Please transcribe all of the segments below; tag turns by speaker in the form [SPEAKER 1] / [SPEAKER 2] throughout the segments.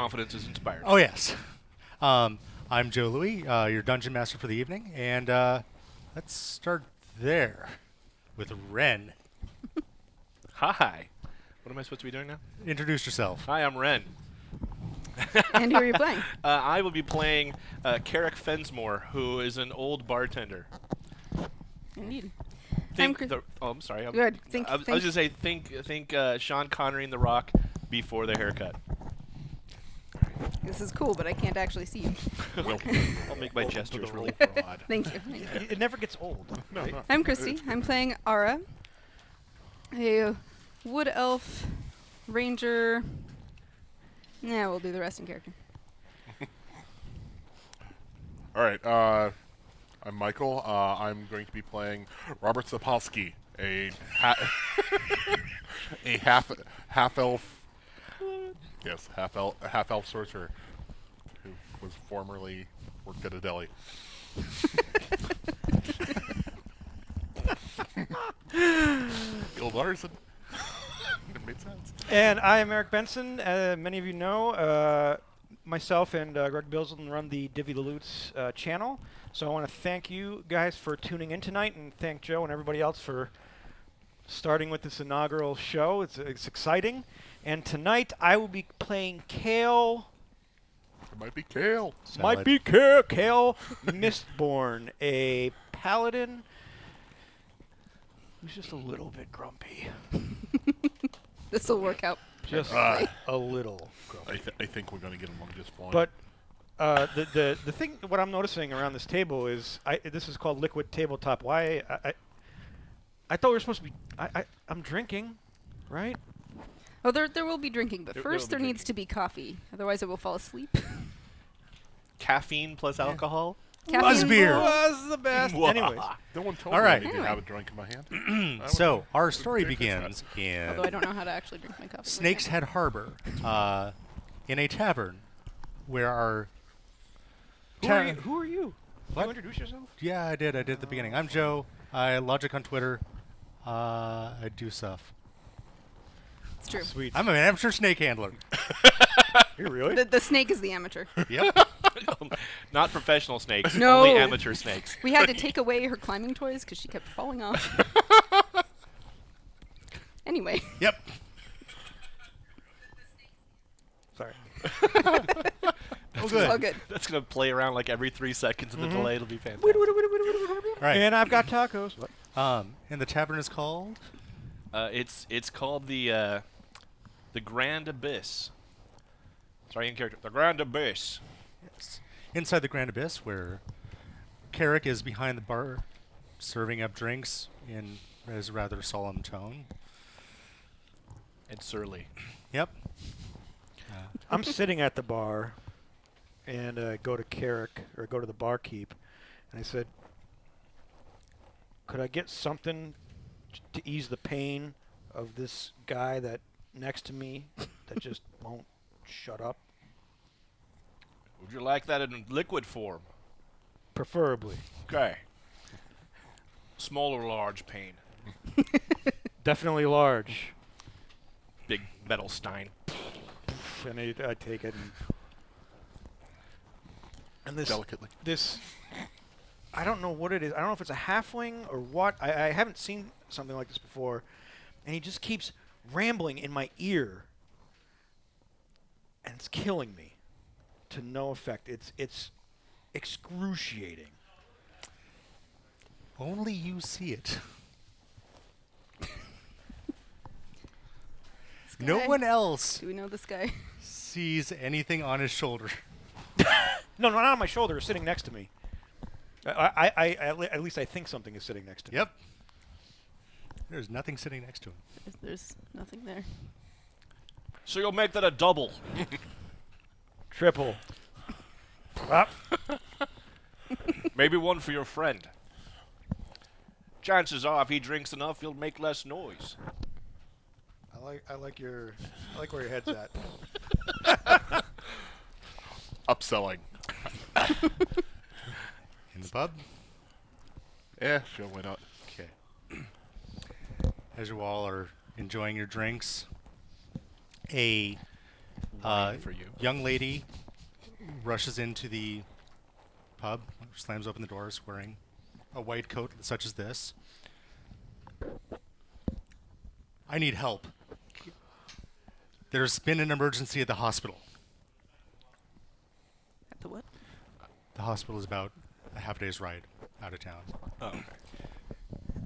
[SPEAKER 1] confidence is inspired.
[SPEAKER 2] Oh, yes. I'm Joe Louie, your dungeon master for the evening, and let's start there with Ren.
[SPEAKER 1] Hi. What am I supposed to be doing now?
[SPEAKER 2] Introduce yourself.
[SPEAKER 1] Hi, I'm Ren.
[SPEAKER 3] And who are you playing?
[SPEAKER 1] I will be playing Carrick Fensmore, who is an old bartender.
[SPEAKER 3] Indeed.
[SPEAKER 1] I'm sorry.
[SPEAKER 3] Good.
[SPEAKER 1] I was just say think Sean Connery in The Rock before the haircut.
[SPEAKER 3] This is cool, but I can't actually see you.
[SPEAKER 1] I'll make my gestures really broad.
[SPEAKER 3] Thank you.
[SPEAKER 4] It never gets old.
[SPEAKER 1] No, no.
[SPEAKER 3] I'm Christy. I'm playing Ara, a wood elf ranger. Yeah, we'll do the rest in character.
[SPEAKER 5] All right. I'm Michael. I'm going to be playing Robert Sapolsky, a half elf. Yes, half elf sorcerer who was formerly worked at a deli. Guild arson. It made sense.
[SPEAKER 4] And I am Eric Benson. Many of you know, myself and Greg Bilson run the Divvy the Loots channel. So I want to thank you guys for tuning in tonight, and thank Joe and everybody else for starting with this inaugural show. It's exciting. And tonight I will be playing Kale.
[SPEAKER 5] It might be Kale.
[SPEAKER 4] Might be Kale Mistborn, a paladin who's just a little bit grumpy.
[SPEAKER 3] This will work out.
[SPEAKER 4] Just a little grumpy.
[SPEAKER 5] I think we're going to get along just fine.
[SPEAKER 4] But the thing, what I'm noticing around this table is, this is called Liquid Tabletop. Why? I thought we were supposed to be. I'm drinking, right?
[SPEAKER 3] Oh, there will be drinking, but
[SPEAKER 1] There
[SPEAKER 3] first
[SPEAKER 1] will
[SPEAKER 3] there
[SPEAKER 1] be
[SPEAKER 3] needs to be coffee. Otherwise, I will fall asleep.
[SPEAKER 1] Caffeine plus alcohol?
[SPEAKER 2] Buzz beer.
[SPEAKER 4] Was the best. Anyways,
[SPEAKER 5] no one told
[SPEAKER 2] All
[SPEAKER 5] me
[SPEAKER 2] right.
[SPEAKER 5] I needed to
[SPEAKER 3] Anyway.
[SPEAKER 5] have a drink in my hand.
[SPEAKER 2] So, our story begins
[SPEAKER 3] Although I
[SPEAKER 2] in
[SPEAKER 3] don't know how to actually drink my coffee.
[SPEAKER 2] Snake's Head Harbor, in a tavern, where our...
[SPEAKER 4] who are you?
[SPEAKER 2] What?
[SPEAKER 4] You introduce yourself?
[SPEAKER 2] Yeah, I did at the beginning. I'm Joe. I logic on Twitter. I do stuff.
[SPEAKER 3] It's true.
[SPEAKER 4] Sweet.
[SPEAKER 2] I'm an amateur snake handler.
[SPEAKER 4] You really?
[SPEAKER 3] The snake is the amateur.
[SPEAKER 2] Yep.
[SPEAKER 1] Not professional snakes,
[SPEAKER 3] No.
[SPEAKER 1] only amateur snakes.
[SPEAKER 3] We had to take away her climbing toys because she kept falling off. Anyway.
[SPEAKER 2] Yep.
[SPEAKER 4] Sorry.
[SPEAKER 2] Oh, good.
[SPEAKER 3] All good.
[SPEAKER 1] That's going to play around like every 3 seconds of the delay. It'll be fantastic.
[SPEAKER 2] All right.
[SPEAKER 4] And I've got tacos. What?
[SPEAKER 2] And the tavern is called?
[SPEAKER 1] It's called the Grand Abyss. Sorry, in character. The Grand Abyss.
[SPEAKER 2] Yes. Inside the Grand Abyss, where Carrick is behind the bar, serving up drinks in his rather solemn tone.
[SPEAKER 1] And surly.
[SPEAKER 2] Yep.
[SPEAKER 4] I'm sitting at the bar, and go to Carrick, or go to the barkeep, and I said, could I get something to ease the pain of this guy that next to me that just won't shut up?
[SPEAKER 1] Would you like that in liquid form?
[SPEAKER 4] Preferably.
[SPEAKER 1] Okay. Small or large pain?
[SPEAKER 4] Definitely large.
[SPEAKER 1] Big metal stein.
[SPEAKER 4] And I take it, and this
[SPEAKER 5] Delicately.
[SPEAKER 4] this I don't know what it is. I don't know if it's a halfling or what. I haven't seen something like this before, and he just keeps rambling in my ear, and it's killing me to no effect. It's excruciating.
[SPEAKER 2] Only you see it. No
[SPEAKER 3] guy?
[SPEAKER 2] one else
[SPEAKER 3] Do we know this guy?
[SPEAKER 2] sees anything on his shoulder.
[SPEAKER 4] No, not on my shoulder. It's sitting next to me. At least I think something is sitting next to me.
[SPEAKER 2] Yep. There's nothing sitting next to him.
[SPEAKER 3] There's nothing there.
[SPEAKER 1] So you'll make that a double.
[SPEAKER 4] Triple. Up.
[SPEAKER 1] Maybe one for your friend. Chances are, if he drinks enough, he'll make less noise.
[SPEAKER 4] I like where your head's at.
[SPEAKER 5] Upselling.
[SPEAKER 2] In the pub?
[SPEAKER 5] Yeah, sure, why not?
[SPEAKER 2] Okay. As you all are enjoying your drinks, a
[SPEAKER 1] Fine for you.
[SPEAKER 2] Young lady rushes into the pub, slams open the doors, wearing a white coat such as this. I need help. There's been an emergency at the hospital.
[SPEAKER 3] At the what?
[SPEAKER 2] The hospital is about a half day's ride out of town.
[SPEAKER 1] Oh, okay.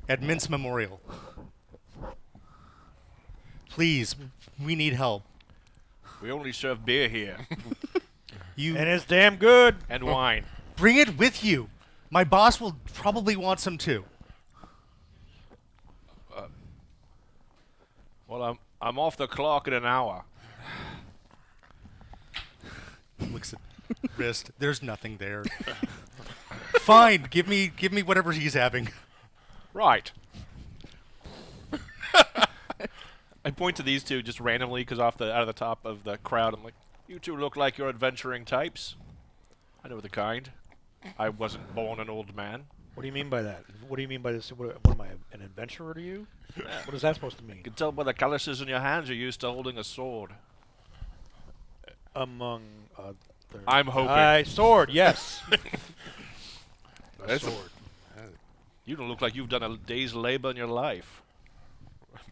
[SPEAKER 2] At Mintz Memorial. Please, we need help.
[SPEAKER 1] We only serve beer here.
[SPEAKER 2] You
[SPEAKER 4] And it's damn good.
[SPEAKER 1] And wine.
[SPEAKER 2] bring it with you. My boss will probably want some too.
[SPEAKER 1] Well, I'm off the clock in an hour.
[SPEAKER 2] Looks at wrist. There's nothing there. Fine, give me whatever he's having.
[SPEAKER 1] Right. I point to these two just randomly because out of the top of the crowd, I'm like, you two look like you're adventuring types. I know the kind. I wasn't born an old man.
[SPEAKER 4] What do you mean by that? What do you mean by this? What am I, an adventurer to you? What is that supposed to mean?
[SPEAKER 1] You can tell by the calluses in your hands you're used to holding a sword.
[SPEAKER 4] Among other...
[SPEAKER 1] I'm hoping.
[SPEAKER 4] Sword, yes.
[SPEAKER 5] That's a-
[SPEAKER 4] sword.
[SPEAKER 1] You don't look like you've done a day's labor in your life.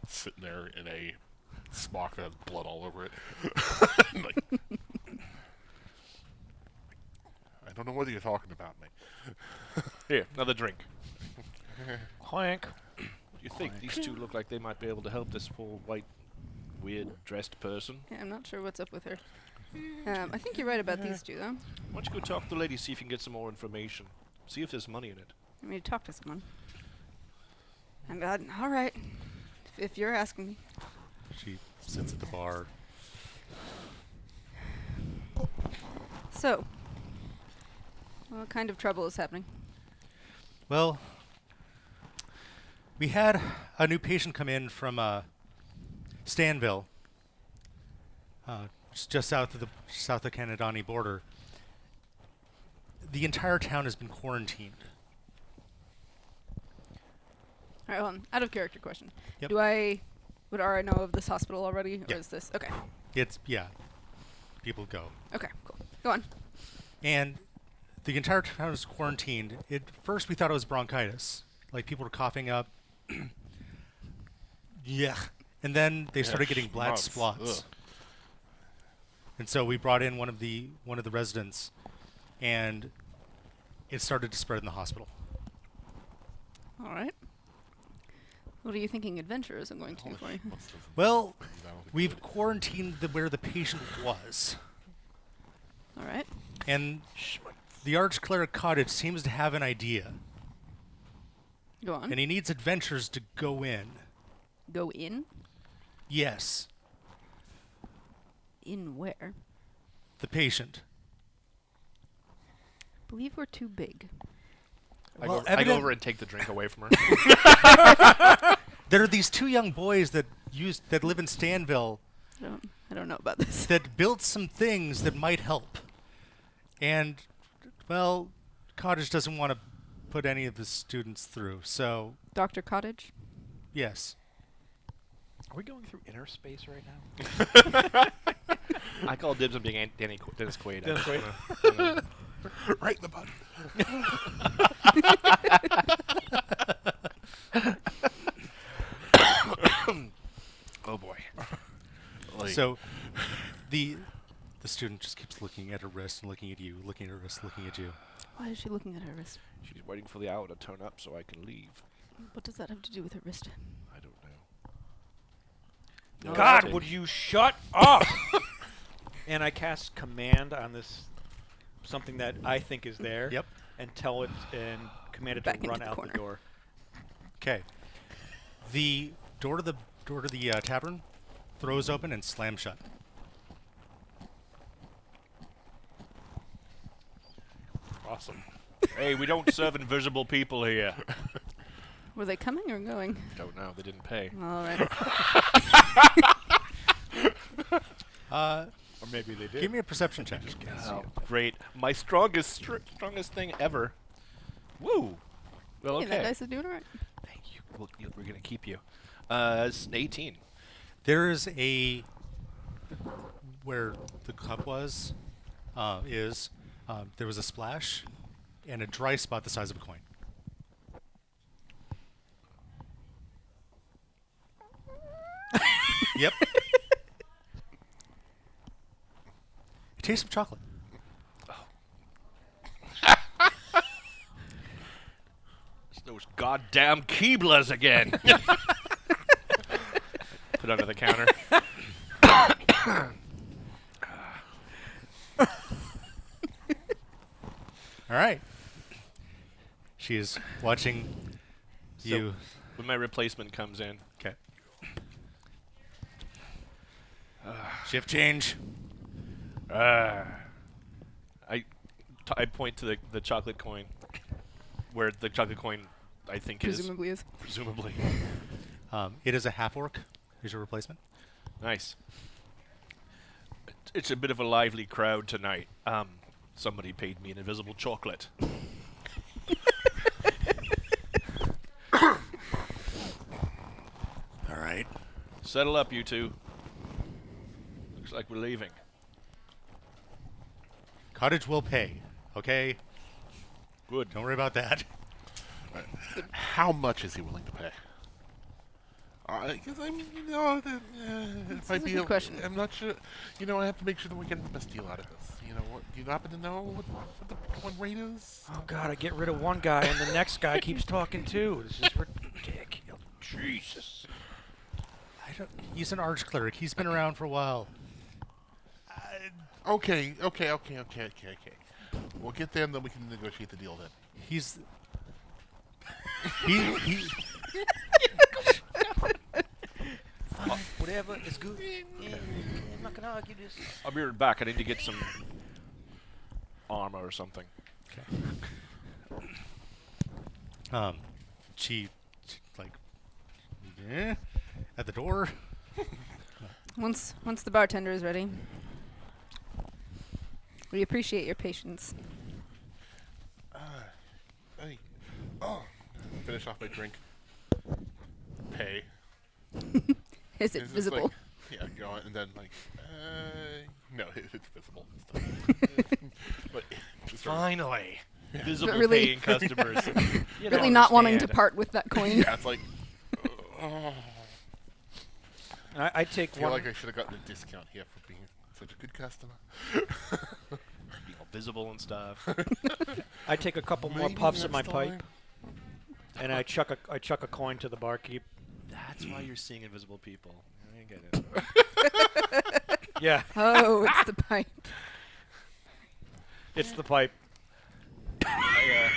[SPEAKER 5] sitting there in a smock that has blood all over it. Like, I don't know what you're talking about, mate.
[SPEAKER 1] Here, another drink.
[SPEAKER 4] Clank.
[SPEAKER 1] You think these two look like they might be able to help this poor white, weird-dressed person?
[SPEAKER 3] Yeah, I'm not sure what's up with her. I think you're right about these two, though.
[SPEAKER 1] Why don't you go talk to the lady, see if you can get some more information. See if there's money in it.
[SPEAKER 3] I mean, talk to someone. And all right, if you're asking me.
[SPEAKER 2] She sits at the bar.
[SPEAKER 3] So, what kind of trouble is happening?
[SPEAKER 2] Well, we had a new patient come in from Stanville, just south of the Canadani border. The entire town has been quarantined.
[SPEAKER 3] All right, hold on. Out of character question.
[SPEAKER 2] Yep.
[SPEAKER 3] Would Ara know of this hospital already, or
[SPEAKER 2] Yeah.
[SPEAKER 3] is this okay?
[SPEAKER 2] People go.
[SPEAKER 3] Okay, cool. Go on.
[SPEAKER 2] And the entire town is quarantined. At first, we thought it was bronchitis. Like, people were coughing up. Yeah. And then they started getting black
[SPEAKER 5] schmutz.
[SPEAKER 2] spots.
[SPEAKER 5] Ugh.
[SPEAKER 2] And so we brought in one of the residents, and it started to spread in the hospital.
[SPEAKER 3] All right. What are you thinking adventurers are going to do for you?
[SPEAKER 2] Well,
[SPEAKER 5] I don't think
[SPEAKER 2] we've
[SPEAKER 5] it-
[SPEAKER 2] quarantined where the patient was.
[SPEAKER 3] All right.
[SPEAKER 2] And the Archcleric Cottage seems to have an idea.
[SPEAKER 3] Go on.
[SPEAKER 2] And he needs adventurers to go in.
[SPEAKER 3] Go in?
[SPEAKER 2] Yes,
[SPEAKER 3] In where?
[SPEAKER 2] the patient.
[SPEAKER 3] Believe we're too big.
[SPEAKER 1] I
[SPEAKER 2] Well,
[SPEAKER 1] go over
[SPEAKER 2] evident-
[SPEAKER 1] and take the drink away from her.
[SPEAKER 2] There are these two young boys that live in Stanville
[SPEAKER 3] I don't know about this.
[SPEAKER 2] that built some things that might help. And, well, Cottage doesn't want to put any of the students through, so,
[SPEAKER 3] Dr. Cottage?
[SPEAKER 2] yes.
[SPEAKER 4] Are we going through inner space right now?
[SPEAKER 1] I call dibs on being Dennis Quaid.
[SPEAKER 4] Dennis Quaid.
[SPEAKER 5] right in the button.
[SPEAKER 1] Oh boy.
[SPEAKER 5] Like,
[SPEAKER 2] So, the student just keeps looking at her wrist and looking at you, looking at her wrist, looking at you.
[SPEAKER 3] Why is she looking at her wrist?
[SPEAKER 1] She's waiting for the hour to turn up so I can leave.
[SPEAKER 3] What does that have to do with her wrist?
[SPEAKER 1] I don't know.
[SPEAKER 4] God,
[SPEAKER 1] nothing.
[SPEAKER 4] would you shut up? And I cast command on this, something that I think is there.
[SPEAKER 2] Yep.
[SPEAKER 4] And tell it and command it
[SPEAKER 3] Back
[SPEAKER 4] to
[SPEAKER 3] into
[SPEAKER 4] run
[SPEAKER 3] the
[SPEAKER 4] out
[SPEAKER 3] corner.
[SPEAKER 4] the door.
[SPEAKER 2] Okay. The door to the tavern throws open and slams shut.
[SPEAKER 5] awesome.
[SPEAKER 1] Hey, we don't serve invisible people here.
[SPEAKER 3] Were they coming or going?
[SPEAKER 1] Don't know. They didn't pay.
[SPEAKER 3] All right.
[SPEAKER 5] Or maybe they did.
[SPEAKER 2] Give me a perception check.
[SPEAKER 1] Oh, great. My strongest thing ever. Woo. Well,
[SPEAKER 3] Hey, that
[SPEAKER 1] okay.
[SPEAKER 3] dice is doing all right.
[SPEAKER 1] Thank you. We're going to keep you. It's an 18.
[SPEAKER 2] There is a where the cup was, there was a splash and a dry spot the size of a coin. Yep. It tastes of chocolate.
[SPEAKER 1] It's those goddamn Keeblers again. Put under the counter.
[SPEAKER 2] All right. She is watching you.
[SPEAKER 1] When my replacement comes in,
[SPEAKER 2] Okay. Shift change.
[SPEAKER 1] I point to the chocolate coin, where the chocolate coin, I think,
[SPEAKER 3] Presumably is.
[SPEAKER 1] presumably.
[SPEAKER 2] It is a half orc. Is your replacement?
[SPEAKER 1] Nice. It's a bit of a lively crowd tonight. Somebody paid me an invisible chocolate.
[SPEAKER 2] All right.
[SPEAKER 1] Settle up, you two. Looks like we're leaving.
[SPEAKER 2] Cottage will pay. Okay.
[SPEAKER 1] Good.
[SPEAKER 2] Don't worry about that.
[SPEAKER 5] How much is he willing to pay? Because I mean, you know, it might
[SPEAKER 3] is a
[SPEAKER 5] be.
[SPEAKER 3] good question.
[SPEAKER 5] I'm not sure. You know, I have to make sure that we get the best deal out of this. You know, what, do you happen to know what the one rate is?
[SPEAKER 4] Oh God, I get rid of one guy and the next guy keeps talking too. This is ridiculous. Jesus.
[SPEAKER 2] He's an arch cleric. He's been around for a while.
[SPEAKER 5] Okay. We'll get there and then we can negotiate the deal then.
[SPEAKER 2] He's. he
[SPEAKER 4] Whatever is good. Yeah, I'm not gonna argue this.
[SPEAKER 1] I'll be right back. I need to get some armor or something.
[SPEAKER 2] she like, at the door.
[SPEAKER 3] Once the bartender is ready. We appreciate your patience.
[SPEAKER 5] Finish off my drink. Pay.
[SPEAKER 3] Is it
[SPEAKER 5] It's just
[SPEAKER 3] visible?
[SPEAKER 5] like, yeah, go on, and then like, no, it's visible. But just sort of-
[SPEAKER 1] Finally, visible
[SPEAKER 3] really-
[SPEAKER 1] paying customers. You
[SPEAKER 3] Really
[SPEAKER 1] don't
[SPEAKER 3] not wanting to
[SPEAKER 1] understand.
[SPEAKER 3] part with that coin.
[SPEAKER 5] yeah, it's like.
[SPEAKER 4] I take
[SPEAKER 5] I feel
[SPEAKER 4] one.
[SPEAKER 5] like I should have gotten a discount here for being such a good customer.
[SPEAKER 1] You know, visible and stuff.
[SPEAKER 4] I take a couple more
[SPEAKER 5] Maybe
[SPEAKER 4] puffs of my
[SPEAKER 5] next
[SPEAKER 4] pipe,
[SPEAKER 5] time.
[SPEAKER 4] and I chuck a coin to the barkeep.
[SPEAKER 1] That's why you're seeing invisible people. I get it.
[SPEAKER 4] Yeah,
[SPEAKER 3] Oh, it's the pipe.
[SPEAKER 4] it's the pipe.
[SPEAKER 3] I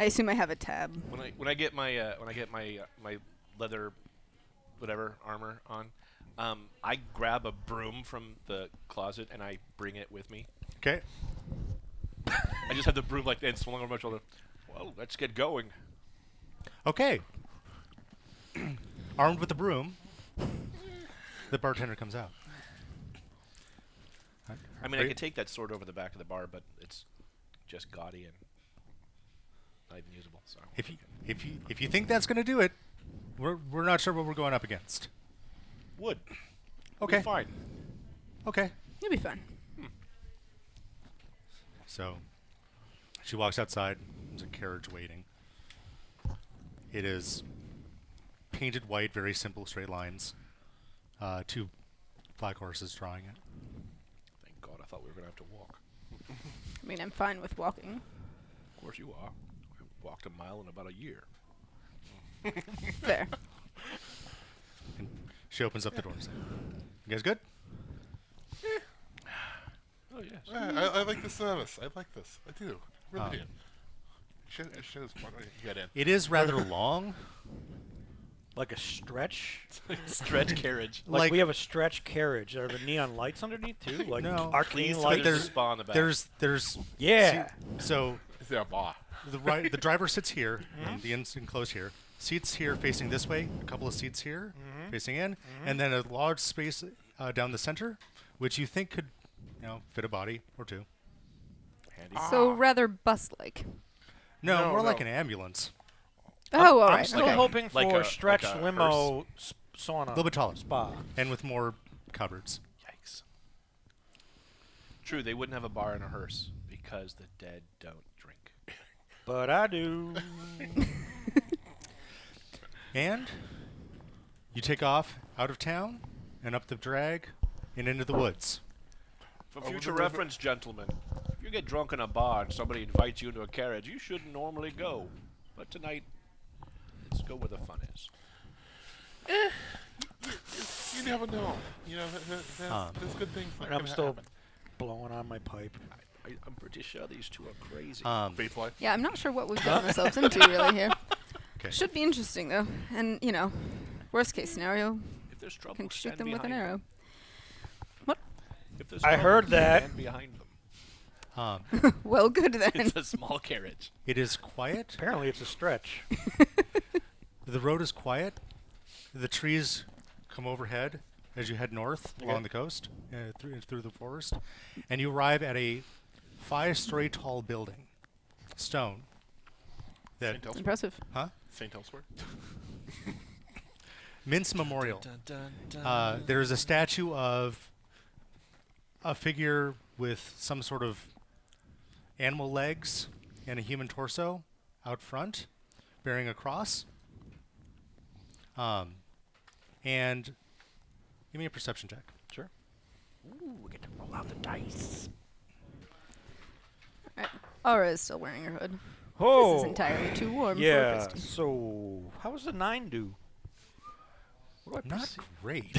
[SPEAKER 3] assume I have a tab.
[SPEAKER 1] When I get my my leather, whatever armor on, I grab a broom from the closet and I bring it with me.
[SPEAKER 2] Okay.
[SPEAKER 1] I just have the broom like and swung over my shoulder. Well, let's get going.
[SPEAKER 2] Okay. Armed with the broom, the bartender comes out.
[SPEAKER 1] I mean,
[SPEAKER 2] Are
[SPEAKER 1] I
[SPEAKER 2] you-
[SPEAKER 1] could take that sword over the back of the bar, but it's just gaudy and not even usable. So
[SPEAKER 2] If you think that's going to do it, we're not sure what we're going up against.
[SPEAKER 1] wood.
[SPEAKER 2] Okay.
[SPEAKER 1] Fine.
[SPEAKER 2] Okay.
[SPEAKER 3] You'll be fine.
[SPEAKER 2] So she walks outside. There's a carriage waiting. It is painted white, very simple straight lines. Two black horses drawing it.
[SPEAKER 1] Thank God, I thought we were gonna have to walk.
[SPEAKER 3] I mean, I'm fine with walking.
[SPEAKER 1] Of course you are. I walked a mile in about a year.
[SPEAKER 3] Fair.
[SPEAKER 2] And she opens up the door and says, "You guys good?"
[SPEAKER 1] Oh yes.
[SPEAKER 5] Yeah, I like the service. I like this. I do. Really
[SPEAKER 2] Um,
[SPEAKER 5] do. Shows what you get in.
[SPEAKER 2] It is rather long.
[SPEAKER 4] Like a stretch.
[SPEAKER 1] Stretch carriage.
[SPEAKER 4] Like we have a stretch carriage. Are there neon lights underneath too? Like
[SPEAKER 2] No.
[SPEAKER 4] arcane
[SPEAKER 1] Please
[SPEAKER 4] lights.
[SPEAKER 1] there's a spa in the back.
[SPEAKER 2] There's
[SPEAKER 4] Yeah.
[SPEAKER 2] So
[SPEAKER 5] Is there a bar?
[SPEAKER 2] the driver sits here, and the inn's enclosed here. Seats here facing this way. A couple of seats here facing in, and then a large space down the center, which you think could, fit a body or two.
[SPEAKER 1] Handy.
[SPEAKER 3] So rather bus-like.
[SPEAKER 2] No,
[SPEAKER 5] No,
[SPEAKER 2] more like
[SPEAKER 5] no.
[SPEAKER 2] an ambulance.
[SPEAKER 3] Oh, all
[SPEAKER 4] I'm
[SPEAKER 3] right.
[SPEAKER 4] still
[SPEAKER 3] Okay.
[SPEAKER 4] hoping for
[SPEAKER 1] Like a-
[SPEAKER 4] stretch
[SPEAKER 1] like a
[SPEAKER 4] limo sauna.
[SPEAKER 2] A little bit taller.
[SPEAKER 4] Spa.
[SPEAKER 2] And with more cupboards.
[SPEAKER 1] Yikes. True, they wouldn't have a bar and a hearse because the dead don't drink.
[SPEAKER 4] But I do.
[SPEAKER 2] And you take off out of town and up the drag and into the woods.
[SPEAKER 1] For
[SPEAKER 5] Over
[SPEAKER 1] future
[SPEAKER 5] the river.
[SPEAKER 1] reference, gentlemen, if you get drunk in a bar and somebody invites you into a carriage, you shouldn't normally go. But tonight, let's go where the fun is.
[SPEAKER 5] You never know. You know, there's good things that
[SPEAKER 4] And I'm
[SPEAKER 5] can
[SPEAKER 4] still
[SPEAKER 5] happen.
[SPEAKER 4] blowing on my pipe.
[SPEAKER 1] I'm pretty sure these two are crazy.
[SPEAKER 5] Faith life.
[SPEAKER 3] Yeah, I'm not sure what we've gotten ourselves into really here.
[SPEAKER 2] Okay.
[SPEAKER 3] Should be interesting though, and worst case scenario,
[SPEAKER 1] if there's trouble,
[SPEAKER 3] can shoot
[SPEAKER 1] stand
[SPEAKER 3] them with an
[SPEAKER 1] behind
[SPEAKER 3] arrow.
[SPEAKER 1] If there's
[SPEAKER 4] I
[SPEAKER 1] trouble,
[SPEAKER 4] heard that.
[SPEAKER 1] Stand behind them.
[SPEAKER 3] Well, good then.
[SPEAKER 1] It's a small carriage.
[SPEAKER 2] It is quiet.
[SPEAKER 4] Apparently, it's a stretch.
[SPEAKER 2] The road is quiet. The trees come overhead as you head north along the coast through the forest, and you arrive at a 5-story tall building, stone. That
[SPEAKER 5] St. Elsewhere.
[SPEAKER 3] Impressive.
[SPEAKER 5] St. Elsewhere.
[SPEAKER 2] Mince Memorial. There is a statue of a figure with some sort of animal legs and a human torso out front, bearing a cross. And give me a perception check.
[SPEAKER 4] Sure. Ooh, we get to roll out the dice.
[SPEAKER 3] Alright. Aura is still wearing her hood.
[SPEAKER 4] Oh.
[SPEAKER 3] This is entirely too warm for a
[SPEAKER 4] Yeah.
[SPEAKER 3] Christie.
[SPEAKER 4] So, how does the 9 do? What do I
[SPEAKER 2] Not
[SPEAKER 4] perceive?
[SPEAKER 2] great.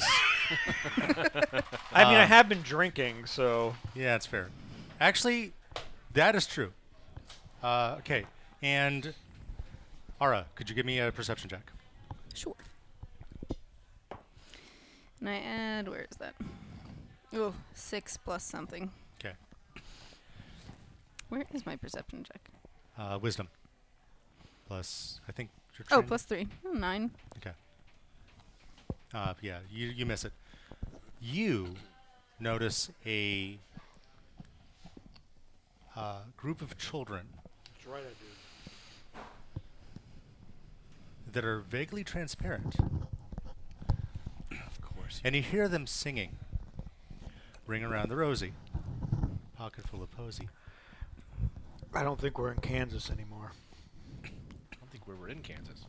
[SPEAKER 4] I mean, I have been drinking, so.
[SPEAKER 2] Yeah, that's fair. Actually, that is true. Okay, and Ara, could you give me a perception check?
[SPEAKER 3] Sure. And I add, where is that? Oh, 6 plus something.
[SPEAKER 2] Okay.
[SPEAKER 3] Where is my perception check?
[SPEAKER 2] Wisdom. Plus, I think. Your
[SPEAKER 3] Oh,
[SPEAKER 2] train-
[SPEAKER 3] plus 3. Oh, 9.
[SPEAKER 2] Okay. Yeah, you miss it. You notice a group of children
[SPEAKER 4] That's right, I do.
[SPEAKER 2] that are vaguely transparent,
[SPEAKER 1] Of course.
[SPEAKER 2] and you hear them singing. Ring around the rosy, pocket full of posy.
[SPEAKER 4] I don't think we're in Kansas anymore.
[SPEAKER 1] I don't think we were in Kansas.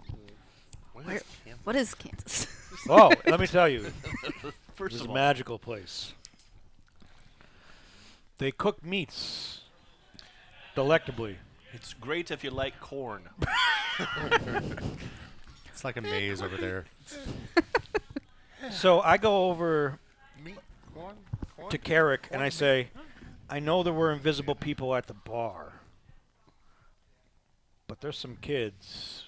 [SPEAKER 3] Where- What is Kansas?
[SPEAKER 4] Oh, let me tell you.
[SPEAKER 1] First
[SPEAKER 4] It's
[SPEAKER 1] of
[SPEAKER 4] a
[SPEAKER 1] all,
[SPEAKER 4] magical place. They cook meats delectably.
[SPEAKER 1] it's great if you like corn.
[SPEAKER 2] It's like a maze over there.
[SPEAKER 4] So I go over
[SPEAKER 5] Meat, corn,
[SPEAKER 4] to Carrick and I say, I know there were invisible people at the bar, but there's some kids.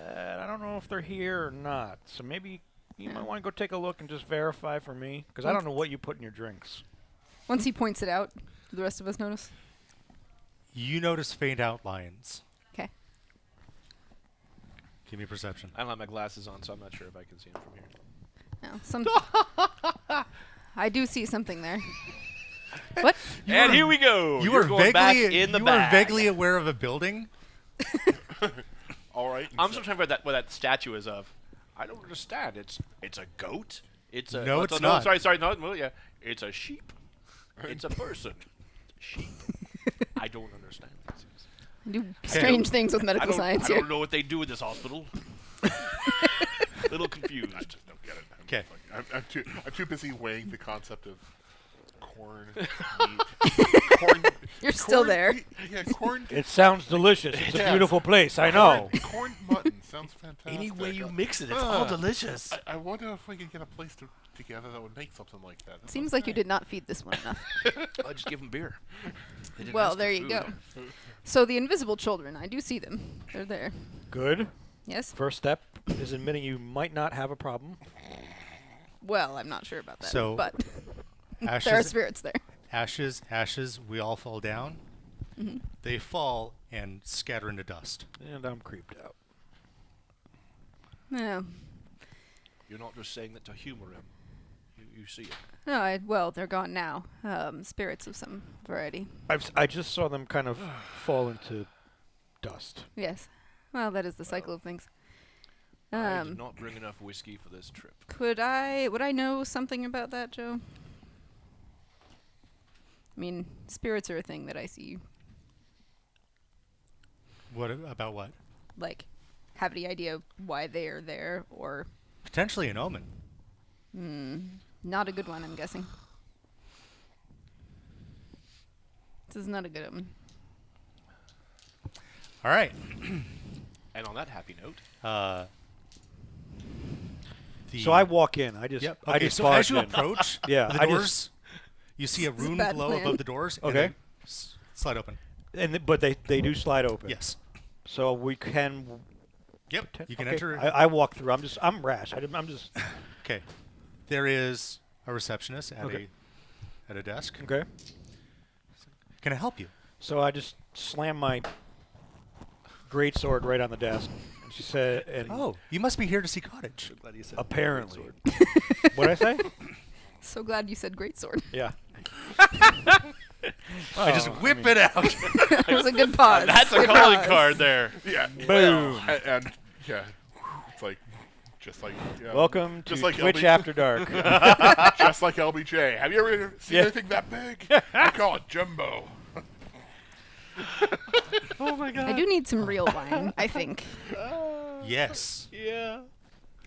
[SPEAKER 4] I don't know if they're here or not. So maybe you might want to go take a look and just verify for me, because I don't know what you put in your drinks.
[SPEAKER 3] Once he points it out, do the rest of us notice?
[SPEAKER 2] You notice faint outlines.
[SPEAKER 3] Okay.
[SPEAKER 2] Give me perception.
[SPEAKER 1] I don't have my glasses on, so I'm not sure if I can see them from here.
[SPEAKER 3] No, I do see something there. What?
[SPEAKER 1] And here we go.
[SPEAKER 2] You
[SPEAKER 1] You're
[SPEAKER 2] are
[SPEAKER 1] going back
[SPEAKER 2] vaguely
[SPEAKER 1] in the
[SPEAKER 2] you
[SPEAKER 1] bag.
[SPEAKER 2] are vaguely aware of a building.
[SPEAKER 5] All right.
[SPEAKER 1] I'm still trying to figure out what that statue is of. I don't understand. It's a goat. It's a
[SPEAKER 2] No,
[SPEAKER 1] oh,
[SPEAKER 2] it's
[SPEAKER 1] no,
[SPEAKER 2] not.
[SPEAKER 1] Sorry. No, yeah. It's a sheep. It's a person. Sheep. I don't understand these things.
[SPEAKER 3] I do strange things with
[SPEAKER 1] I
[SPEAKER 3] medical
[SPEAKER 1] don't,
[SPEAKER 3] science
[SPEAKER 1] I
[SPEAKER 3] here.
[SPEAKER 1] don't know what they do in this hospital. Little confused.
[SPEAKER 5] I just don't get it.
[SPEAKER 2] 'Kay.
[SPEAKER 5] I'm too busy weighing the concept of corn, meat. Corn.
[SPEAKER 3] You're still there.
[SPEAKER 5] Yeah, corn.
[SPEAKER 4] It sounds delicious. It's a
[SPEAKER 5] Yes.
[SPEAKER 4] beautiful place. I know.
[SPEAKER 5] Corn mutton sounds fantastic.
[SPEAKER 1] Any way you mix it, it's all delicious.
[SPEAKER 5] I wonder if we could get a place together that would make something like that. That
[SPEAKER 3] Seems
[SPEAKER 5] sounds
[SPEAKER 3] like you
[SPEAKER 5] great.
[SPEAKER 3] did not feed this one enough.
[SPEAKER 1] I'll just give them beer. They didn't
[SPEAKER 3] Well,
[SPEAKER 1] ask for
[SPEAKER 3] there you
[SPEAKER 1] food.
[SPEAKER 3] go. So the invisible children, I do see them. They're there.
[SPEAKER 4] Good.
[SPEAKER 3] Yes?
[SPEAKER 4] First step is admitting you might not have a problem.
[SPEAKER 3] Well, I'm not sure about that.
[SPEAKER 2] So,
[SPEAKER 3] but there are
[SPEAKER 2] Ashes,
[SPEAKER 3] spirits there.
[SPEAKER 2] ashes, we all fall down. They fall and scatter into dust.
[SPEAKER 4] And I'm creeped out.
[SPEAKER 3] Yeah.
[SPEAKER 1] You're not just saying that to humor him. You see it.
[SPEAKER 3] No, well, they're gone now. Spirits of some variety.
[SPEAKER 4] I just saw them kind of fall into dust.
[SPEAKER 3] Yes. Well, that is the cycle of things.
[SPEAKER 1] I did not bring enough whiskey for this trip.
[SPEAKER 3] Would I know something about that, Joe? I mean, spirits are a thing that I see.
[SPEAKER 2] What about what?
[SPEAKER 3] Like, have any idea why they are there, or
[SPEAKER 2] Potentially an omen.
[SPEAKER 3] not a good one, I'm guessing. This is not a good one.
[SPEAKER 2] All right.
[SPEAKER 1] And on that happy note,
[SPEAKER 4] So I walk in. I just
[SPEAKER 2] Yep.
[SPEAKER 4] I
[SPEAKER 2] Okay,
[SPEAKER 4] just
[SPEAKER 2] so as
[SPEAKER 4] barge
[SPEAKER 2] you
[SPEAKER 4] in.
[SPEAKER 2] approach
[SPEAKER 4] Yeah,
[SPEAKER 2] the
[SPEAKER 4] I just-
[SPEAKER 2] doors, you see a
[SPEAKER 3] This is a
[SPEAKER 2] rune
[SPEAKER 3] bad
[SPEAKER 2] glow
[SPEAKER 3] plan.
[SPEAKER 2] above the doors. And
[SPEAKER 4] Okay.
[SPEAKER 2] then slide open.
[SPEAKER 4] But they do slide open.
[SPEAKER 2] Yes.
[SPEAKER 4] So we can.
[SPEAKER 2] Yep. You can
[SPEAKER 4] okay.
[SPEAKER 2] enter.
[SPEAKER 4] I walk through. I'm rash. I'm just.
[SPEAKER 2] Okay. There is a receptionist at
[SPEAKER 4] Okay.
[SPEAKER 2] a desk.
[SPEAKER 4] Okay.
[SPEAKER 2] Can I help you?
[SPEAKER 4] So I just slam my greatsword right on the desk. And she said, and
[SPEAKER 2] Oh, you must be here to see Cottage.
[SPEAKER 1] glad you said
[SPEAKER 4] apparently.
[SPEAKER 1] greatsword.
[SPEAKER 4] What'd I say?
[SPEAKER 3] So glad you said great sword.
[SPEAKER 4] Yeah.
[SPEAKER 2] I just whip it out.
[SPEAKER 3] That was a good pause.
[SPEAKER 1] That's a
[SPEAKER 3] Good
[SPEAKER 1] calling
[SPEAKER 3] pause.
[SPEAKER 1] card there.
[SPEAKER 5] Yeah.
[SPEAKER 4] Boom.
[SPEAKER 5] And yeah, it's like just like yeah,
[SPEAKER 4] Welcome to
[SPEAKER 5] just like
[SPEAKER 4] Twitch
[SPEAKER 5] LB
[SPEAKER 4] After Dark.
[SPEAKER 5] just like LBJ. Have you ever seen
[SPEAKER 4] Yeah.
[SPEAKER 5] anything that big? I call it Jumbo.
[SPEAKER 1] Oh my god.
[SPEAKER 3] I do need some real wine, I think.
[SPEAKER 2] Yes.
[SPEAKER 1] Yeah.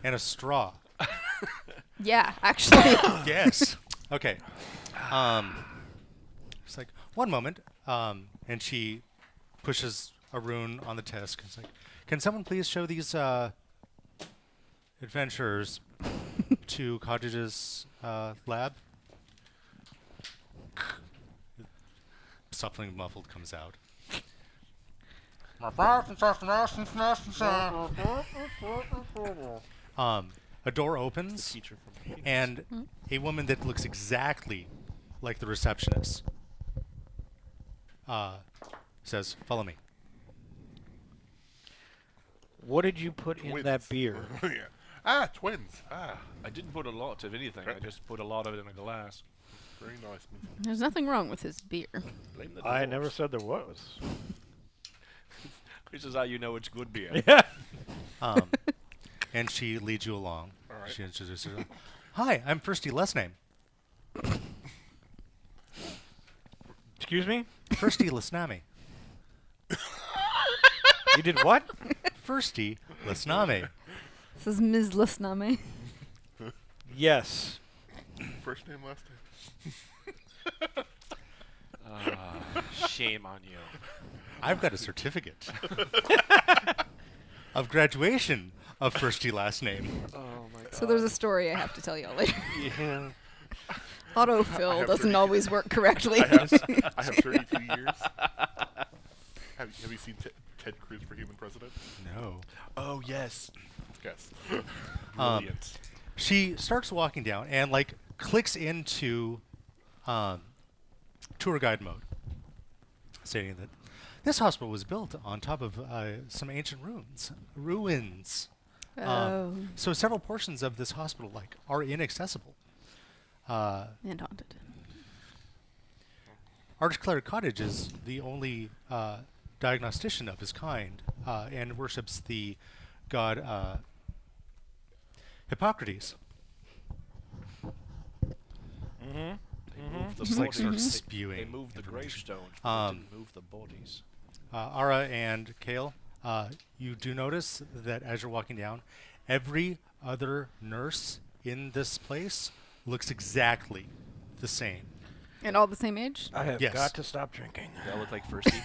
[SPEAKER 2] And a straw.
[SPEAKER 3] Yeah, actually.
[SPEAKER 2] Yes. Okay. It's like, one moment. And she pushes a rune on the desk. It's like, can someone please show these adventurers to Cottage's lab? Something muffled comes out. A door opens,
[SPEAKER 1] Teacher from Hades.
[SPEAKER 2] and a woman that looks exactly like the receptionist says, "Follow me."
[SPEAKER 4] What did you put in that
[SPEAKER 5] Twins.
[SPEAKER 4] beer?
[SPEAKER 5] Yeah. Ah, twins. Ah,
[SPEAKER 1] I didn't put a lot of anything. I just put a lot of it in a glass.
[SPEAKER 5] very nice.
[SPEAKER 3] There's nothing wrong with his beer.
[SPEAKER 1] Blame the
[SPEAKER 4] I
[SPEAKER 1] doors.
[SPEAKER 4] never said there was.
[SPEAKER 1] This is how you know it's good beer.
[SPEAKER 4] Yeah.
[SPEAKER 2] And she leads you along.
[SPEAKER 5] All right.
[SPEAKER 2] She introduces herself. Hi, I'm Firsty Last Name.
[SPEAKER 4] Excuse me?
[SPEAKER 2] Firsty Lasnami.
[SPEAKER 4] You did what?
[SPEAKER 2] Firsty Lasnami.
[SPEAKER 3] This is Ms. Lusname.
[SPEAKER 4] Yes.
[SPEAKER 5] First name, last name.
[SPEAKER 1] Shame on you.
[SPEAKER 2] I've got a certificate of graduation of Firsty Last Name.
[SPEAKER 1] Oh my god.
[SPEAKER 3] So there's a story I have to tell y'all later.
[SPEAKER 1] Yeah.
[SPEAKER 3] Autofill
[SPEAKER 5] have
[SPEAKER 3] doesn't
[SPEAKER 5] 30
[SPEAKER 3] always work correctly.
[SPEAKER 5] I have 32 years. Have you seen Ted Cruz for Human President?
[SPEAKER 2] No.
[SPEAKER 1] Oh yes.
[SPEAKER 5] Yes.
[SPEAKER 1] Brilliant.
[SPEAKER 2] She starts walking down and like clicks into tour guide mode, stating that this hospital was built on top of some ancient ruins.
[SPEAKER 3] Oh,
[SPEAKER 2] So several portions of this hospital like are inaccessible.
[SPEAKER 3] and haunted.
[SPEAKER 2] Archcleric Cottage is the only diagnostician of his kind and worships the god Hippocrates.
[SPEAKER 4] Mm-hmm.
[SPEAKER 1] They moved the
[SPEAKER 2] Just like
[SPEAKER 1] bodies.
[SPEAKER 2] starts
[SPEAKER 1] They
[SPEAKER 2] spewing.
[SPEAKER 1] moved the
[SPEAKER 2] information.
[SPEAKER 1] gravestones, but
[SPEAKER 2] Um,
[SPEAKER 1] they didn't move the bodies.
[SPEAKER 2] Ara and Kale, you do notice that as you're walking down, every other nurse in this place looks exactly the same.
[SPEAKER 3] And all the same age?
[SPEAKER 4] I have
[SPEAKER 2] Yes.
[SPEAKER 4] got to stop drinking.
[SPEAKER 1] Does that look like Firsty?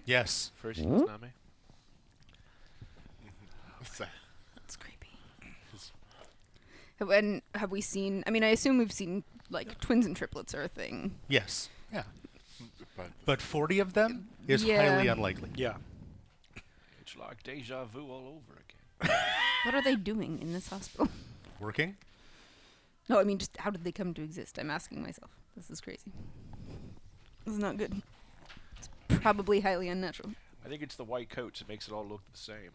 [SPEAKER 2] Yes.
[SPEAKER 1] Firsty Lasnami?
[SPEAKER 3] That's creepy. And have we seen, I mean, I assume we've seen, like, twins and triplets are a thing.
[SPEAKER 2] Yes. Yeah.
[SPEAKER 5] But
[SPEAKER 2] But 40 of them is
[SPEAKER 3] Yeah.
[SPEAKER 2] highly unlikely.
[SPEAKER 4] Yeah.
[SPEAKER 1] It's like deja vu all over again.
[SPEAKER 3] What are they doing in this hospital?
[SPEAKER 2] Working?
[SPEAKER 3] No, I mean, just how did they come to exist? I'm asking myself. This is crazy. This is not good. It's probably highly unnatural.
[SPEAKER 1] I think it's the white coats that makes it all look the same.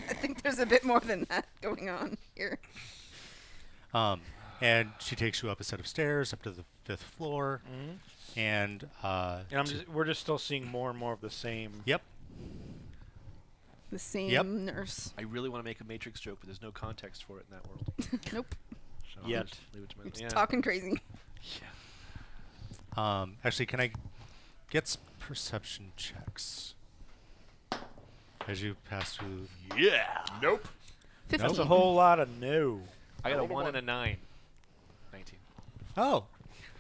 [SPEAKER 3] I think there's a bit more than that going on here.
[SPEAKER 2] And she takes you up a set of stairs up to the 5th floor.
[SPEAKER 4] Mm-hmm.
[SPEAKER 2] And,
[SPEAKER 4] And we're just still seeing more and more of the same.
[SPEAKER 2] yep.
[SPEAKER 3] The same nurse.
[SPEAKER 1] I really want to make a Matrix joke, but there's no context for it in that world.
[SPEAKER 3] Nope.
[SPEAKER 1] So
[SPEAKER 4] Yet.
[SPEAKER 1] Leave it to my
[SPEAKER 3] You're just
[SPEAKER 1] yeah.
[SPEAKER 3] talking crazy.
[SPEAKER 2] Actually, can I get perception checks as you pass through?
[SPEAKER 1] Yeah.
[SPEAKER 5] Nope.
[SPEAKER 3] 15.
[SPEAKER 4] That's a whole lot of no.
[SPEAKER 1] I got a
[SPEAKER 5] rolled a
[SPEAKER 1] 1
[SPEAKER 5] one.
[SPEAKER 1] and a 9. 19.
[SPEAKER 2] Oh,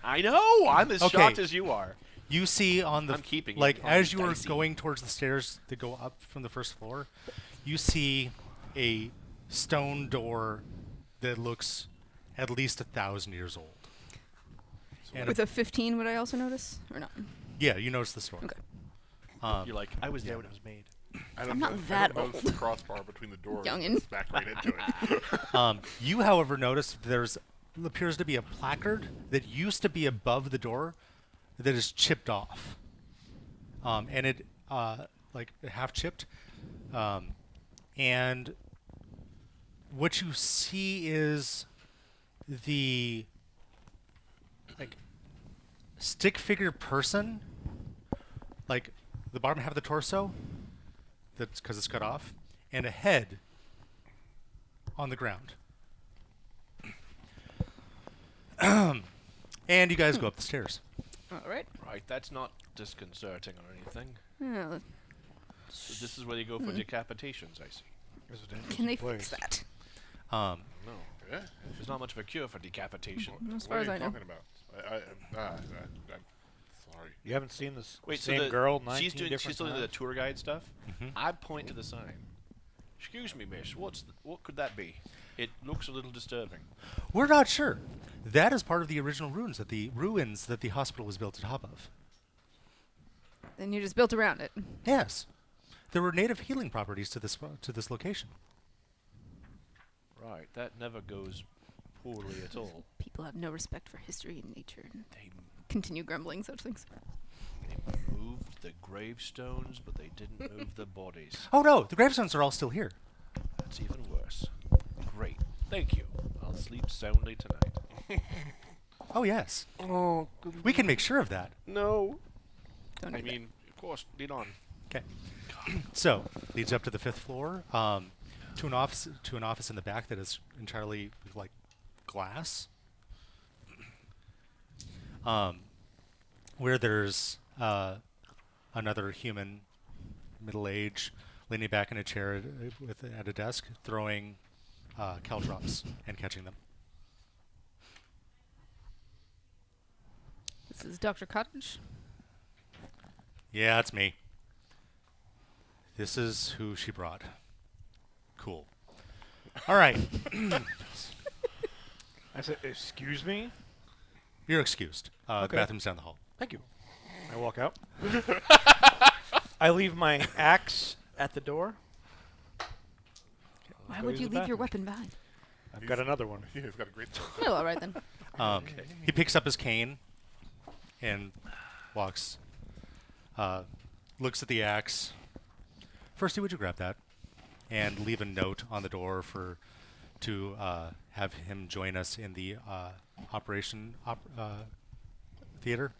[SPEAKER 1] I know. I'm as
[SPEAKER 2] Okay.
[SPEAKER 1] shocked as you are.
[SPEAKER 2] you see on the
[SPEAKER 1] I'm keeping it
[SPEAKER 2] like
[SPEAKER 1] on
[SPEAKER 2] as
[SPEAKER 1] the
[SPEAKER 2] you are
[SPEAKER 1] dicey.
[SPEAKER 2] going towards the stairs that go up from the first floor, you see a stone door that looks at least 1,000 years old. And
[SPEAKER 3] With a 15, would I also notice? Or not?
[SPEAKER 2] yeah, you notice the store.
[SPEAKER 3] Okay.
[SPEAKER 1] You're like, I was there when it was made.
[SPEAKER 3] I'm not
[SPEAKER 5] I
[SPEAKER 3] that
[SPEAKER 5] don't notice
[SPEAKER 3] old.
[SPEAKER 5] the crossbar between the doors.
[SPEAKER 3] Youngin'.
[SPEAKER 5] It's back right into it.
[SPEAKER 2] You, however, notice there's appears to be a placard that used to be above the door that is chipped off, and it like half chipped, and what you see is the like stick figure person, like the bottom half of the torso, that's because it's cut off, and a head on the ground. And you guys go up the stairs.
[SPEAKER 3] All right.
[SPEAKER 1] Right, that's not disconcerting or anything.
[SPEAKER 3] Yeah,
[SPEAKER 1] So this is where you go for decapitations, I see.
[SPEAKER 3] can they fix that?
[SPEAKER 1] No.
[SPEAKER 5] Yeah?
[SPEAKER 1] There's not much of a cure for decapitation.
[SPEAKER 3] As far
[SPEAKER 5] What
[SPEAKER 3] as
[SPEAKER 5] are
[SPEAKER 3] I
[SPEAKER 5] you
[SPEAKER 3] know.
[SPEAKER 5] talking about? I'm sorry.
[SPEAKER 4] You haven't seen this
[SPEAKER 1] Wait,
[SPEAKER 4] same
[SPEAKER 1] so the,
[SPEAKER 4] girl 19
[SPEAKER 1] she's doing,
[SPEAKER 4] different
[SPEAKER 1] she's still doing the
[SPEAKER 4] times?
[SPEAKER 1] tour guide stuff.
[SPEAKER 2] Mhm.
[SPEAKER 1] I point to the sign. Excuse me, miss. What could that be? It looks a little disturbing.
[SPEAKER 2] We're not sure. That is part of the original ruins that the hospital was built on top of.
[SPEAKER 3] Then you just built around it.
[SPEAKER 2] Yes, there were native healing properties to this location.
[SPEAKER 1] Right, that never goes poorly at all.
[SPEAKER 3] People have no respect for history and nature and
[SPEAKER 1] They
[SPEAKER 3] continue grumbling such things.
[SPEAKER 1] moved the gravestones, but they didn't move the bodies.
[SPEAKER 2] Oh no, the gravestones are all still here.
[SPEAKER 1] That's even worse. Great. Thank you. I'll sleep soundly tonight.
[SPEAKER 2] Oh yes,
[SPEAKER 5] Oh,
[SPEAKER 2] we can make sure of that.
[SPEAKER 5] no.
[SPEAKER 3] Don't
[SPEAKER 1] I
[SPEAKER 3] do that.
[SPEAKER 1] mean, of course, lead on.
[SPEAKER 2] Okay. So leads up to the 5th floor, to an office in the back that is entirely like glass, where there's another human, middle age, leaning back in a chair at a desk, throwing caltrops and catching them.
[SPEAKER 3] This is Dr. Cottage.
[SPEAKER 2] Yeah, it's me. This is who she brought. Cool. All right.
[SPEAKER 4] I said, excuse me?
[SPEAKER 2] You're excused. The
[SPEAKER 4] Okay.
[SPEAKER 2] bathroom's down the hall.
[SPEAKER 4] Thank you. I walk out. I leave my axe at the door.
[SPEAKER 3] Why
[SPEAKER 4] Go
[SPEAKER 3] would
[SPEAKER 4] use
[SPEAKER 3] you
[SPEAKER 4] the
[SPEAKER 3] leave your
[SPEAKER 4] bathroom.
[SPEAKER 3] weapon behind?
[SPEAKER 4] I've got another one.
[SPEAKER 5] Yeah, he's got a great
[SPEAKER 3] Well, all right then.
[SPEAKER 2] He picks up his cane and walks. Looks at the axe. Firsty, would you grab that and leave a note on the door to have him join us in the operation theater?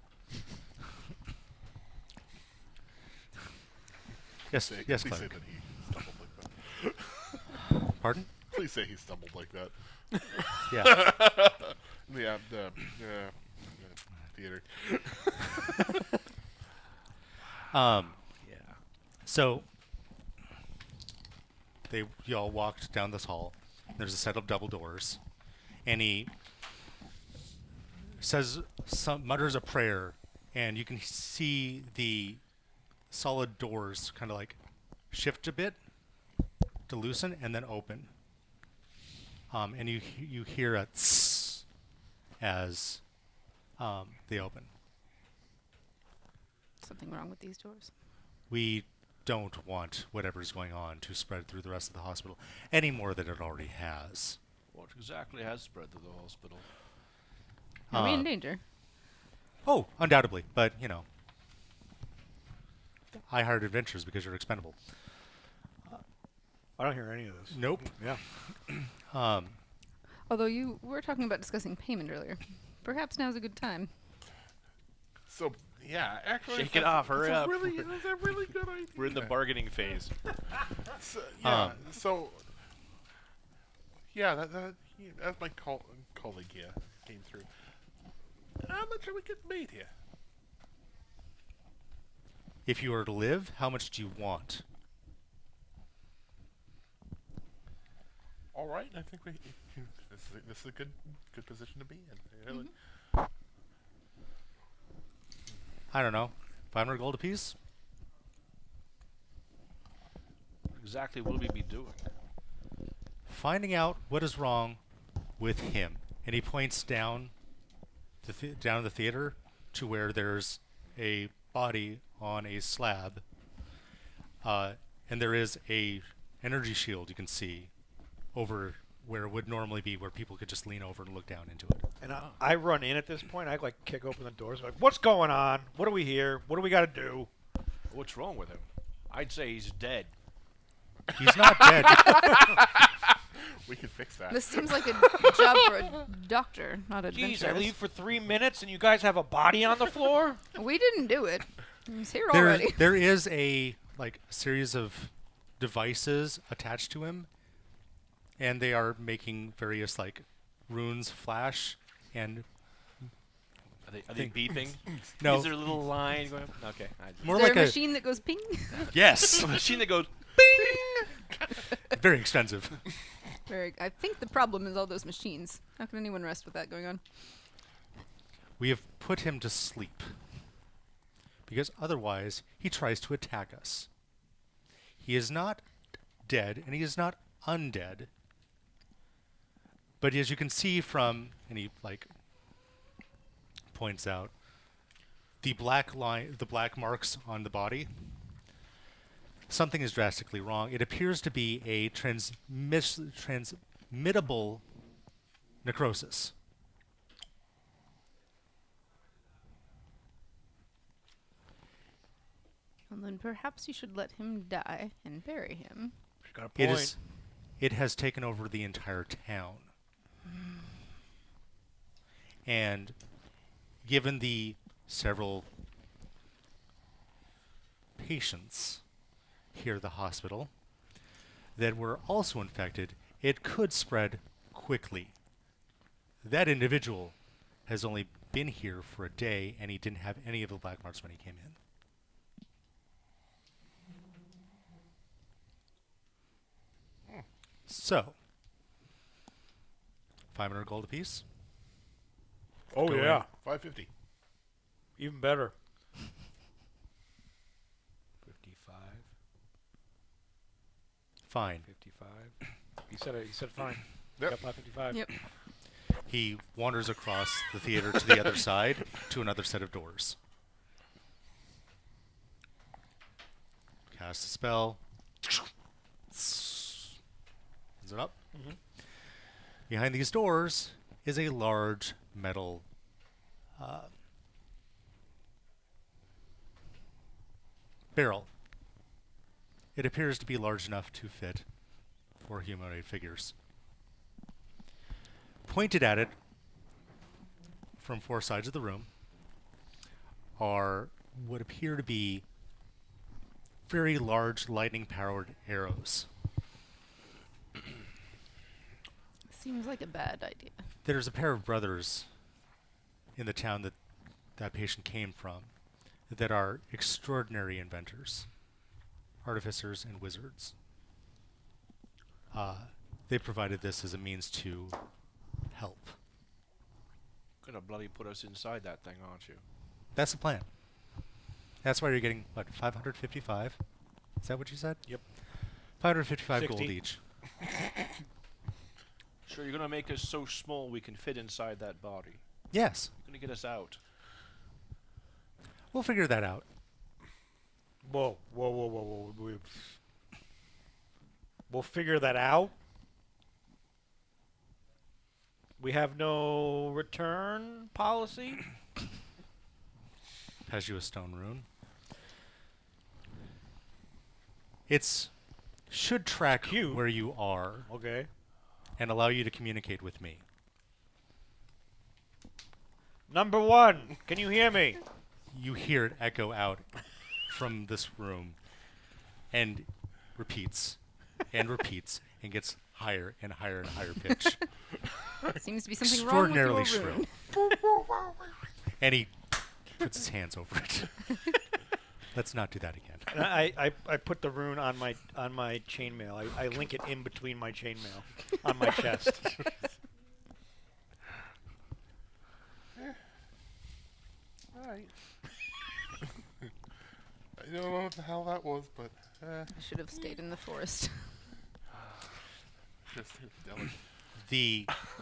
[SPEAKER 2] Yes, yes,
[SPEAKER 5] Please say
[SPEAKER 2] clerk.
[SPEAKER 5] that he stumbled like that.
[SPEAKER 2] Pardon?
[SPEAKER 5] Please say he stumbled like that.
[SPEAKER 2] Yeah.
[SPEAKER 5] The theater.
[SPEAKER 1] Yeah.
[SPEAKER 2] So you all walked down this hall. There's a set of double doors, and he mutters a prayer, and you can see the solid doors kind of like shift a bit to loosen and then open. And you hear a tss as they open.
[SPEAKER 3] Something wrong with these doors?
[SPEAKER 2] We don't want whatever's going on to spread through the rest of the hospital any more than it already has.
[SPEAKER 1] What exactly has spread through the hospital?
[SPEAKER 3] Are we in danger?
[SPEAKER 2] Oh, undoubtedly, but I hired adventures because you're expendable.
[SPEAKER 4] I don't hear any of this.
[SPEAKER 2] Nope.
[SPEAKER 4] Yeah.
[SPEAKER 3] Although you were talking about discussing payment earlier. Perhaps now's a good time.
[SPEAKER 5] So, yeah, actually.
[SPEAKER 1] Shake it off, hurry up.
[SPEAKER 5] That's a really good idea.
[SPEAKER 1] We're in the bargaining phase.
[SPEAKER 5] So, yeah, so. Yeah, that's my colleague here came through. How much are we getting paid here?
[SPEAKER 2] If you were to live, how much do you want?
[SPEAKER 5] All right, I think this is a good position to be in. Really.
[SPEAKER 2] I don't know. 500 gold apiece?
[SPEAKER 1] What exactly will we be doing?
[SPEAKER 2] Finding out what is wrong with him. And he points down down the theater to where there's a body on a slab. And there is a energy shield you can see over where it would normally be, where people could just lean over and look down into it.
[SPEAKER 4] And I run in at this point. I like kick open the doors. Like, what's going on? What are we here? What do we got to do?
[SPEAKER 1] What's wrong with him? I'd say he's dead.
[SPEAKER 2] He's not dead.
[SPEAKER 5] We can fix that.
[SPEAKER 3] This seems like a job for a doctor, not
[SPEAKER 4] Jeez, I
[SPEAKER 3] adventurers.
[SPEAKER 4] leave for 3 minutes and you guys have a body on the floor?
[SPEAKER 3] We didn't do it. He's here already.
[SPEAKER 2] There is a series of devices attached to him, and they are making various runes flash and
[SPEAKER 1] Are they beeping?
[SPEAKER 2] no,
[SPEAKER 1] Is there a little line going? Okay.
[SPEAKER 2] more
[SPEAKER 3] Is there
[SPEAKER 2] like
[SPEAKER 3] a machine that goes ping?
[SPEAKER 2] yes,
[SPEAKER 1] A machine that goes.
[SPEAKER 2] very expensive.
[SPEAKER 3] I think the problem is all those machines. How can anyone rest with that going on?
[SPEAKER 2] We have put him to sleep because otherwise he tries to attack us. He is not dead and he is not undead. But as you can see from, and he points out, the black marks on the body, something is drastically wrong. It appears to be a transmittable necrosis.
[SPEAKER 3] Well, then perhaps you should let him die and bury him.
[SPEAKER 4] She's got a point.
[SPEAKER 2] It has taken over the entire town. And given the several patients here at the hospital that were also infected, it could spread quickly. That individual has only been here for a day, and he didn't have any of the black marks when he came in. So, 500 gold apiece.
[SPEAKER 4] Oh,
[SPEAKER 2] Go
[SPEAKER 4] yeah.
[SPEAKER 5] 550.
[SPEAKER 4] Even better.
[SPEAKER 1] 55.
[SPEAKER 2] Fine.
[SPEAKER 1] 55.
[SPEAKER 4] He said it. He said fine.
[SPEAKER 5] Yep.
[SPEAKER 4] Got 555.
[SPEAKER 3] Yep.
[SPEAKER 2] He wanders across the theater to the other side to another set of doors. Cast a spell. Is it up?
[SPEAKER 4] Mhm.
[SPEAKER 2] Behind these doors is a large metal barrel. It appears to be large enough to fit 4 humanoid figures. Pointed at it from 4 sides of the room are what appear to be very large lightning-powered arrows.
[SPEAKER 3] Seems like a bad idea.
[SPEAKER 2] There's a pair of brothers in the town that that patient came from that are extraordinary inventors, artificers and wizards. They provided this as a means to help.
[SPEAKER 1] Gonna bloody put us inside that thing, aren't you?
[SPEAKER 2] That's the plan. That's why you're getting, what, 555? Is that what you said?
[SPEAKER 4] Yep.
[SPEAKER 2] 555 gold
[SPEAKER 4] 60.
[SPEAKER 2] each.
[SPEAKER 1] Sure, you're gonna make us so small we can fit inside that body.
[SPEAKER 2] Yes,
[SPEAKER 1] You're gonna get us out.
[SPEAKER 2] we'll figure that out.
[SPEAKER 4] Whoa. We'll figure that out. We have no return policy.
[SPEAKER 2] Pass you a stone rune. It's should track
[SPEAKER 4] Cute.
[SPEAKER 2] where you are
[SPEAKER 4] Okay.
[SPEAKER 2] and allow you to communicate with me.
[SPEAKER 4] Number 1, can you hear me?
[SPEAKER 2] You hear it echo out from this room and repeats and repeats and gets higher and higher and higher pitch.
[SPEAKER 3] Seems to be something wrong with your
[SPEAKER 2] Extraordinarily
[SPEAKER 3] rune.
[SPEAKER 2] shrill. And he puts his hands over it. Let's not do that again.
[SPEAKER 4] And I put the rune on my chainmail. I link it in between my chainmail on my chest.
[SPEAKER 5] Alright. I don't know what the hell that was, but
[SPEAKER 3] I should have stayed in the forest.
[SPEAKER 5] just deli.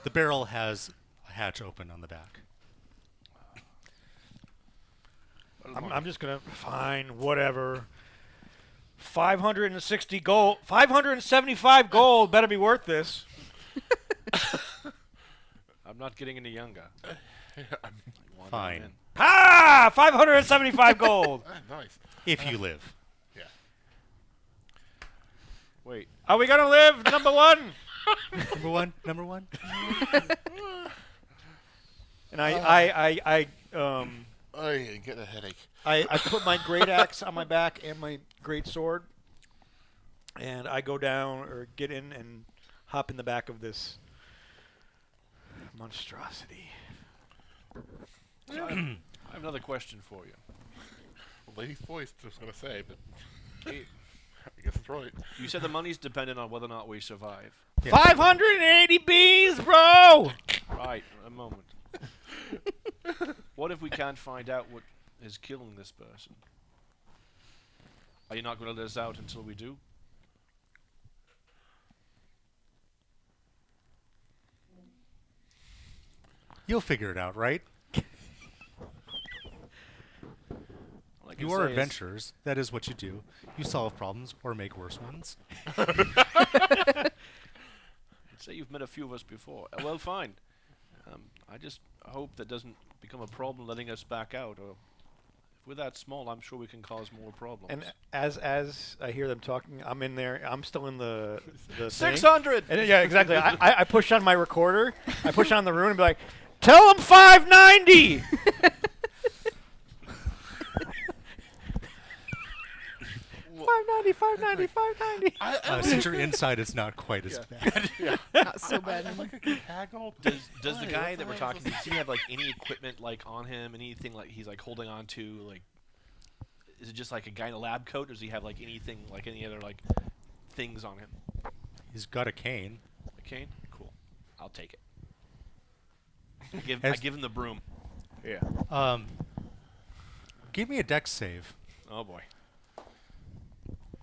[SPEAKER 2] The barrel has a hatch open on the back.
[SPEAKER 4] I'm just gonna fine, whatever. 560 gold, 575 gold. Better be worth this.
[SPEAKER 1] I'm not getting any younger.
[SPEAKER 2] Fine.
[SPEAKER 4] Ah, 575 gold.
[SPEAKER 5] Nice.
[SPEAKER 2] If you live.
[SPEAKER 5] Yeah.
[SPEAKER 1] Wait.
[SPEAKER 4] Are we gonna live? Number one.
[SPEAKER 2] Number one. Number one.
[SPEAKER 4] And I
[SPEAKER 5] Get a headache.
[SPEAKER 4] I put my great axe on my back and my great sword, and I go down or get in and hop in the back of this monstrosity.
[SPEAKER 1] So I have another question for you.
[SPEAKER 5] Lady's voice, just gonna say, but
[SPEAKER 1] Hey,
[SPEAKER 5] I guess it's right.
[SPEAKER 1] you said the money's dependent on whether or not we survive.
[SPEAKER 2] Yeah.
[SPEAKER 4] 580 bees, bro.
[SPEAKER 1] Right, a moment. What if we can't find out what is killing this person? Are you not going to let us out until we do?
[SPEAKER 2] You'll figure it out, right?
[SPEAKER 1] All I can
[SPEAKER 2] You are
[SPEAKER 1] say is-
[SPEAKER 2] adventurers. That is what you do. You solve problems or make worse ones.
[SPEAKER 1] Say you've met a few of us before. Well, fine. I just hope that doesn't become a problem letting us back out. Or if we're that small, I'm sure we can cause more problems.
[SPEAKER 4] And as I hear them talking, I'm in there. I'm still in the thing.
[SPEAKER 1] 600!
[SPEAKER 4] And yeah, exactly. I push on my recorder. I push on the rune and be like, "Tell them 590." 590, 590.
[SPEAKER 2] Since you're inside, it's not quite as bad.
[SPEAKER 3] Not so bad.
[SPEAKER 5] I'm like a good haggle.
[SPEAKER 1] Does the
[SPEAKER 5] Why?
[SPEAKER 1] guy
[SPEAKER 5] What
[SPEAKER 1] that
[SPEAKER 5] the
[SPEAKER 1] we're
[SPEAKER 5] hell
[SPEAKER 1] talking
[SPEAKER 5] is
[SPEAKER 1] to,
[SPEAKER 5] this?
[SPEAKER 1] does he have like any equipment like on him? Anything like he's like holding on to? Like, is it just like a guy in a lab coat, or does he have like anything like any other like things on him?
[SPEAKER 2] He's got a cane.
[SPEAKER 1] A cane? Cool. I'll take it. I
[SPEAKER 2] Has-
[SPEAKER 1] give him the broom. Yeah.
[SPEAKER 2] Give me a dex save.
[SPEAKER 1] Oh boy.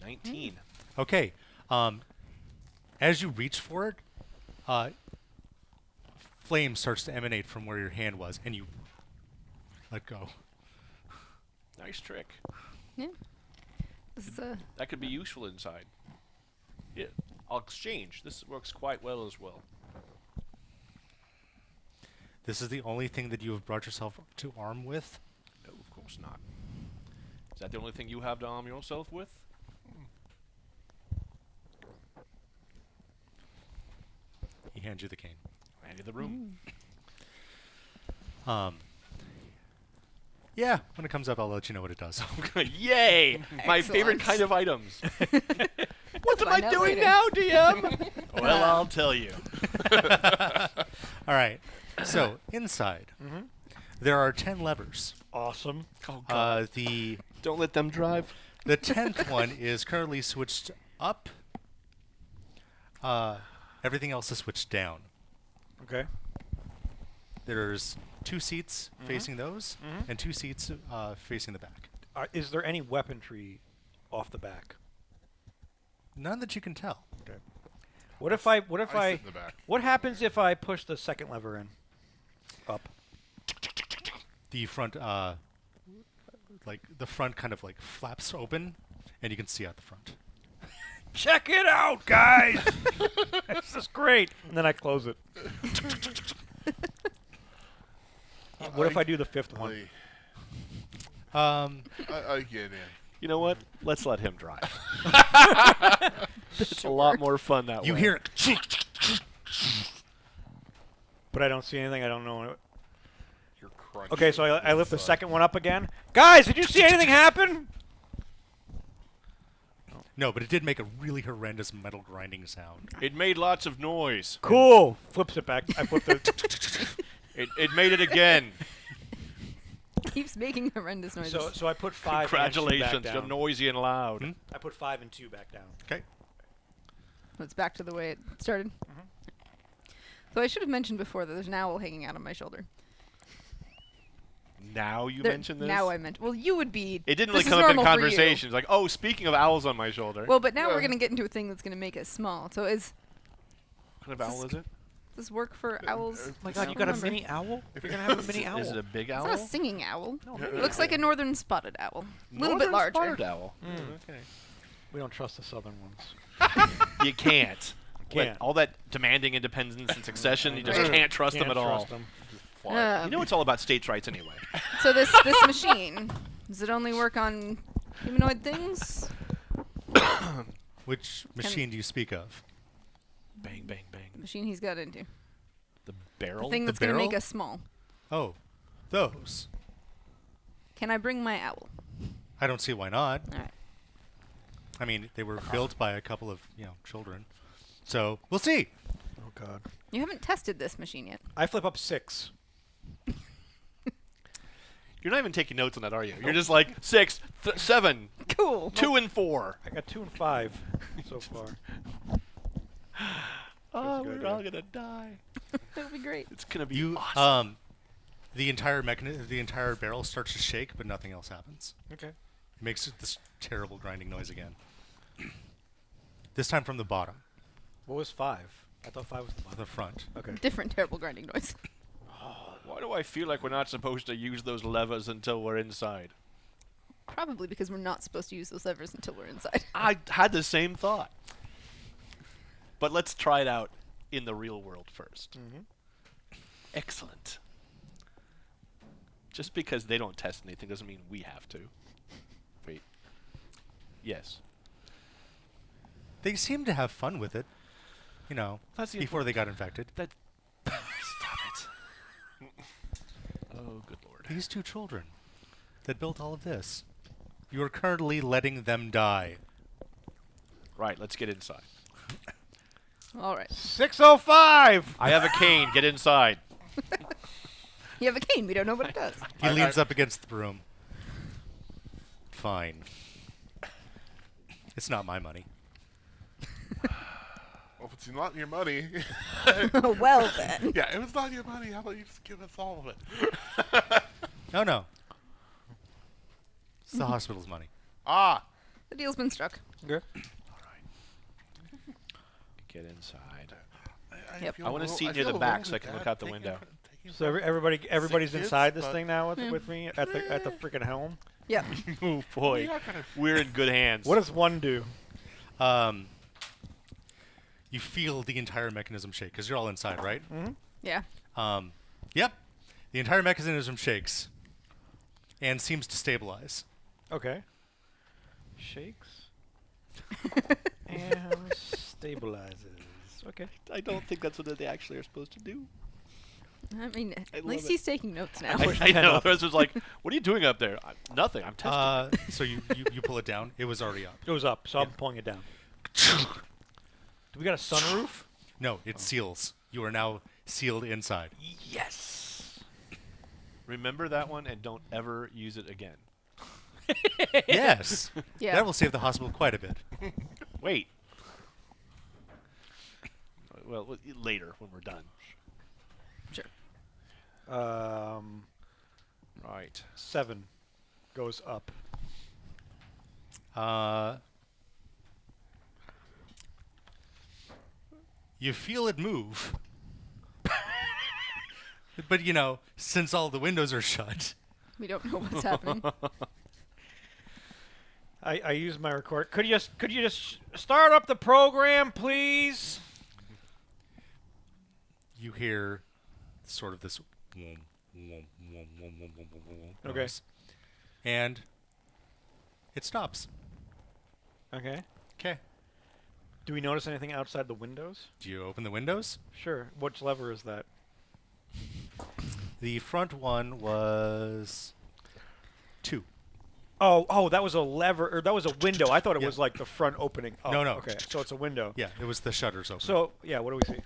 [SPEAKER 1] 19.
[SPEAKER 2] Okay. As you reach for it, flame starts to emanate from where your hand was, and you let go.
[SPEAKER 1] Nice trick.
[SPEAKER 3] Yeah. This is
[SPEAKER 1] That could be useful inside. Yeah. I'll exchange. This works quite well as well.
[SPEAKER 2] This is the only thing that you have brought yourself to arm with.
[SPEAKER 1] No, of course not. Is that the only thing you have to arm yourself with?
[SPEAKER 2] He hands you the cane.
[SPEAKER 1] Hand you the room.
[SPEAKER 2] Yeah, when it comes up, I'll let you know what it does.
[SPEAKER 1] Yay! My favorite
[SPEAKER 3] Excellent.
[SPEAKER 1] kind of items.
[SPEAKER 3] what am I doing
[SPEAKER 1] now, DM? Well, I'll tell you.
[SPEAKER 2] All right. So inside, there are 10 levers.
[SPEAKER 4] Awesome.
[SPEAKER 1] Oh
[SPEAKER 2] The
[SPEAKER 1] Don't let them drive.
[SPEAKER 2] 10th one is currently switched up. Everything else is switched down.
[SPEAKER 4] Okay.
[SPEAKER 2] There's 2 seats facing those, and 2 seats facing the back.
[SPEAKER 4] Is there any weaponry off the back?
[SPEAKER 2] None that you can tell.
[SPEAKER 4] Okay. What if I
[SPEAKER 5] sit in the back.
[SPEAKER 4] what happens if I push the second lever in? Up.
[SPEAKER 2] The front, the front kind of like flaps open, and you can see out the front.
[SPEAKER 4] Check it out, guys. This is great. And then I close it. What if I do the fifth one?
[SPEAKER 5] I get in.
[SPEAKER 1] You know what? Let's let him drive. It's a lot more fun that
[SPEAKER 2] You
[SPEAKER 1] way.
[SPEAKER 2] hear
[SPEAKER 4] But I don't see anything. I don't know.
[SPEAKER 5] You're crunchy.
[SPEAKER 4] Okay, so I lift the second one up again. Guys, did you see anything happen?
[SPEAKER 2] no, but it did make a really horrendous metal grinding sound.
[SPEAKER 1] It made lots of noise.
[SPEAKER 4] Cool. Flips it back. I flip the.
[SPEAKER 1] It made it again.
[SPEAKER 3] Keeps making horrendous noises.
[SPEAKER 4] So I put 5 and 2 back
[SPEAKER 1] Congratulations,
[SPEAKER 4] down.
[SPEAKER 1] you're noisy and loud.
[SPEAKER 2] Hmm?
[SPEAKER 4] I put 5 and 2 back down.
[SPEAKER 2] Okay.
[SPEAKER 3] It's back to the way it started. So I should have mentioned before that there's an owl hanging out on my shoulder.
[SPEAKER 1] Now you
[SPEAKER 3] There-
[SPEAKER 1] mention this?
[SPEAKER 3] Now I meant. Well, you would be.
[SPEAKER 1] It didn't
[SPEAKER 3] this
[SPEAKER 1] like
[SPEAKER 3] is
[SPEAKER 1] come up in
[SPEAKER 3] normal for you.
[SPEAKER 1] conversation. It's like, oh, speaking of owls on my shoulder.
[SPEAKER 3] Well, but now we're gonna get into a thing that's gonna make us small. So is
[SPEAKER 1] what kind of owl is it?
[SPEAKER 3] does this work for owls?
[SPEAKER 4] Oh my
[SPEAKER 3] I
[SPEAKER 4] God,
[SPEAKER 3] don't
[SPEAKER 4] you got a
[SPEAKER 3] remember.
[SPEAKER 4] mini owl? You're gonna have a mini owl.
[SPEAKER 1] Is it a big
[SPEAKER 3] It's
[SPEAKER 1] owl?
[SPEAKER 3] not a singing owl.
[SPEAKER 4] No,
[SPEAKER 5] Yeah,
[SPEAKER 3] It looks like a northern spotted owl. A little bit
[SPEAKER 1] Northern
[SPEAKER 3] larger.
[SPEAKER 1] spotted owl.
[SPEAKER 4] Mm.
[SPEAKER 1] Okay.
[SPEAKER 4] We don't trust the southern ones.
[SPEAKER 1] You can't.
[SPEAKER 4] Can't.
[SPEAKER 1] All that demanding independence and succession, you just
[SPEAKER 3] Right.
[SPEAKER 1] can't trust them at all.
[SPEAKER 4] Trust them.
[SPEAKER 5] Just fly.
[SPEAKER 1] You know it's all about states' rights anyway.
[SPEAKER 3] So this machine, does it only work on humanoid things?
[SPEAKER 2] Which machine do you speak of?
[SPEAKER 1] Bang, bang,
[SPEAKER 3] The
[SPEAKER 1] bang.
[SPEAKER 3] machine he's got into.
[SPEAKER 1] The
[SPEAKER 3] The
[SPEAKER 1] barrel?
[SPEAKER 3] thing
[SPEAKER 2] The
[SPEAKER 3] that's gonna make
[SPEAKER 2] barrel?
[SPEAKER 3] us small.
[SPEAKER 2] Oh, those.
[SPEAKER 3] Can I bring my owl?
[SPEAKER 2] I don't see why not.
[SPEAKER 3] All right.
[SPEAKER 2] I mean, they were built by a couple of children, so we'll see.
[SPEAKER 4] Oh God.
[SPEAKER 3] You haven't tested this machine yet.
[SPEAKER 4] I flip up 6.
[SPEAKER 1] You're not even taking notes on that, are you? You're just like 6, 7,
[SPEAKER 3] Cool.
[SPEAKER 1] 2, and 4.
[SPEAKER 4] I got 2 and 5 so far.
[SPEAKER 1] Oh,
[SPEAKER 4] a good
[SPEAKER 1] we're all
[SPEAKER 4] idea.
[SPEAKER 1] gonna die.
[SPEAKER 3] That'll be great.
[SPEAKER 1] It's gonna be
[SPEAKER 2] You
[SPEAKER 1] awesome.
[SPEAKER 2] the entire the entire barrel starts to shake, but nothing else happens.
[SPEAKER 4] Okay.
[SPEAKER 2] It makes this terrible grinding noise again. This time from the bottom,
[SPEAKER 4] What was 5? I thought 5 was the bottom.
[SPEAKER 2] the front.
[SPEAKER 4] Okay.
[SPEAKER 3] Different terrible grinding noise.
[SPEAKER 1] Why do I feel like we're not supposed to use those levers until we're inside?
[SPEAKER 3] Probably because we're not supposed to use those levers until we're inside.
[SPEAKER 1] I had the same thought. But let's try it out in the real world first. Excellent. Just because they don't test anything doesn't mean we have to. Wait. Yes.
[SPEAKER 2] They seem to have fun with it,
[SPEAKER 1] That's the
[SPEAKER 2] before they got infected.
[SPEAKER 1] That. Stop it. Oh, good lord.
[SPEAKER 2] These 2 children that built all of this, you are currently letting them die.
[SPEAKER 1] Right, let's get inside.
[SPEAKER 3] All right.
[SPEAKER 4] 6:05.
[SPEAKER 1] I have a cane. Get inside.
[SPEAKER 3] You have a cane. We don't know what it does.
[SPEAKER 2] He leans up against the broom. Fine. It's not my money.
[SPEAKER 5] Well, if it's not your money.
[SPEAKER 3] Well then.
[SPEAKER 5] Yeah, if it's not your money, how about you just give us all of it?
[SPEAKER 2] No. It's the hospital's money.
[SPEAKER 5] Ah!
[SPEAKER 3] The deal's been struck.
[SPEAKER 4] Good.
[SPEAKER 1] Get inside.
[SPEAKER 3] Yep.
[SPEAKER 5] feel
[SPEAKER 1] I want
[SPEAKER 5] a
[SPEAKER 1] a
[SPEAKER 5] little-
[SPEAKER 1] seat
[SPEAKER 5] I
[SPEAKER 1] near
[SPEAKER 5] feel
[SPEAKER 1] the
[SPEAKER 5] a
[SPEAKER 1] back
[SPEAKER 5] little
[SPEAKER 1] so I can look
[SPEAKER 5] bad
[SPEAKER 1] out the
[SPEAKER 5] taking
[SPEAKER 1] window.
[SPEAKER 5] taking
[SPEAKER 4] So everybody's
[SPEAKER 5] kids,
[SPEAKER 4] inside this
[SPEAKER 5] but-
[SPEAKER 4] thing now
[SPEAKER 3] Yeah.
[SPEAKER 4] with me at the freaking helm.
[SPEAKER 3] Yep.
[SPEAKER 1] Oh boy,
[SPEAKER 5] You're not gonna-
[SPEAKER 1] we're in good hands.
[SPEAKER 4] What does 1 do?
[SPEAKER 2] You feel the entire mechanism shake because you're all inside, right?
[SPEAKER 3] Yeah.
[SPEAKER 2] Yep. The entire mechanism shakes and seems to stabilize.
[SPEAKER 4] Okay. Shakes. And stabilizes. Okay.
[SPEAKER 1] I don't think that's what they actually are supposed to do.
[SPEAKER 3] I mean,
[SPEAKER 1] I
[SPEAKER 3] at
[SPEAKER 1] love
[SPEAKER 3] least
[SPEAKER 1] it.
[SPEAKER 3] he's taking notes now.
[SPEAKER 4] push
[SPEAKER 1] I
[SPEAKER 4] my head
[SPEAKER 1] know.
[SPEAKER 4] up.
[SPEAKER 1] The rest was like, "What are you doing up there?" Nothing. I'm testing.
[SPEAKER 2] So you pull it down. It was already up.
[SPEAKER 4] It goes up, so I'm
[SPEAKER 2] Yeah.
[SPEAKER 4] pulling it down. Do we got a sunroof?
[SPEAKER 2] No, it seals. You are now sealed inside.
[SPEAKER 4] Yes.
[SPEAKER 1] Remember that one and don't ever use it again.
[SPEAKER 2] Yes.
[SPEAKER 3] Yeah.
[SPEAKER 2] That will save the hospital quite a bit.
[SPEAKER 1] Wait. Well, later when we're done.
[SPEAKER 3] Sure.
[SPEAKER 1] Right.
[SPEAKER 4] 7 goes up.
[SPEAKER 2] You feel it move. But since all the windows are shut,
[SPEAKER 3] We don't know what's happening.
[SPEAKER 4] I use my record. Could you just start up the program, please?
[SPEAKER 2] you hear sort of this wom, wom, wom, wom, wom, wom, wom, wom
[SPEAKER 4] Okay.
[SPEAKER 2] noise. And it stops.
[SPEAKER 4] Okay.
[SPEAKER 2] Okay.
[SPEAKER 4] Do we notice anything outside the windows?
[SPEAKER 2] Do you open the windows?
[SPEAKER 4] Sure. Which lever is that?
[SPEAKER 2] The front one was 2.
[SPEAKER 4] Oh, that was a lever, or that was a window. I thought it
[SPEAKER 2] Yeah.
[SPEAKER 4] was like the front opening. Oh,
[SPEAKER 2] No.
[SPEAKER 4] Okay, so it's a window.
[SPEAKER 2] Yeah, it was the shutters open.
[SPEAKER 4] So, yeah, what do we see?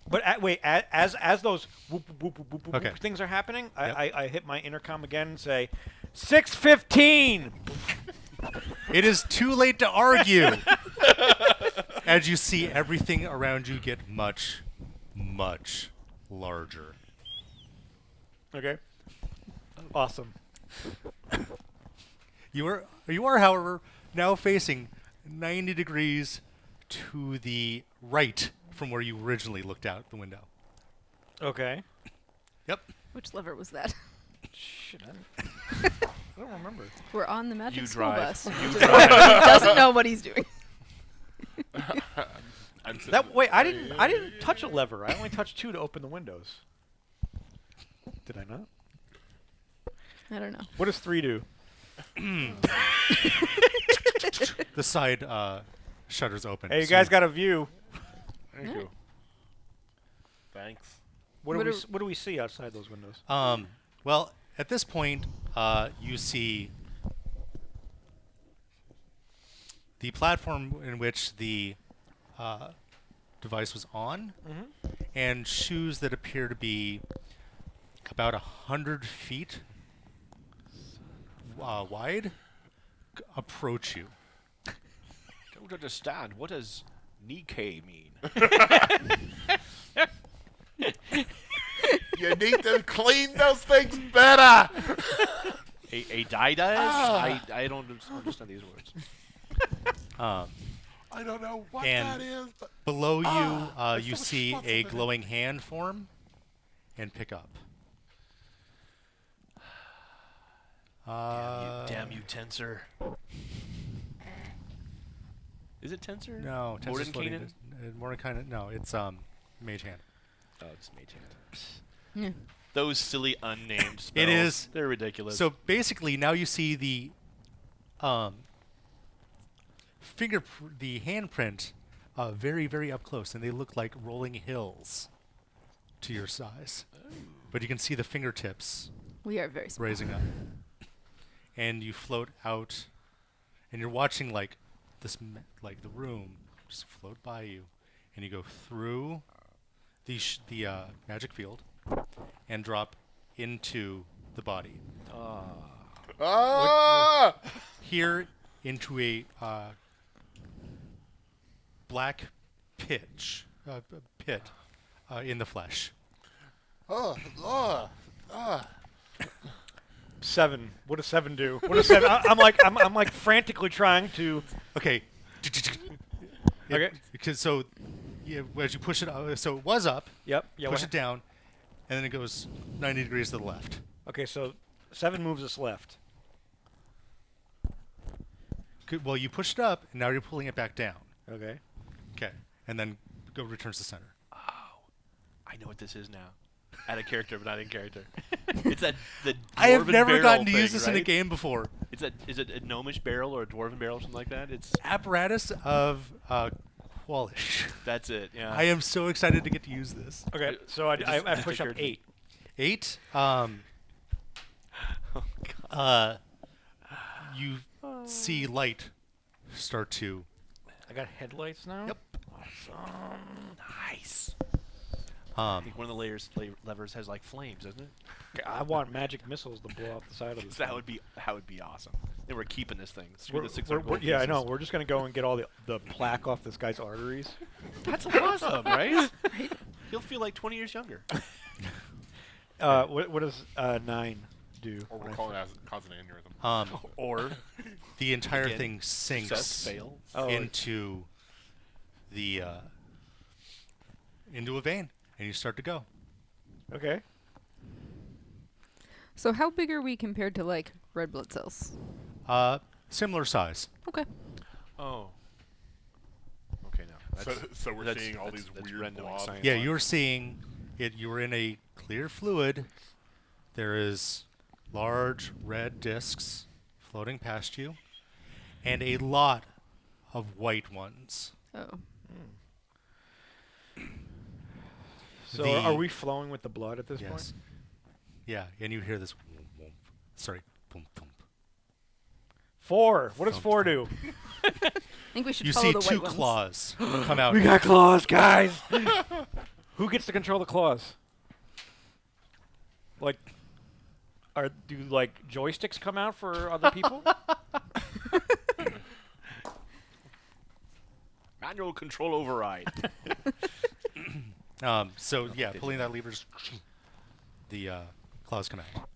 [SPEAKER 4] But wait, as those whoop, whoop, whoop, whoop, whoop,
[SPEAKER 2] Okay.
[SPEAKER 4] things are happening,
[SPEAKER 2] Yep.
[SPEAKER 4] I hit my intercom again and say, 6:15.
[SPEAKER 2] It is too late to argue. As you see everything around you get much, much larger.
[SPEAKER 4] Okay. Awesome.
[SPEAKER 2] You are, however, now facing 90 degrees to the right from where you originally looked out the window.
[SPEAKER 4] Okay.
[SPEAKER 2] Yep.
[SPEAKER 3] Which lever was that?
[SPEAKER 4] Shit, I don't remember.
[SPEAKER 3] We're on the magic
[SPEAKER 1] You
[SPEAKER 3] school
[SPEAKER 1] drive.
[SPEAKER 3] bus.
[SPEAKER 1] You
[SPEAKER 3] He
[SPEAKER 1] drive.
[SPEAKER 3] doesn't know what he's doing.
[SPEAKER 5] I'm sitting
[SPEAKER 4] That wait, I
[SPEAKER 5] there.
[SPEAKER 4] didn't touch a lever. I only touched 2 to open the windows. Did I not?
[SPEAKER 3] I don't know.
[SPEAKER 4] What does 3 do?
[SPEAKER 2] The side shutters open.
[SPEAKER 4] Hey, you
[SPEAKER 2] so
[SPEAKER 4] guys got a view.
[SPEAKER 5] Thank you. Thanks.
[SPEAKER 4] What
[SPEAKER 3] What
[SPEAKER 4] do
[SPEAKER 3] do-
[SPEAKER 4] what do we see outside those windows?
[SPEAKER 2] Well, at this point, you see the platform in which the device was on, and shoes that appear to be about 100 feet wide approach you.
[SPEAKER 1] Don't understand. What does Nikkei mean?
[SPEAKER 5] You need to clean those things better.
[SPEAKER 1] A daidas? I don't understand these words.
[SPEAKER 5] I don't know what
[SPEAKER 2] And
[SPEAKER 5] that is, but
[SPEAKER 2] Below you,
[SPEAKER 5] there's
[SPEAKER 2] you
[SPEAKER 5] so much
[SPEAKER 2] see
[SPEAKER 5] schmutz
[SPEAKER 2] a
[SPEAKER 5] up in it.
[SPEAKER 2] glowing hand form and pick up.
[SPEAKER 1] Damn you, Tensor. Is it Tensor?
[SPEAKER 2] No, Tensor's floating
[SPEAKER 1] Mordenkainen?
[SPEAKER 2] Mordenkainen. No, it's Mage Hand.
[SPEAKER 1] Oh, it's Mage Hand.
[SPEAKER 3] Yeah.
[SPEAKER 1] Those silly unnamed spells.
[SPEAKER 2] It is.
[SPEAKER 1] They're ridiculous.
[SPEAKER 2] So basically, now you see the the handprint very, very up close, and they look like rolling hills to your size. But you can see the fingertips
[SPEAKER 3] We are very small.
[SPEAKER 2] raising up, and you float out, and you're watching like this, like the room just float by you, and you go through the magic field and drop into the body.
[SPEAKER 5] Ah!
[SPEAKER 2] Here into a black pit in the flesh.
[SPEAKER 5] Oh, oh, ah.
[SPEAKER 4] 7. What does 7 do? What does 7? I'm like frantically trying to.
[SPEAKER 2] Okay.
[SPEAKER 4] Okay.
[SPEAKER 2] Because so, yeah, as you push it, so it was up.
[SPEAKER 4] Yep. Yeah.
[SPEAKER 2] Push it down, and then it goes 90 degrees to the left.
[SPEAKER 4] Okay, so 7 moves us left.
[SPEAKER 2] Well, you pushed it up, and now you're pulling it back down.
[SPEAKER 4] Okay.
[SPEAKER 2] Okay, and then go returns to center.
[SPEAKER 1] I know what this is now. Out of character, but not in character. It's that the
[SPEAKER 2] I have
[SPEAKER 1] dwarven
[SPEAKER 2] never
[SPEAKER 1] barrel
[SPEAKER 2] gotten to
[SPEAKER 1] thing,
[SPEAKER 2] use this in a
[SPEAKER 1] right?
[SPEAKER 2] game before.
[SPEAKER 1] Is it a gnomish barrel or a dwarven barrel or something like that? It's
[SPEAKER 2] Apparatus of Qualish.
[SPEAKER 1] that's it. Yeah.
[SPEAKER 2] I am so excited to get to use this.
[SPEAKER 4] Okay,
[SPEAKER 1] It-
[SPEAKER 4] so I
[SPEAKER 1] it just- it just
[SPEAKER 4] push up
[SPEAKER 1] occurred to me.
[SPEAKER 4] 8.
[SPEAKER 2] 8. You see light start to.
[SPEAKER 4] I got headlights now.
[SPEAKER 2] Yep.
[SPEAKER 1] nice. I
[SPEAKER 2] Um,
[SPEAKER 1] think one of the levers has like flames, doesn't it?
[SPEAKER 4] Okay, I want magic missiles to blow off the side of this.
[SPEAKER 1] That
[SPEAKER 4] thing.
[SPEAKER 1] would be awesome. Then we're keeping this thing. Screw
[SPEAKER 4] We're-
[SPEAKER 1] the 600
[SPEAKER 4] we're-
[SPEAKER 1] gold
[SPEAKER 4] yeah, I
[SPEAKER 1] pieces.
[SPEAKER 4] know. We're just gonna go and get all the plaque off this guy's arteries.
[SPEAKER 1] That's awesome, right? He'll feel like 20 years younger.
[SPEAKER 4] What does 9 do?
[SPEAKER 5] Or
[SPEAKER 4] when
[SPEAKER 5] we're
[SPEAKER 4] I
[SPEAKER 5] calling
[SPEAKER 4] fi-
[SPEAKER 5] it causing an aneurysm.
[SPEAKER 1] Or
[SPEAKER 2] the entire
[SPEAKER 1] Again,
[SPEAKER 2] thing sinks
[SPEAKER 1] success, fail.
[SPEAKER 4] Oh,
[SPEAKER 2] into the into a vein, and you start to go.
[SPEAKER 4] Okay.
[SPEAKER 3] So how big are we compared to like red blood cells?
[SPEAKER 2] Similar size.
[SPEAKER 3] Okay.
[SPEAKER 1] Oh. Okay, now.
[SPEAKER 5] So we're
[SPEAKER 1] that's-
[SPEAKER 5] seeing all
[SPEAKER 1] that's-
[SPEAKER 5] these
[SPEAKER 1] that's
[SPEAKER 5] weird
[SPEAKER 1] random
[SPEAKER 5] blobs.
[SPEAKER 1] science.
[SPEAKER 2] Yeah, you're seeing it. You're in a clear fluid. There is large red discs floating past you, and a lot of white ones.
[SPEAKER 3] Oh.
[SPEAKER 4] So
[SPEAKER 2] The-
[SPEAKER 4] are we flowing with the blood at this
[SPEAKER 2] Yes.
[SPEAKER 4] point?
[SPEAKER 2] Yeah, and you hear this. Sorry. Boom, boom.
[SPEAKER 4] 4. What does
[SPEAKER 2] Thump,
[SPEAKER 4] 4
[SPEAKER 2] thump.
[SPEAKER 4] do?
[SPEAKER 3] I think we should
[SPEAKER 2] You
[SPEAKER 3] follow
[SPEAKER 2] see
[SPEAKER 3] the
[SPEAKER 2] two
[SPEAKER 3] white ones.
[SPEAKER 2] claws come out.
[SPEAKER 4] We got claws, guys. Who gets to control the claws? Like, do like joysticks come out for other people?
[SPEAKER 1] Manual control override.
[SPEAKER 2] So yeah, pulling that lever, the claws come out.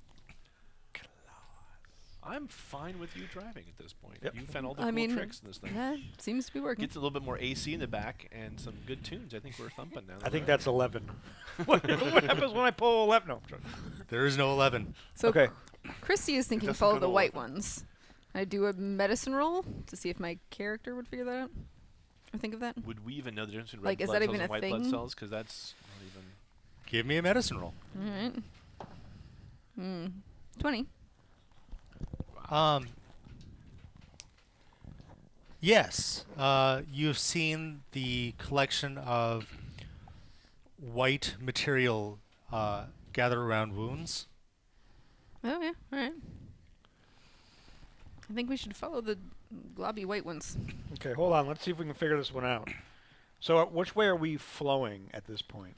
[SPEAKER 1] I'm fine with you driving at this point.
[SPEAKER 4] Yep.
[SPEAKER 1] You found all the
[SPEAKER 3] I
[SPEAKER 1] cool
[SPEAKER 3] mean,
[SPEAKER 1] tricks in this thing.
[SPEAKER 3] that seems to be working.
[SPEAKER 1] Gets a little bit more AC in the back and some good tunes. I think we're thumping now.
[SPEAKER 4] I think that's 11. what happens when I pull 11? No.
[SPEAKER 2] There is no 11.
[SPEAKER 3] So
[SPEAKER 4] Okay.
[SPEAKER 3] Christy is thinking
[SPEAKER 5] doesn't
[SPEAKER 3] follow
[SPEAKER 5] go
[SPEAKER 3] the
[SPEAKER 5] to
[SPEAKER 3] white
[SPEAKER 5] 11.
[SPEAKER 3] ones. I do a medicine roll to see if my character would figure that out. Or think of that.
[SPEAKER 1] Would we even know the difference between
[SPEAKER 3] Like,
[SPEAKER 1] red
[SPEAKER 3] is
[SPEAKER 1] blood
[SPEAKER 3] that
[SPEAKER 1] cells
[SPEAKER 3] even
[SPEAKER 1] and
[SPEAKER 3] a
[SPEAKER 1] white blood
[SPEAKER 3] thing?
[SPEAKER 1] cells? Because that's not even...
[SPEAKER 2] Give me a medicine roll.
[SPEAKER 3] All right. 20.
[SPEAKER 2] Yes, you've seen the collection of white material gathered around wounds.
[SPEAKER 3] Oh yeah. All right. I think we should follow the globby white ones.
[SPEAKER 4] Okay, hold on. Let's see if we can figure this one out. So, which way are we flowing at this point?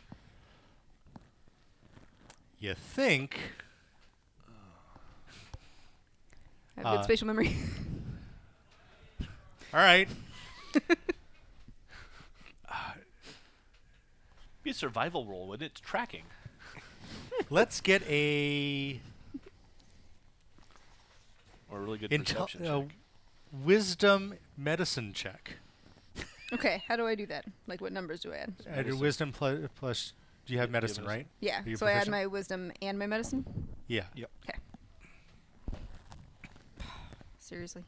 [SPEAKER 2] You think
[SPEAKER 3] I have good spatial memory.
[SPEAKER 2] All right.
[SPEAKER 1] Be a survival roll, wouldn't it? It's tracking.
[SPEAKER 2] Let's get a
[SPEAKER 1] Or a really good perception check.
[SPEAKER 2] wisdom medicine check.
[SPEAKER 3] Okay, how do I do that? Like, what numbers do I add?
[SPEAKER 2] Add your wisdom plus. Do you have medicine,
[SPEAKER 1] medicine.
[SPEAKER 2] right?
[SPEAKER 3] Yeah,
[SPEAKER 2] Are you
[SPEAKER 3] so I add
[SPEAKER 2] proficient?
[SPEAKER 3] my wisdom and my medicine?
[SPEAKER 2] Yeah.
[SPEAKER 3] Okay. Seriously.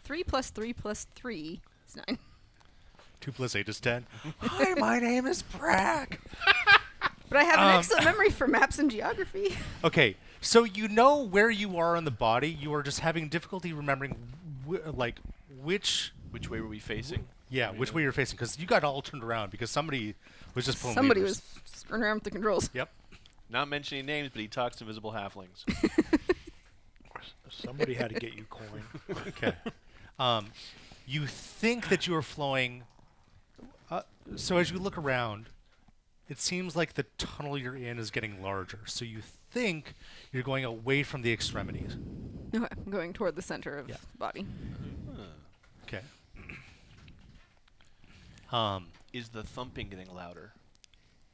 [SPEAKER 3] 3 plus 3 plus 3 is 9.
[SPEAKER 2] 2 plus 8 is 10. Hi, my name is Brack.
[SPEAKER 3] But I have an excellent memory for maps and geography.
[SPEAKER 2] Okay, so you know where you are on the body. You are just having difficulty remembering, which.
[SPEAKER 1] Which way were we facing?
[SPEAKER 2] Yeah, which way you're facing, because you got all turned around because somebody was just pulling
[SPEAKER 3] Somebody
[SPEAKER 2] levers.
[SPEAKER 3] was screwing around with the controls.
[SPEAKER 2] Yep.
[SPEAKER 1] Not mentioning names, but he talks to invisible halflings.
[SPEAKER 4] Somebody had to get you coin.
[SPEAKER 2] Okay. You think that you are flowing. So as you look around, it seems like the tunnel you're in is getting larger. So you think you're going away from the extremities.
[SPEAKER 3] Okay, I'm going toward the center of
[SPEAKER 2] Yeah.
[SPEAKER 3] the body.
[SPEAKER 2] Okay.
[SPEAKER 1] Is the thumping getting louder?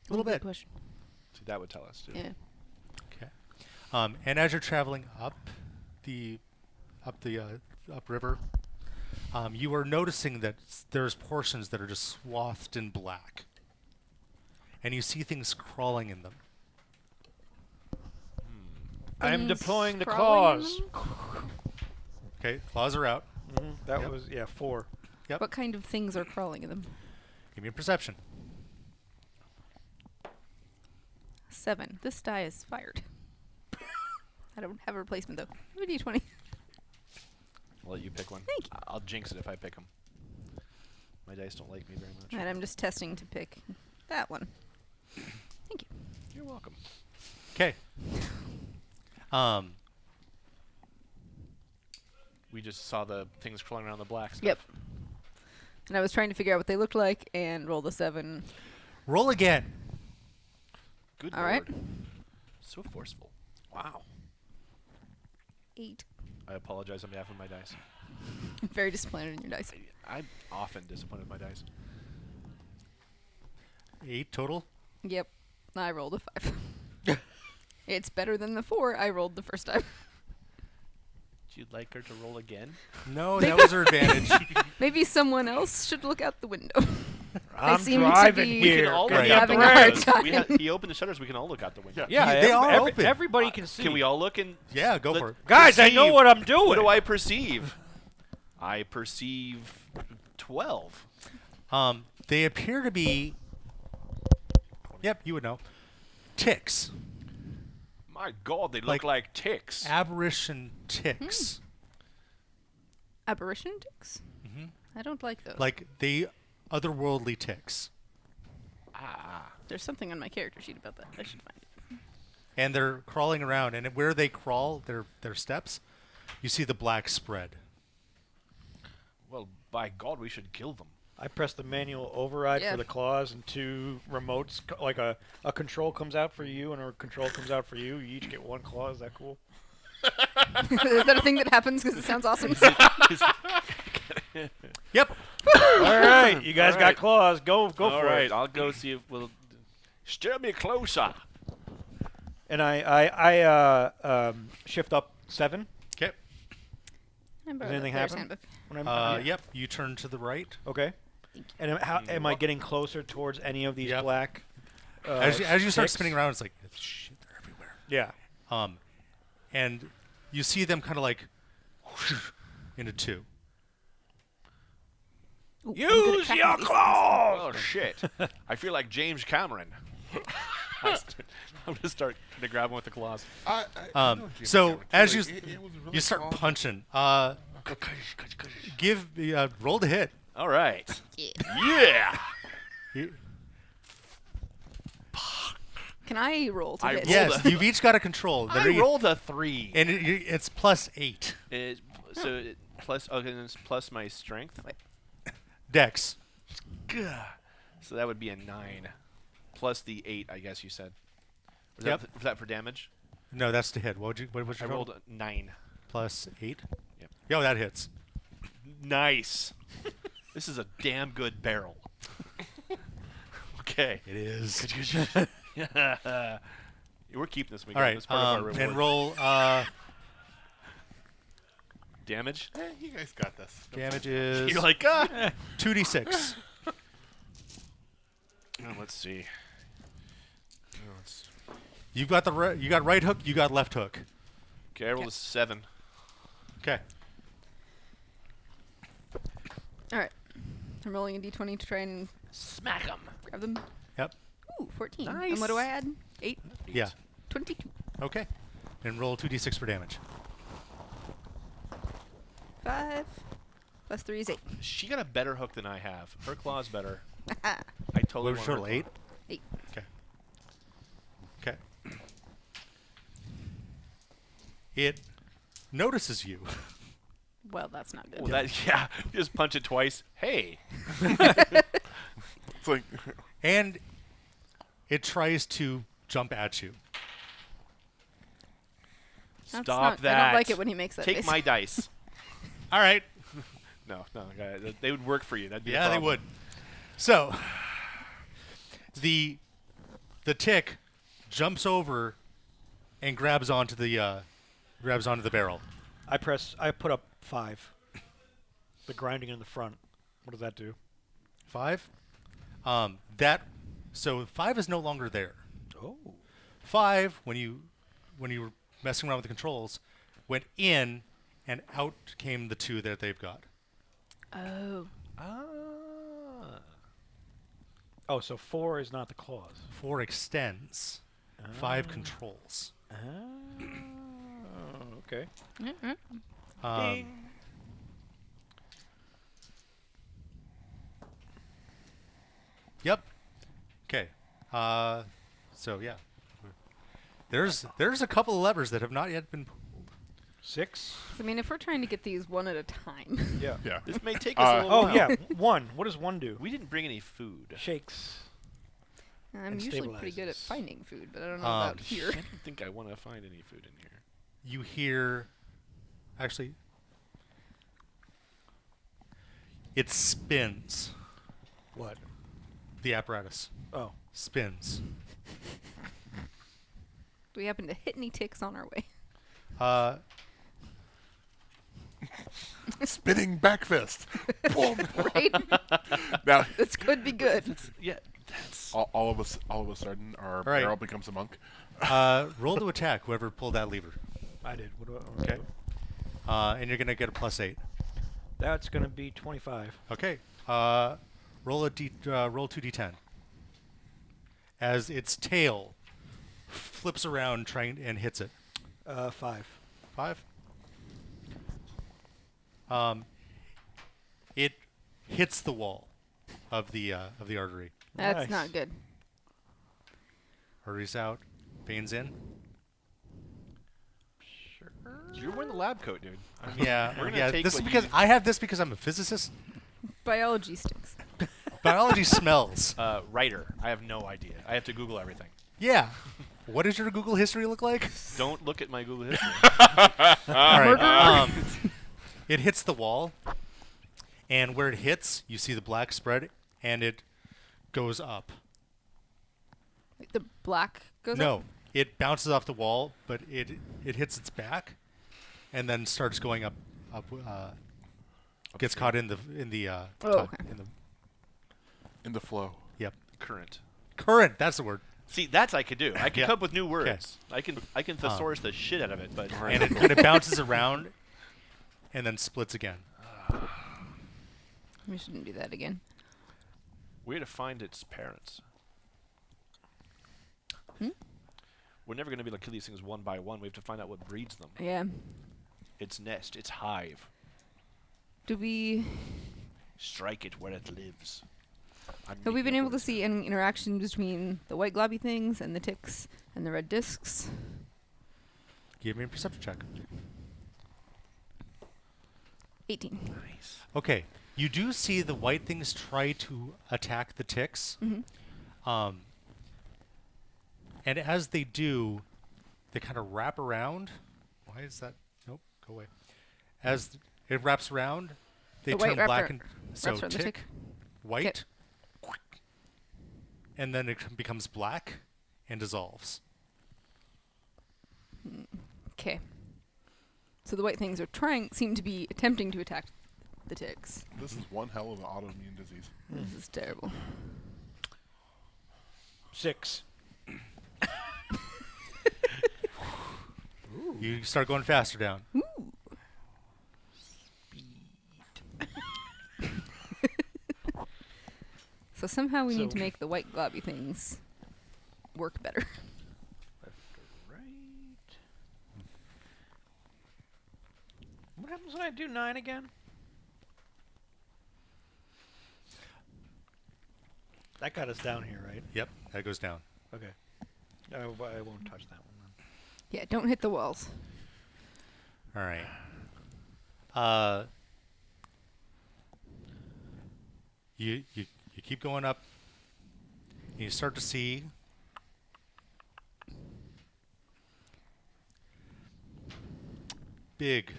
[SPEAKER 2] A little
[SPEAKER 3] Good
[SPEAKER 2] bit.
[SPEAKER 3] question.
[SPEAKER 1] See, that would tell us, too.
[SPEAKER 3] Yeah.
[SPEAKER 2] Okay. And as you're traveling up the upriver, you are noticing that there's portions that are just swathed in black, and you see things crawling in them.
[SPEAKER 4] I'm
[SPEAKER 3] Things
[SPEAKER 4] deploying the
[SPEAKER 3] crawling in
[SPEAKER 4] claws.
[SPEAKER 3] them?
[SPEAKER 2] Okay, claws are out.
[SPEAKER 4] That
[SPEAKER 2] Yep.
[SPEAKER 4] was 4.
[SPEAKER 2] Yep.
[SPEAKER 3] What kind of things are crawling in them?
[SPEAKER 2] Give me a perception.
[SPEAKER 3] 7. This die is fired. I don't have a replacement, though. Give me a d20.
[SPEAKER 1] I'll let you pick one.
[SPEAKER 3] Thank you.
[SPEAKER 1] I'll jinx it if I pick them. My dice don't like me very much.
[SPEAKER 3] And I'm just testing to pick that one. Thank you.
[SPEAKER 1] You're welcome.
[SPEAKER 2] Okay.
[SPEAKER 1] We just saw the things crawling around the black stuff.
[SPEAKER 3] Yep. And I was trying to figure out what they looked like and rolled a 7.
[SPEAKER 2] Roll again.
[SPEAKER 1] Good
[SPEAKER 3] All right.
[SPEAKER 1] lord. So forceful. Wow.
[SPEAKER 3] 8.
[SPEAKER 1] I apologize on behalf of my dice.
[SPEAKER 3] I'm very disappointed in your dice.
[SPEAKER 1] I'm often disappointed with my dice.
[SPEAKER 2] 8 total.
[SPEAKER 3] Yep. I rolled a 5. It's better than the 4 I rolled the first time.
[SPEAKER 1] You'd like her to roll again?
[SPEAKER 2] No, that was her advantage.
[SPEAKER 3] Maybe someone else should look out the window.
[SPEAKER 4] I'm
[SPEAKER 3] seem to
[SPEAKER 4] driving
[SPEAKER 3] be-
[SPEAKER 1] We
[SPEAKER 4] here.
[SPEAKER 1] can all
[SPEAKER 2] Right.
[SPEAKER 1] look out the
[SPEAKER 3] Having a hard
[SPEAKER 1] windows.
[SPEAKER 3] time.
[SPEAKER 1] He opened the shutters. We can all look out the window.
[SPEAKER 4] Yeah,
[SPEAKER 2] They are open.
[SPEAKER 4] Everybody can see.
[SPEAKER 1] Can we all look and...
[SPEAKER 2] Yeah, go
[SPEAKER 1] let-
[SPEAKER 2] for it.
[SPEAKER 4] Guys, I know
[SPEAKER 1] perceive?
[SPEAKER 4] what I'm doing.
[SPEAKER 1] What do I perceive? I perceive 12.
[SPEAKER 2] They appear to be. Yep, you would know. Ticks.
[SPEAKER 1] My God, they
[SPEAKER 2] Like
[SPEAKER 1] look like ticks.
[SPEAKER 2] Aberration ticks.
[SPEAKER 3] Aberration ticks?
[SPEAKER 2] Mhm.
[SPEAKER 3] I don't like those.
[SPEAKER 2] Like they otherworldly ticks.
[SPEAKER 3] There's something on my character sheet about that. I should find it.
[SPEAKER 2] And they're crawling around, and where they crawl, their steps, you see the black spread.
[SPEAKER 1] Well, by God, we should kill them.
[SPEAKER 4] I press the manual override
[SPEAKER 3] Yeah.
[SPEAKER 4] for the claws, and 2 remotes, like a control comes out for you and a control comes out for you. You each get 1 claw. Is that cool?
[SPEAKER 3] Is that a thing that happens? Because it sounds awesome.
[SPEAKER 2] Yep.
[SPEAKER 4] All right, you guys
[SPEAKER 1] All
[SPEAKER 4] got
[SPEAKER 1] right.
[SPEAKER 4] claws. Go
[SPEAKER 1] All
[SPEAKER 4] for
[SPEAKER 1] right,
[SPEAKER 4] it.
[SPEAKER 1] I'll go see if we'll steer me closer.
[SPEAKER 4] And I shift up 7
[SPEAKER 2] Okay.
[SPEAKER 4] Does anything happen? when I'm
[SPEAKER 2] Yep. You turn to the right.
[SPEAKER 4] Okay. And am I getting closer towards any of these
[SPEAKER 2] Yep.
[SPEAKER 4] black?
[SPEAKER 2] As you start
[SPEAKER 4] sticks?
[SPEAKER 2] spinning around, it's like shit. They're everywhere.
[SPEAKER 4] Yeah.
[SPEAKER 2] And you see them kind of like into 2.
[SPEAKER 3] Ooh, I'm good at
[SPEAKER 4] Use
[SPEAKER 3] tracking
[SPEAKER 4] your
[SPEAKER 3] these
[SPEAKER 4] claws.
[SPEAKER 1] Oh shit! I feel like James Cameron. I'm gonna start to grab him with the claws.
[SPEAKER 2] So as you
[SPEAKER 5] it was really
[SPEAKER 2] you start
[SPEAKER 5] cool.
[SPEAKER 2] punching, give roll to hit.
[SPEAKER 1] All right.
[SPEAKER 3] things.
[SPEAKER 1] Yeah.
[SPEAKER 2] You-
[SPEAKER 3] Can I roll to
[SPEAKER 1] I
[SPEAKER 3] hit?
[SPEAKER 1] rolled
[SPEAKER 2] Yes,
[SPEAKER 1] a-
[SPEAKER 2] you've each got a control.
[SPEAKER 1] I rolled a 3.
[SPEAKER 2] and it's +8
[SPEAKER 1] Plus okay, and it's plus my strength.
[SPEAKER 2] dex.
[SPEAKER 1] Gah. So that would be a 9, plus the 8. I guess you said. Was,
[SPEAKER 2] Yep.
[SPEAKER 1] was that for damage?
[SPEAKER 2] No, that's to hit. What was
[SPEAKER 1] I
[SPEAKER 2] your
[SPEAKER 1] rolled a 9.
[SPEAKER 2] +8?
[SPEAKER 1] Yep.
[SPEAKER 2] Yo, that hits.
[SPEAKER 1] Nice. This is a damn good barrel. Okay.
[SPEAKER 2] It is.
[SPEAKER 1] We're keeping this.
[SPEAKER 2] All right,
[SPEAKER 1] It's part of our reward.
[SPEAKER 2] and roll
[SPEAKER 1] Damage.
[SPEAKER 5] You guys got this.
[SPEAKER 2] damage is
[SPEAKER 1] You're like,
[SPEAKER 2] 2d6.
[SPEAKER 1] Let's see.
[SPEAKER 2] You've got you got right hook, you got left hook.
[SPEAKER 1] Okay, I rolled a 7.
[SPEAKER 2] Okay.
[SPEAKER 3] All right. I'm rolling a d20 to try and
[SPEAKER 1] Smack him.
[SPEAKER 3] grab them.
[SPEAKER 2] Yep.
[SPEAKER 3] Ooh, 14.
[SPEAKER 1] Nice.
[SPEAKER 3] And what do I add? 8.
[SPEAKER 2] Yeah.
[SPEAKER 3] 22.
[SPEAKER 2] Okay. And roll 2d6 for damage.
[SPEAKER 3] 5. Plus 3 is 8.
[SPEAKER 1] She got a better hook than I have. Her claw's better.
[SPEAKER 3] Haha.
[SPEAKER 1] I totally
[SPEAKER 2] What was
[SPEAKER 1] want
[SPEAKER 2] total?
[SPEAKER 1] her
[SPEAKER 2] 8?
[SPEAKER 1] claw.
[SPEAKER 3] 8.
[SPEAKER 2] Okay. Okay. It notices you.
[SPEAKER 3] Well, that's not good.
[SPEAKER 1] Well, that yeah. You just punch it twice. Hey.
[SPEAKER 5] It's like
[SPEAKER 2] And it tries to jump at you.
[SPEAKER 3] That's
[SPEAKER 1] Stop
[SPEAKER 3] not,
[SPEAKER 1] that.
[SPEAKER 3] I don't like it when he makes that
[SPEAKER 1] Take
[SPEAKER 3] face.
[SPEAKER 1] my dice.
[SPEAKER 2] All right.
[SPEAKER 1] No, they would work for you. That'd be a
[SPEAKER 2] Yeah, they
[SPEAKER 1] problem.
[SPEAKER 2] would. So the tick jumps over and grabs onto the barrel.
[SPEAKER 4] I put up 5. The grinding in the front. What does that do?
[SPEAKER 2] 5. So 5 is no longer there.
[SPEAKER 4] Oh.
[SPEAKER 2] 5, when you were messing around with the controls, went in and out came the 2 that they've got.
[SPEAKER 3] Oh.
[SPEAKER 1] Ah.
[SPEAKER 4] Oh, so 4 is not the claws.
[SPEAKER 2] 4 extends. 5 controls.
[SPEAKER 4] Oh, okay.
[SPEAKER 2] Yep. Okay. So yeah. There's a couple of levers that have not yet been pulled.
[SPEAKER 4] 6.
[SPEAKER 3] I mean, if we're trying to get these one at a time.
[SPEAKER 4] Yeah.
[SPEAKER 5] yeah.
[SPEAKER 1] This may take us a little
[SPEAKER 4] Oh
[SPEAKER 1] while.
[SPEAKER 4] yeah, 1. What does 1 do?
[SPEAKER 1] We didn't bring any food.
[SPEAKER 4] Shakes.
[SPEAKER 3] I'm
[SPEAKER 4] And
[SPEAKER 3] usually pretty good at
[SPEAKER 4] stabilizes.
[SPEAKER 3] finding food, but I don't know about here.
[SPEAKER 1] I don't think I want to find any food in here.
[SPEAKER 2] You hear, actually, it spins.
[SPEAKER 4] What?
[SPEAKER 2] The apparatus
[SPEAKER 4] Oh.
[SPEAKER 2] spins.
[SPEAKER 3] Do we happen to hit any ticks on our way?
[SPEAKER 5] Spinning back fist. Boom.
[SPEAKER 3] Right?
[SPEAKER 5] Now
[SPEAKER 3] This could be good.
[SPEAKER 1] Yeah, that's.
[SPEAKER 5] all of a sudden our
[SPEAKER 2] right.
[SPEAKER 5] barrel becomes a monk.
[SPEAKER 2] Roll to attack. Whoever pulled that lever.
[SPEAKER 4] I did. What do I,
[SPEAKER 2] Okay. And you're gonna get a +8.
[SPEAKER 4] That's gonna be 25.
[SPEAKER 2] Okay. Roll 2d10. As its tail flips around trying and hits it.
[SPEAKER 4] 5.
[SPEAKER 2] 5. It hits the wall of the artery.
[SPEAKER 3] That's
[SPEAKER 4] Nice.
[SPEAKER 3] not good.
[SPEAKER 2] Arteries out, veins in.
[SPEAKER 1] You're wearing the lab coat, dude.
[SPEAKER 2] Yeah,
[SPEAKER 1] We're gonna
[SPEAKER 2] yeah.
[SPEAKER 1] take
[SPEAKER 2] This is
[SPEAKER 1] what
[SPEAKER 2] because
[SPEAKER 1] you-
[SPEAKER 2] I have this because I'm a physicist.
[SPEAKER 3] Biology stinks.
[SPEAKER 2] Biology smells.
[SPEAKER 1] Writer. I have no idea. I have to Google everything.
[SPEAKER 2] Yeah. What does your Google history look like?
[SPEAKER 1] Don't look at my Google history.
[SPEAKER 2] All right. It hits the wall, and where it hits, you see the black spread, and it goes up.
[SPEAKER 3] Like the black goes
[SPEAKER 2] No,
[SPEAKER 3] up?
[SPEAKER 2] it bounces off the wall, but it hits its back, and then starts going up. Gets caught in the
[SPEAKER 3] okay.
[SPEAKER 5] In the flow.
[SPEAKER 2] Yep.
[SPEAKER 1] Current.
[SPEAKER 2] Current. That's the word.
[SPEAKER 1] See, that's I could do. I can
[SPEAKER 2] Yeah.
[SPEAKER 1] come up with new words. I can thesaurus the shit out of it, but
[SPEAKER 2] And it kind of bounces around, and then splits again.
[SPEAKER 3] We shouldn't do that again.
[SPEAKER 1] we had to find its parents. We're never going to be able to kill these things one by one. We have to find out what breeds them.
[SPEAKER 3] Yeah.
[SPEAKER 1] Its nest, its hive.
[SPEAKER 3] Do we...
[SPEAKER 1] Strike it where it lives.
[SPEAKER 3] Have we been able to see any interaction between the white globby things and the ticks and the red discs?
[SPEAKER 2] Give me a perception check.
[SPEAKER 3] 18.
[SPEAKER 1] Nice.
[SPEAKER 2] Okay. You do see the white things try to attack the ticks. And as they do, they kind of wrap around. Why is that? Nope, go away. As it wraps around, they
[SPEAKER 3] The white
[SPEAKER 2] turn
[SPEAKER 3] wrap
[SPEAKER 2] black
[SPEAKER 3] ar-
[SPEAKER 2] and so
[SPEAKER 3] wraps around the
[SPEAKER 2] tick,
[SPEAKER 3] tick.
[SPEAKER 2] white, and then it becomes black and dissolves.
[SPEAKER 3] Okay. So the white things seem to be attempting to attack the ticks.
[SPEAKER 5] This is one hell of an autoimmune disease.
[SPEAKER 3] This is terrible.
[SPEAKER 4] 6.
[SPEAKER 2] You start going faster down.
[SPEAKER 3] So somehow we need
[SPEAKER 4] So-
[SPEAKER 3] to make the white globby things work better.
[SPEAKER 4] Right. What happens when I do 9 again? That got us down here, right?
[SPEAKER 2] Yep, that goes down.
[SPEAKER 4] Okay. I won't touch that one then.
[SPEAKER 3] Yeah, don't hit the walls.
[SPEAKER 2] All right. You keep going up, and you start to see big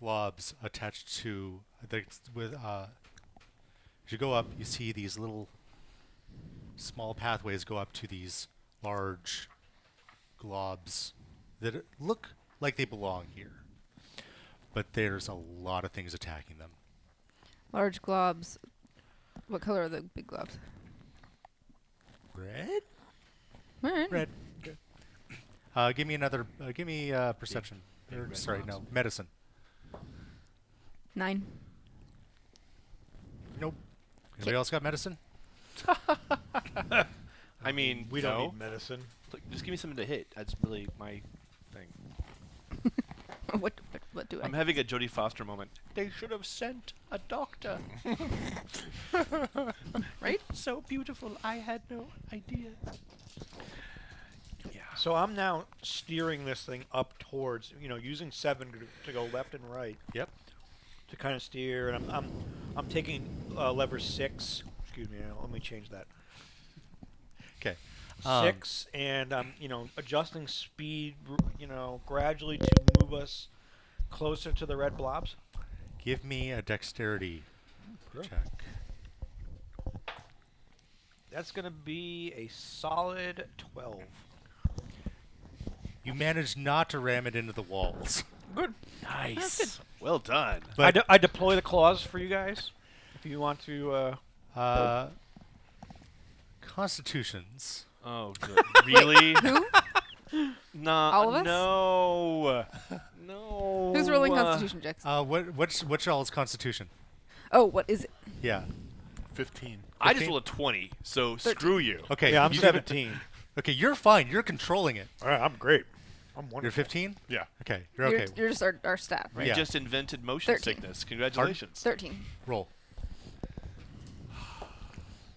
[SPEAKER 2] globs attached to as you go up, you see these little small pathways go up to these large globs that look like they belong here. But there's a lot of things attacking them.
[SPEAKER 3] Large globs. What color are the big globs?
[SPEAKER 2] Red?
[SPEAKER 3] All right.
[SPEAKER 2] Red. Give me another. Give me perception.
[SPEAKER 1] big red
[SPEAKER 2] Sorry,
[SPEAKER 1] globs.
[SPEAKER 2] no. Medicine.
[SPEAKER 3] 9.
[SPEAKER 2] Nope. Anybody else got medicine?
[SPEAKER 1] I mean,
[SPEAKER 4] We
[SPEAKER 1] no.
[SPEAKER 4] don't need medicine.
[SPEAKER 1] Look, just give me something to hit. That's really my thing.
[SPEAKER 3] what do I?
[SPEAKER 1] I'm having a Jodie Foster moment. They should have sent a doctor.
[SPEAKER 3] Right?
[SPEAKER 1] So beautiful. I had no idea. Yeah.
[SPEAKER 4] So I'm now steering this thing up towards, using 7 to go left and right
[SPEAKER 2] Yep.
[SPEAKER 4] to kind of steer, and I'm taking lever 6. Excuse me. Let me change that.
[SPEAKER 2] Okay.
[SPEAKER 4] 6, and I'm adjusting speed, gradually to move us closer to the red blobs.
[SPEAKER 2] Give me a dexterity
[SPEAKER 4] Sure.
[SPEAKER 2] check.
[SPEAKER 4] That's gonna be a solid 12.
[SPEAKER 2] You manage not to ram it into the walls.
[SPEAKER 4] Good.
[SPEAKER 1] Nice. Well done.
[SPEAKER 2] But
[SPEAKER 4] I deploy the claws for you guys. If you want to.
[SPEAKER 2] Constitutions.
[SPEAKER 1] Oh, good. Really?
[SPEAKER 3] Who?
[SPEAKER 1] No.
[SPEAKER 3] All of us?
[SPEAKER 1] No. No.
[SPEAKER 3] Who's rolling Constitution checks?
[SPEAKER 2] What's y'all's Constitution?
[SPEAKER 3] Oh, what is it?
[SPEAKER 2] Yeah.
[SPEAKER 5] 15.
[SPEAKER 1] I just
[SPEAKER 2] 15?
[SPEAKER 1] rolled a 20, so
[SPEAKER 3] 13.
[SPEAKER 1] screw you.
[SPEAKER 2] Okay.
[SPEAKER 4] Yeah, I'm
[SPEAKER 2] you-
[SPEAKER 4] 17.
[SPEAKER 2] Okay, you're fine. You're controlling it.
[SPEAKER 4] All right, I'm great. I'm wonderful.
[SPEAKER 2] You're 15?
[SPEAKER 5] Yeah.
[SPEAKER 2] Okay. You're okay.
[SPEAKER 3] You're just our staff, right?
[SPEAKER 1] You
[SPEAKER 2] Yeah.
[SPEAKER 1] just invented motion
[SPEAKER 3] 13.
[SPEAKER 1] sickness. Congratulations.
[SPEAKER 3] 13.
[SPEAKER 2] Roll.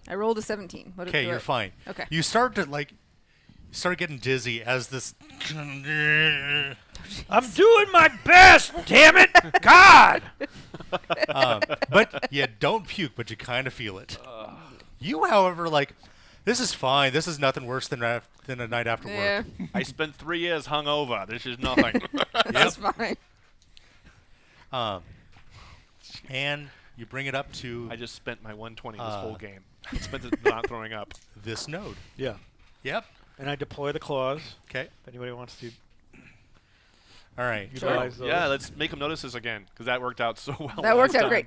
[SPEAKER 3] I rolled a 17. What
[SPEAKER 2] Okay,
[SPEAKER 3] do
[SPEAKER 2] you're
[SPEAKER 3] I-
[SPEAKER 2] fine.
[SPEAKER 3] Okay.
[SPEAKER 2] You start getting dizzy as this.
[SPEAKER 4] I'm doing my best. Damn it, God!
[SPEAKER 2] But you don't puke, but you kind of feel it. You, however, like, this is fine. This is nothing worse than a night after
[SPEAKER 3] Yeah,
[SPEAKER 2] work.
[SPEAKER 1] I spent 3 years hungover. This is nothing.
[SPEAKER 3] that's fine.
[SPEAKER 2] And you bring it up to
[SPEAKER 1] I just spent my 120 this whole game. I spent it not throwing up.
[SPEAKER 2] this node.
[SPEAKER 4] Yeah.
[SPEAKER 2] Yep.
[SPEAKER 4] And I deploy the claws.
[SPEAKER 2] Okay.
[SPEAKER 4] If anybody wants to
[SPEAKER 2] All right.
[SPEAKER 4] utilize those.
[SPEAKER 1] Yeah, let's make them notice this again, because that worked out so well.
[SPEAKER 3] That worked
[SPEAKER 1] last
[SPEAKER 3] out
[SPEAKER 1] time.
[SPEAKER 3] great.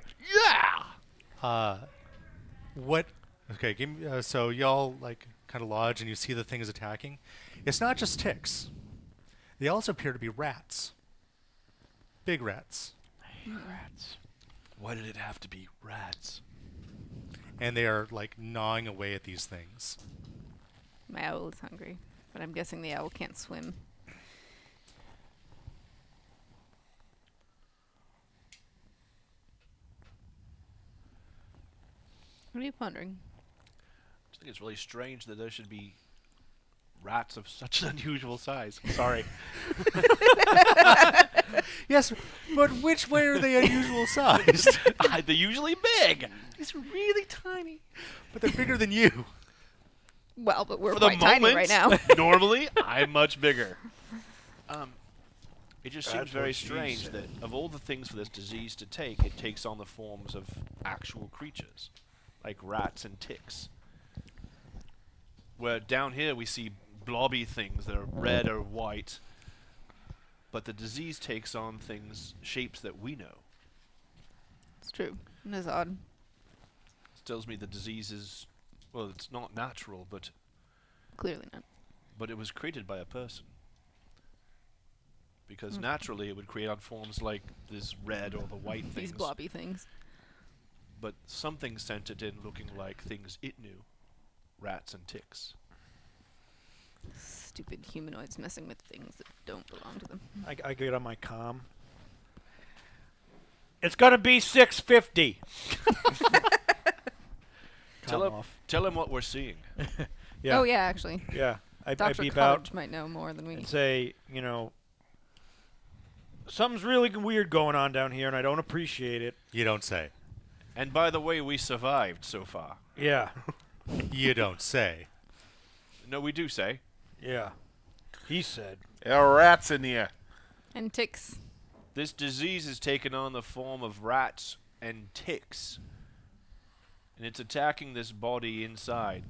[SPEAKER 1] Yeah!
[SPEAKER 2] What? Okay. Give me, so y'all like kind of lodge, and you see the things attacking. It's not just ticks. They also appear to be rats. Big rats.
[SPEAKER 4] Rats.
[SPEAKER 1] Why did it have to be rats?
[SPEAKER 2] And they are like gnawing away at these things.
[SPEAKER 3] My owl is hungry, but I'm guessing the owl can't swim. What are you pondering?
[SPEAKER 1] I just think it's really strange that there should be rats of such an unusual size. Sorry.
[SPEAKER 2] Yes, but which way are they unusual sized?
[SPEAKER 1] They're usually big. These are really tiny.
[SPEAKER 2] But they're bigger than you.
[SPEAKER 3] Well, but we're
[SPEAKER 1] For the
[SPEAKER 3] quite tiny
[SPEAKER 1] moment,
[SPEAKER 3] right now.
[SPEAKER 1] normally, I'm much bigger. It just seems
[SPEAKER 4] That's
[SPEAKER 1] very
[SPEAKER 4] what she
[SPEAKER 1] strange
[SPEAKER 4] said.
[SPEAKER 1] that of all the things for this disease to take, it takes on the forms of actual creatures, like rats and ticks. Where down here we see blobby things that are red or white, but the disease takes on things, shapes that we know.
[SPEAKER 3] It's true. It is odd.
[SPEAKER 1] This tells me the disease is, well, it's not natural, but
[SPEAKER 3] Clearly not.
[SPEAKER 1] it was created by a person. Because
[SPEAKER 3] Mm.
[SPEAKER 1] naturally it would create on forms like this red or the white things.
[SPEAKER 3] These blobby things.
[SPEAKER 1] But something sent it in looking like things it knew. Rats and ticks.
[SPEAKER 3] Stupid humanoids messing with things that don't belong to them.
[SPEAKER 4] I get on my comm. It's gonna be 650.
[SPEAKER 1] Tell him what we're seeing.
[SPEAKER 4] Yeah.
[SPEAKER 3] Oh, yeah, actually.
[SPEAKER 4] Yeah. I
[SPEAKER 3] Dr.
[SPEAKER 4] beep
[SPEAKER 3] College
[SPEAKER 4] out
[SPEAKER 3] might know more than we.
[SPEAKER 4] and say, something's really weird going on down here, and I don't appreciate it.
[SPEAKER 2] You don't say.
[SPEAKER 1] And by the way, we survived so far.
[SPEAKER 4] Yeah.
[SPEAKER 2] You don't say.
[SPEAKER 1] No, we do say.
[SPEAKER 4] Yeah. He said.
[SPEAKER 5] There are rats in here.
[SPEAKER 3] And ticks.
[SPEAKER 1] This disease has taken on the form of rats and ticks. And it's attacking this body inside.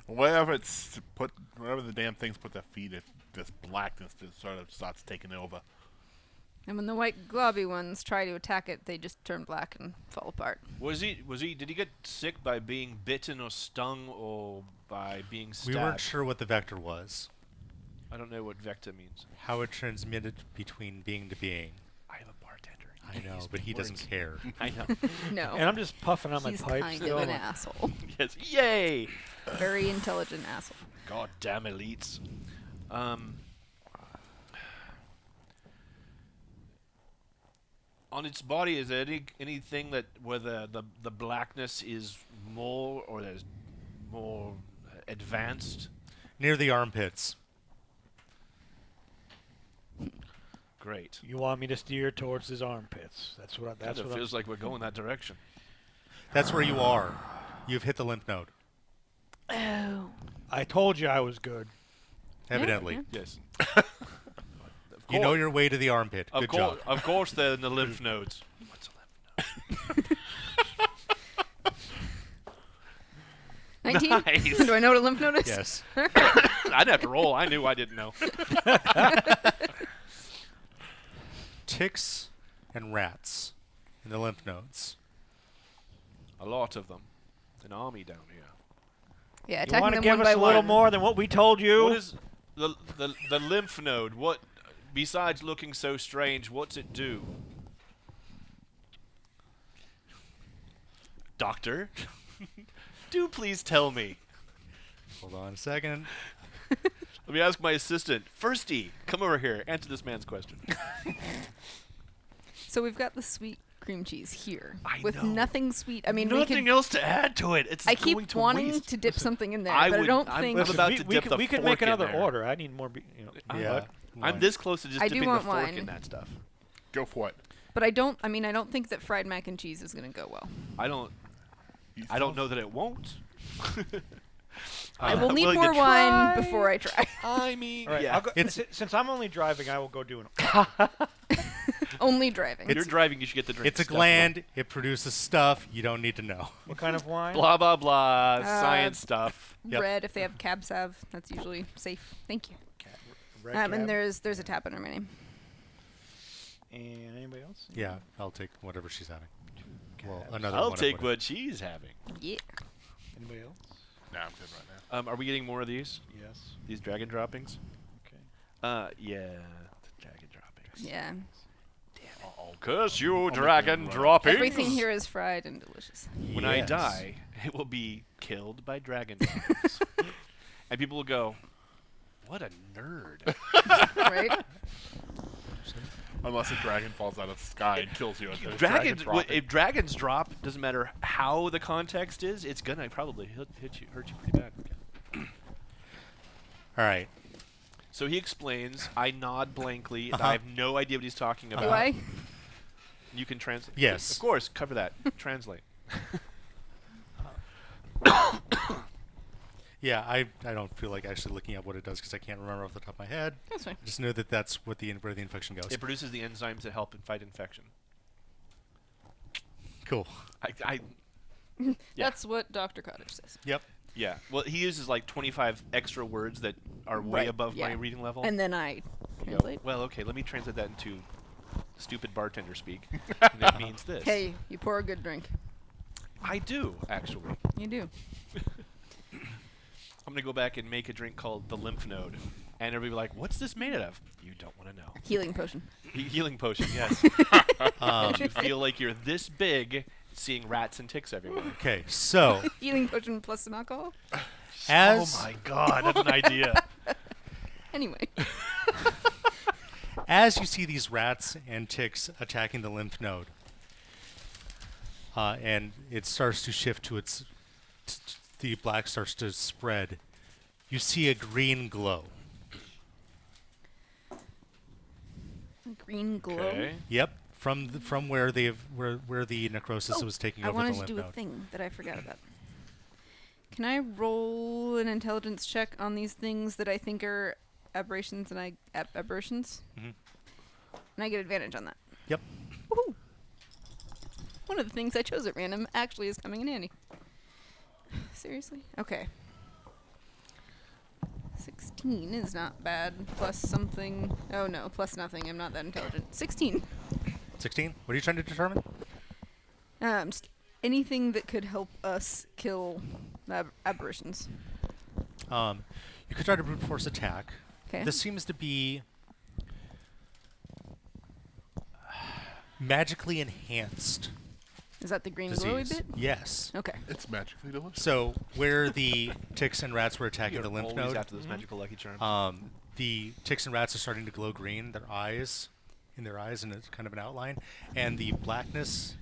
[SPEAKER 5] Wherever the damn things put their feet, this blackness just sort of starts taking over.
[SPEAKER 3] And when the white globby ones try to attack it, they just turn black and fall apart.
[SPEAKER 1] Did he get sick by being bitten or stung or by being stabbed?
[SPEAKER 2] We weren't sure what the vector was.
[SPEAKER 1] I don't know what vector means.
[SPEAKER 2] How it transmitted between being to being.
[SPEAKER 1] I am a bartender.
[SPEAKER 2] I know, but he doesn't care.
[SPEAKER 1] I know.
[SPEAKER 3] No.
[SPEAKER 4] And I'm just puffing on my
[SPEAKER 3] He's
[SPEAKER 4] pipe
[SPEAKER 3] kind
[SPEAKER 4] still.
[SPEAKER 3] of an asshole.
[SPEAKER 1] Yes. Yay!
[SPEAKER 3] Very intelligent asshole.
[SPEAKER 1] God damn elites. On its body, is there anything that where the blackness is more or there's more advanced?
[SPEAKER 2] Near the armpits.
[SPEAKER 1] Great.
[SPEAKER 4] You want me to steer towards his armpits? That's what. That's
[SPEAKER 1] Kind of
[SPEAKER 4] what.
[SPEAKER 1] feels like we're going that direction.
[SPEAKER 2] That's where you are. You've hit the lymph node.
[SPEAKER 3] Oh.
[SPEAKER 4] I told you I was good.
[SPEAKER 2] Evidently.
[SPEAKER 3] yeah.
[SPEAKER 1] Yes.
[SPEAKER 2] You know your way to the armpit. Good job.
[SPEAKER 1] Of course, they're in the lymph nodes. What's a lymph node?
[SPEAKER 3] 19?
[SPEAKER 1] Nice.
[SPEAKER 3] Do I know what a lymph node is?
[SPEAKER 2] Yes.
[SPEAKER 1] I'd have to roll. I knew I didn't know.
[SPEAKER 2] Ticks and rats in the lymph nodes.
[SPEAKER 1] A lot of them. An army down here.
[SPEAKER 3] Yeah,
[SPEAKER 4] You
[SPEAKER 3] attacking
[SPEAKER 4] want to
[SPEAKER 3] them
[SPEAKER 4] give
[SPEAKER 3] one
[SPEAKER 4] us
[SPEAKER 3] by
[SPEAKER 4] a little
[SPEAKER 3] one.
[SPEAKER 4] more than what we told you?
[SPEAKER 1] What is the lymph node? What, besides looking so strange, what's it do? Doctor, do please tell me.
[SPEAKER 2] Hold on a second.
[SPEAKER 1] Let me ask my assistant. Firsty, come over here. Answer this man's question.
[SPEAKER 3] So we've got the sweet cream cheese here.
[SPEAKER 1] I
[SPEAKER 3] with
[SPEAKER 1] know.
[SPEAKER 3] nothing sweet. I mean, we
[SPEAKER 1] Nothing
[SPEAKER 3] could,
[SPEAKER 1] else to add to it. It's
[SPEAKER 3] I
[SPEAKER 1] going
[SPEAKER 3] keep
[SPEAKER 1] to
[SPEAKER 3] wanting
[SPEAKER 1] waste.
[SPEAKER 3] to dip something in there,
[SPEAKER 1] I
[SPEAKER 3] but I
[SPEAKER 1] would-
[SPEAKER 3] don't
[SPEAKER 1] I'm
[SPEAKER 3] think...
[SPEAKER 1] Listen, about to
[SPEAKER 4] we
[SPEAKER 1] dip
[SPEAKER 4] could,
[SPEAKER 1] the
[SPEAKER 4] we could
[SPEAKER 1] fork
[SPEAKER 4] make
[SPEAKER 1] in
[SPEAKER 4] another
[SPEAKER 1] there.
[SPEAKER 4] order. I need more.
[SPEAKER 2] Yeah.
[SPEAKER 1] I'm this close to just
[SPEAKER 3] I do
[SPEAKER 1] dipping the
[SPEAKER 3] want
[SPEAKER 1] fork
[SPEAKER 3] wine.
[SPEAKER 1] in that stuff.
[SPEAKER 5] Go for it.
[SPEAKER 3] But I don't think that fried mac and cheese is going to go well.
[SPEAKER 1] I don't know that it won't.
[SPEAKER 3] I will need
[SPEAKER 1] willing
[SPEAKER 3] more
[SPEAKER 1] to
[SPEAKER 3] wine
[SPEAKER 1] try.
[SPEAKER 3] before I try.
[SPEAKER 1] I mean,
[SPEAKER 4] All right,
[SPEAKER 1] yeah.
[SPEAKER 4] I'll go,
[SPEAKER 2] It's-
[SPEAKER 4] since I'm only driving, I will go do it.
[SPEAKER 3] Only driving.
[SPEAKER 1] When you're driving, you should get the drink.
[SPEAKER 2] It's a
[SPEAKER 1] stuff.
[SPEAKER 2] gland. It produces stuff you don't need to know.
[SPEAKER 4] What kind of wine?
[SPEAKER 1] Blah blah blah. Science stuff.
[SPEAKER 2] Yep.
[SPEAKER 3] Red, if they have cab sav, that's usually safe. Thank you.
[SPEAKER 4] Red cab.
[SPEAKER 3] And there's a tap under my name.
[SPEAKER 4] And anybody else?
[SPEAKER 2] Yeah, I'll take whatever she's having. Well, another
[SPEAKER 1] I'll
[SPEAKER 2] one of
[SPEAKER 1] take
[SPEAKER 2] whatever.
[SPEAKER 1] what she's having.
[SPEAKER 3] Yeah.
[SPEAKER 4] Anybody else?
[SPEAKER 5] Nah, I'm good right now.
[SPEAKER 1] Are we getting more of these?
[SPEAKER 4] Yes.
[SPEAKER 1] These dragon droppings?
[SPEAKER 4] Okay.
[SPEAKER 1] Yeah. The dragon droppings.
[SPEAKER 3] Yeah.
[SPEAKER 1] I'll curse you,
[SPEAKER 5] make
[SPEAKER 1] dragon
[SPEAKER 5] them run.
[SPEAKER 1] droppings.
[SPEAKER 3] Everything here is fried and delicious.
[SPEAKER 1] When I
[SPEAKER 2] Yes.
[SPEAKER 1] die, it will be killed by dragon droppings. And people will go, what a nerd.
[SPEAKER 3] Right?
[SPEAKER 5] Unless a dragon falls out of the sky and kills you.
[SPEAKER 1] If dragons drop, doesn't matter how the context is, it's gonna probably hurt you pretty bad.
[SPEAKER 2] All right.
[SPEAKER 1] So he explains. I nod blankly, and
[SPEAKER 2] Uh-huh.
[SPEAKER 1] I have no idea what he's talking about.
[SPEAKER 3] Do I?
[SPEAKER 1] You can translate.
[SPEAKER 2] Yes.
[SPEAKER 1] Of course, cover that. Translate.
[SPEAKER 2] Yeah, I don't feel like actually looking at what it does because I can't remember off the top of my head.
[SPEAKER 3] That's fine.
[SPEAKER 2] I just know that that's what where the infection goes.
[SPEAKER 1] It produces the enzymes that help fight infection.
[SPEAKER 2] Cool.
[SPEAKER 1] I Yeah.
[SPEAKER 3] That's what Dr. Cottage says.
[SPEAKER 2] Yep.
[SPEAKER 1] yeah. Well, he uses like 25 extra words that are way
[SPEAKER 3] Right,
[SPEAKER 1] above my
[SPEAKER 3] yeah.
[SPEAKER 1] reading level.
[SPEAKER 3] And then I
[SPEAKER 1] You go,
[SPEAKER 3] translate.
[SPEAKER 1] well, okay, let me translate that into stupid bartender speak. And it means this.
[SPEAKER 3] Hey, you pour a good drink.
[SPEAKER 1] I do, actually.
[SPEAKER 3] You do.
[SPEAKER 1] I'm going to go back and make a drink called the lymph node. And everybody will be like, what's this made out of? You don't want to know.
[SPEAKER 3] Healing potion.
[SPEAKER 1] Healing potion, yes. You feel like you're this big, seeing rats and ticks everywhere.
[SPEAKER 2] Okay, so
[SPEAKER 3] Healing potion plus some alcohol.
[SPEAKER 2] as
[SPEAKER 1] Oh my god, that's an idea.
[SPEAKER 3] Anyway.
[SPEAKER 2] as you see these rats and ticks attacking the lymph node, and it starts to shift to its, the black starts to spread, you see a green glow.
[SPEAKER 3] Green glow.
[SPEAKER 1] Okay.
[SPEAKER 2] Yep, from where where the necrosis was taking
[SPEAKER 3] I
[SPEAKER 2] over
[SPEAKER 3] wanted
[SPEAKER 2] the
[SPEAKER 3] to
[SPEAKER 2] lymph
[SPEAKER 3] do a
[SPEAKER 2] node.
[SPEAKER 3] thing that I forgot about. Can I roll an intelligence check on these things that I think are aberrations and aberrations?
[SPEAKER 2] Mhm.
[SPEAKER 3] And I get advantage on that.
[SPEAKER 2] Yep.
[SPEAKER 3] Woohoo! One of the things I chose at random actually is coming in handy. Seriously? Okay. 16 is not bad. Plus something. Oh no, plus nothing. I'm not that intelligent. 16.
[SPEAKER 2] 16. What are you trying to determine?
[SPEAKER 3] Just anything that could help us kill aberrations.
[SPEAKER 2] You could try to brute force attack.
[SPEAKER 3] Okay.
[SPEAKER 2] This seems to be magically enhanced
[SPEAKER 3] Is that the green glowy
[SPEAKER 2] disease.
[SPEAKER 3] bit?
[SPEAKER 2] Yes.
[SPEAKER 3] Okay.
[SPEAKER 5] It's magically delicious.
[SPEAKER 2] So where the ticks and rats were
[SPEAKER 1] You
[SPEAKER 2] attacking the
[SPEAKER 1] are
[SPEAKER 2] lymph
[SPEAKER 1] always
[SPEAKER 2] node,
[SPEAKER 1] after those magical Lucky Charms.
[SPEAKER 2] the ticks and rats are starting to glow green. Their eyes, in it's kind of an outline, and the blackness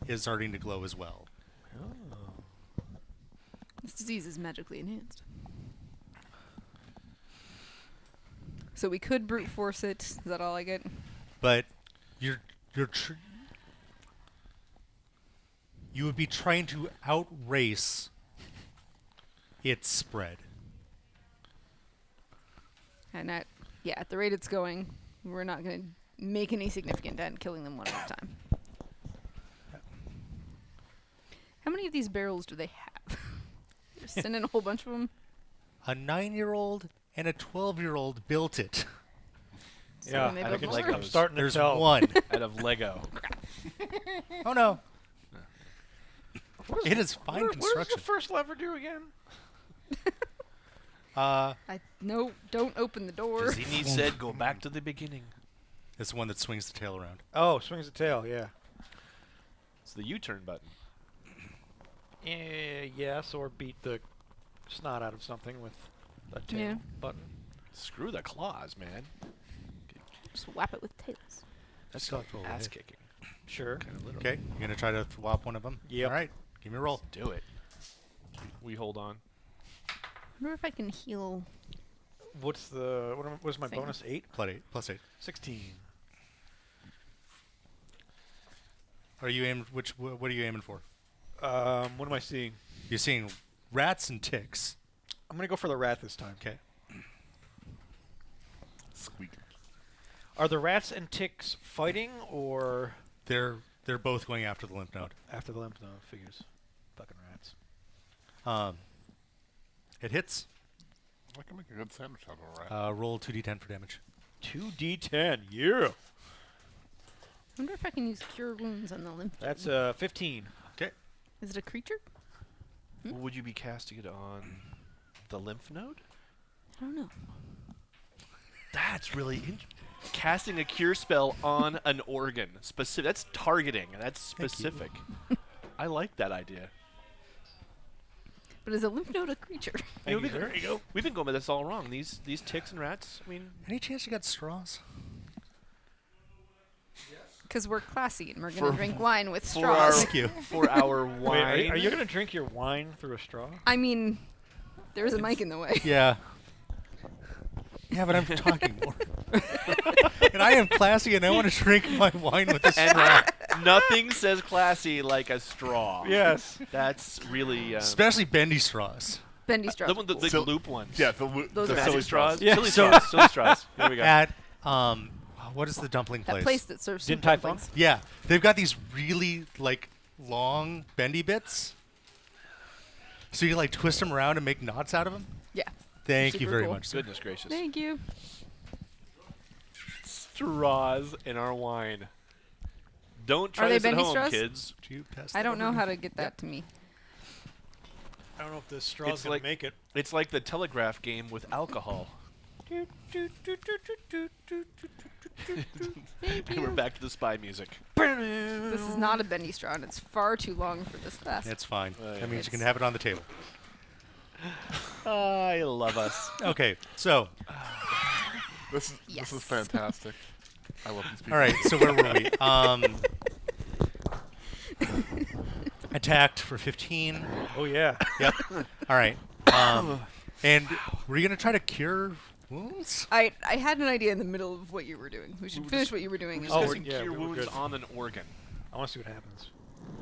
[SPEAKER 2] is starting to glow as well.
[SPEAKER 3] This disease is magically enhanced. So we could brute force it. Is that all I get?
[SPEAKER 2] But you would be trying to outrace its spread.
[SPEAKER 3] And at the rate it's going, we're not going to make any significant dent killing them one at a time. How many of these barrels do they have? Just send in a whole bunch of them.
[SPEAKER 2] A 9-year-old and a 12-year-old built it.
[SPEAKER 4] Yeah,
[SPEAKER 3] they
[SPEAKER 1] I
[SPEAKER 3] build
[SPEAKER 1] think
[SPEAKER 3] more?
[SPEAKER 1] it's like
[SPEAKER 4] I'm starting to
[SPEAKER 2] There's
[SPEAKER 4] tell.
[SPEAKER 2] one.
[SPEAKER 1] Out of Lego.
[SPEAKER 2] Oh no.
[SPEAKER 4] What
[SPEAKER 2] It is fine
[SPEAKER 4] what does
[SPEAKER 2] construction.
[SPEAKER 4] the first lever do again?
[SPEAKER 3] No, don't open the door.
[SPEAKER 1] Zini said go back to the beginning.
[SPEAKER 2] It's the one that swings the tail around.
[SPEAKER 4] Oh, swings the tail. Yeah.
[SPEAKER 1] It's the U-turn button.
[SPEAKER 4] Yes, or beat the snot out of something with a tail
[SPEAKER 3] Yeah.
[SPEAKER 4] button.
[SPEAKER 1] Screw the claws, man.
[SPEAKER 3] Just whap it with tails.
[SPEAKER 1] That's
[SPEAKER 2] Suck
[SPEAKER 1] like
[SPEAKER 2] roll
[SPEAKER 1] ass
[SPEAKER 2] ahead.
[SPEAKER 1] kicking.
[SPEAKER 4] Sure.
[SPEAKER 1] Kind of literal.
[SPEAKER 2] Okay, you're gonna try to swap one of them.
[SPEAKER 4] Yep.
[SPEAKER 2] All right, give me a roll.
[SPEAKER 1] Do it. We hold on.
[SPEAKER 3] I wonder if I can heal.
[SPEAKER 4] What's the what was my
[SPEAKER 3] Thing.
[SPEAKER 4] bonus? 8?
[SPEAKER 2] Plus 8.
[SPEAKER 4] 16.
[SPEAKER 2] Are you aimed? What are you aiming for?
[SPEAKER 4] What am I seeing?
[SPEAKER 2] You're seeing rats and ticks.
[SPEAKER 4] I'm gonna go for the rat this time.
[SPEAKER 2] Okay.
[SPEAKER 5] Squeak.
[SPEAKER 4] Are the rats and ticks fighting or
[SPEAKER 2] They're both going after the lymph node.
[SPEAKER 4] after the lymph node? Figures. Fucking rats.
[SPEAKER 2] It hits.
[SPEAKER 5] I can make a good sandwich out of a rat.
[SPEAKER 2] Roll 2d10 for damage.
[SPEAKER 4] 2d10. Yeah.
[SPEAKER 3] I wonder if I can use cure wounds on the lymph.
[SPEAKER 4] That's 15.
[SPEAKER 2] Okay.
[SPEAKER 3] Is it a creature?
[SPEAKER 1] Would you be casting it on the lymph node?
[SPEAKER 3] I don't know.
[SPEAKER 1] That's really casting a cure spell on an organ. Specific. That's targeting. That's specific. I like that idea.
[SPEAKER 3] But is a lymph node a creature?
[SPEAKER 1] You know,
[SPEAKER 4] Thank you, sir.
[SPEAKER 1] there you go. We've been going with this all wrong. These ticks and rats. I mean,
[SPEAKER 2] Any chance you got straws?
[SPEAKER 3] Because we're classy and we're
[SPEAKER 1] For-
[SPEAKER 3] going to drink wine with
[SPEAKER 1] for
[SPEAKER 3] straws.
[SPEAKER 1] our
[SPEAKER 2] Thank you.
[SPEAKER 1] for our wine.
[SPEAKER 4] Wait, are you gonna drink your wine through a straw?
[SPEAKER 3] I mean, there's a mic in the way.
[SPEAKER 2] Yeah. Yeah, but I'm talking more. And I am classy, and I want to drink my wine with a straw.
[SPEAKER 1] And nothing says classy like a straw.
[SPEAKER 4] Yes.
[SPEAKER 1] That's really
[SPEAKER 2] Especially bendy straws.
[SPEAKER 3] Bendy straws.
[SPEAKER 1] the one, the
[SPEAKER 5] So-
[SPEAKER 1] loop ones.
[SPEAKER 5] Yeah,
[SPEAKER 3] Those
[SPEAKER 5] the
[SPEAKER 3] are
[SPEAKER 1] Magic
[SPEAKER 5] silly
[SPEAKER 1] straws.
[SPEAKER 4] Yeah.
[SPEAKER 1] Silly
[SPEAKER 2] So-
[SPEAKER 1] straws. Silly straws. There we go.
[SPEAKER 2] At what is the dumpling
[SPEAKER 3] that
[SPEAKER 2] place?
[SPEAKER 3] place that serves
[SPEAKER 4] Din
[SPEAKER 3] soup
[SPEAKER 4] Tai
[SPEAKER 3] dumplings.
[SPEAKER 2] Yeah, they've got these really like long bendy bits. So you like twist them around and make knots out of them.
[SPEAKER 3] Yeah.
[SPEAKER 2] Thank you
[SPEAKER 3] Super
[SPEAKER 2] very
[SPEAKER 3] cool.
[SPEAKER 2] much. Sir.
[SPEAKER 1] Goodness gracious.
[SPEAKER 3] Thank you.
[SPEAKER 1] Straws in our wine. Don't try
[SPEAKER 3] they
[SPEAKER 1] this at
[SPEAKER 3] bendy
[SPEAKER 1] home,
[SPEAKER 3] straws?
[SPEAKER 1] kids.
[SPEAKER 2] Do you pass
[SPEAKER 3] I
[SPEAKER 2] that
[SPEAKER 3] don't know
[SPEAKER 2] over
[SPEAKER 3] how to get that to me.
[SPEAKER 4] I don't know if the straw's
[SPEAKER 1] It's
[SPEAKER 4] gonna
[SPEAKER 1] like-
[SPEAKER 4] make it.
[SPEAKER 1] It's like the telegraph game with alcohol.
[SPEAKER 3] Thank
[SPEAKER 1] And we're
[SPEAKER 3] you.
[SPEAKER 1] back to the spy music.
[SPEAKER 3] This is not a bendy straw, and it's far too long for this class.
[SPEAKER 2] That's fine.
[SPEAKER 1] Oh, yeah.
[SPEAKER 2] That means you can
[SPEAKER 3] It's-
[SPEAKER 2] have it on the table.
[SPEAKER 1] I love us.
[SPEAKER 2] Okay, so
[SPEAKER 5] This
[SPEAKER 3] Yes.
[SPEAKER 5] is fantastic. I love these people.
[SPEAKER 2] all right, so where were we? Attacked for 15.
[SPEAKER 4] Oh yeah.
[SPEAKER 2] Yep. All right. And were you gonna try to cure wounds?
[SPEAKER 3] I had an idea in the middle of what you were doing. We should finish what you were doing.
[SPEAKER 4] Oh,
[SPEAKER 1] Discussing
[SPEAKER 4] yeah,
[SPEAKER 1] cure
[SPEAKER 4] we were
[SPEAKER 1] wounds
[SPEAKER 4] good.
[SPEAKER 1] on an organ.
[SPEAKER 4] I want to see what happens.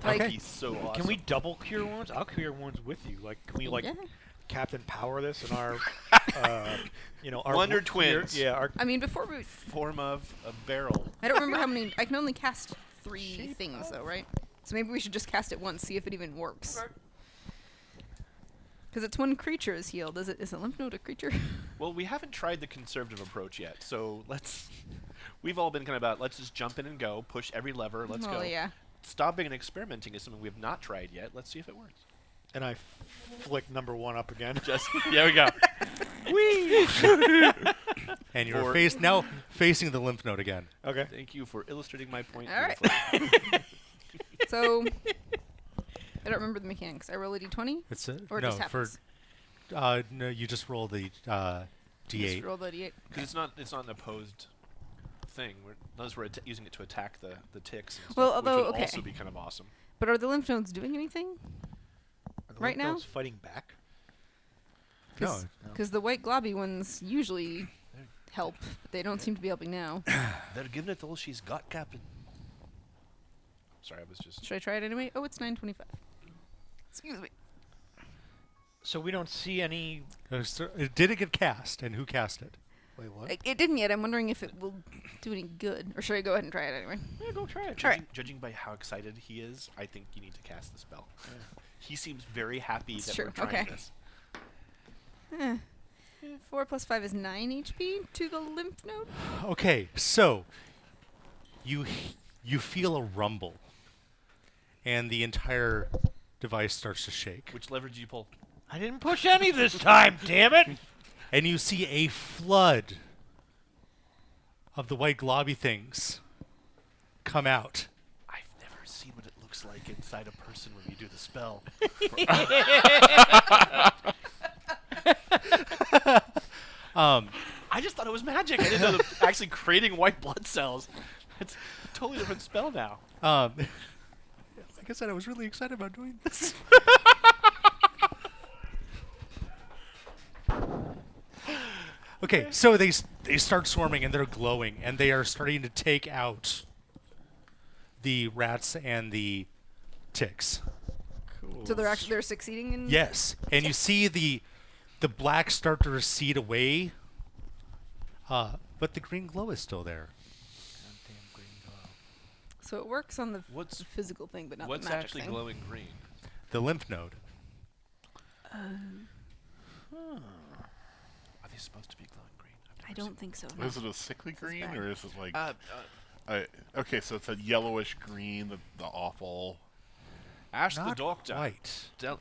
[SPEAKER 3] Like,
[SPEAKER 1] That'd be so awesome.
[SPEAKER 4] Can we double cure wounds? I'll cure wounds with you. Like, can we like
[SPEAKER 3] yeah.
[SPEAKER 4] Captain Power this in our, our
[SPEAKER 1] Wonder
[SPEAKER 4] cure-
[SPEAKER 1] Twins.
[SPEAKER 4] Yeah, our
[SPEAKER 3] I mean, before we...
[SPEAKER 1] form of a barrel?
[SPEAKER 3] I don't remember how many... I can only cast 3 things, though, right? So maybe we should just cast it once, see if it even works. Because it's when creature is healed. Is a lymph node a creature?
[SPEAKER 1] Well, we haven't tried the conservative approach yet, so let's. We've all been kind of about let's just jump in and go, push every lever, let's
[SPEAKER 3] well,
[SPEAKER 1] go.
[SPEAKER 3] yeah.
[SPEAKER 1] Stopping and experimenting is something we have not tried yet. Let's see if it works.
[SPEAKER 4] and I flick number 1 up again.
[SPEAKER 1] Just there we go.
[SPEAKER 2] And you're
[SPEAKER 1] Or-
[SPEAKER 2] now facing the lymph node again.
[SPEAKER 4] Okay.
[SPEAKER 1] Thank you for illustrating my point.
[SPEAKER 3] All right.
[SPEAKER 1] beautifully.
[SPEAKER 3] So... I don't remember the mechanics. I roll a d20?
[SPEAKER 2] It's
[SPEAKER 3] Or it
[SPEAKER 2] no
[SPEAKER 3] just happens?
[SPEAKER 2] no. You just roll the
[SPEAKER 3] Just
[SPEAKER 2] d8.
[SPEAKER 3] roll the d8.
[SPEAKER 1] Because it's not an opposed thing. Unless we're using it to attack the ticks. And
[SPEAKER 3] Well,
[SPEAKER 1] stuff,
[SPEAKER 3] although,
[SPEAKER 1] which would
[SPEAKER 3] okay.
[SPEAKER 1] also be kind of awesome.
[SPEAKER 3] But are the lymph nodes doing anything?
[SPEAKER 4] Are the
[SPEAKER 3] Right
[SPEAKER 4] lymph
[SPEAKER 3] now?
[SPEAKER 4] nodes fighting back?
[SPEAKER 2] No.
[SPEAKER 3] Because the white globby ones usually help. But they don't seem to be helping now.
[SPEAKER 1] They're giving it all she's got, Captain. Sorry, I was just.
[SPEAKER 3] Should I try it anyway? Oh, it's 9:25. Excuse me.
[SPEAKER 4] So we don't see any.
[SPEAKER 2] Did it get cast, and who cast it?
[SPEAKER 4] Wait, what?
[SPEAKER 3] It didn't yet. I'm wondering if it will do any good. Or should I go ahead and try it anyway?
[SPEAKER 4] Yeah, go try it.
[SPEAKER 3] Try it.
[SPEAKER 1] Judging by how excited he is, I think you need to cast the spell. He seems very happy
[SPEAKER 3] It's
[SPEAKER 1] that
[SPEAKER 3] true,
[SPEAKER 1] we're trying
[SPEAKER 3] okay.
[SPEAKER 1] this.
[SPEAKER 3] 4 plus 5 is 9 HP to the lymph node.
[SPEAKER 2] Okay, so you feel a rumble, and the entire device starts to shake,
[SPEAKER 1] Which lever did you pull?
[SPEAKER 4] I didn't push any this time, damn it!
[SPEAKER 2] and you see a flood of the white globby things come out.
[SPEAKER 1] I've never seen what it looks like inside a person when you do the spell. I just thought it was magic. I didn't know that actually creating white blood cells. It's a totally different spell now.
[SPEAKER 2] Like I said, I was really excited about doing this. Okay, so they start swarming and they're glowing and they are starting to take out the rats and the ticks.
[SPEAKER 1] Cool.
[SPEAKER 3] So they're succeeding in.
[SPEAKER 2] Yes, and you see the black start to recede away, but the green glow is still there.
[SPEAKER 1] Goddamn green glow.
[SPEAKER 3] So it works on the
[SPEAKER 1] What's-
[SPEAKER 3] physical thing, but not
[SPEAKER 1] What's
[SPEAKER 3] the magic
[SPEAKER 1] actually
[SPEAKER 3] thing.
[SPEAKER 1] glowing green?
[SPEAKER 2] The lymph node.
[SPEAKER 1] Are they supposed to be glowing green? I've
[SPEAKER 3] I
[SPEAKER 1] never
[SPEAKER 3] don't think so. No.
[SPEAKER 5] Is it a sickly green
[SPEAKER 3] bad.
[SPEAKER 5] or is it like?
[SPEAKER 1] seen-
[SPEAKER 5] Okay, so it's a yellowish green, the awful.
[SPEAKER 1] Ask the
[SPEAKER 2] Not
[SPEAKER 1] doctor.
[SPEAKER 2] quite.
[SPEAKER 1] Tell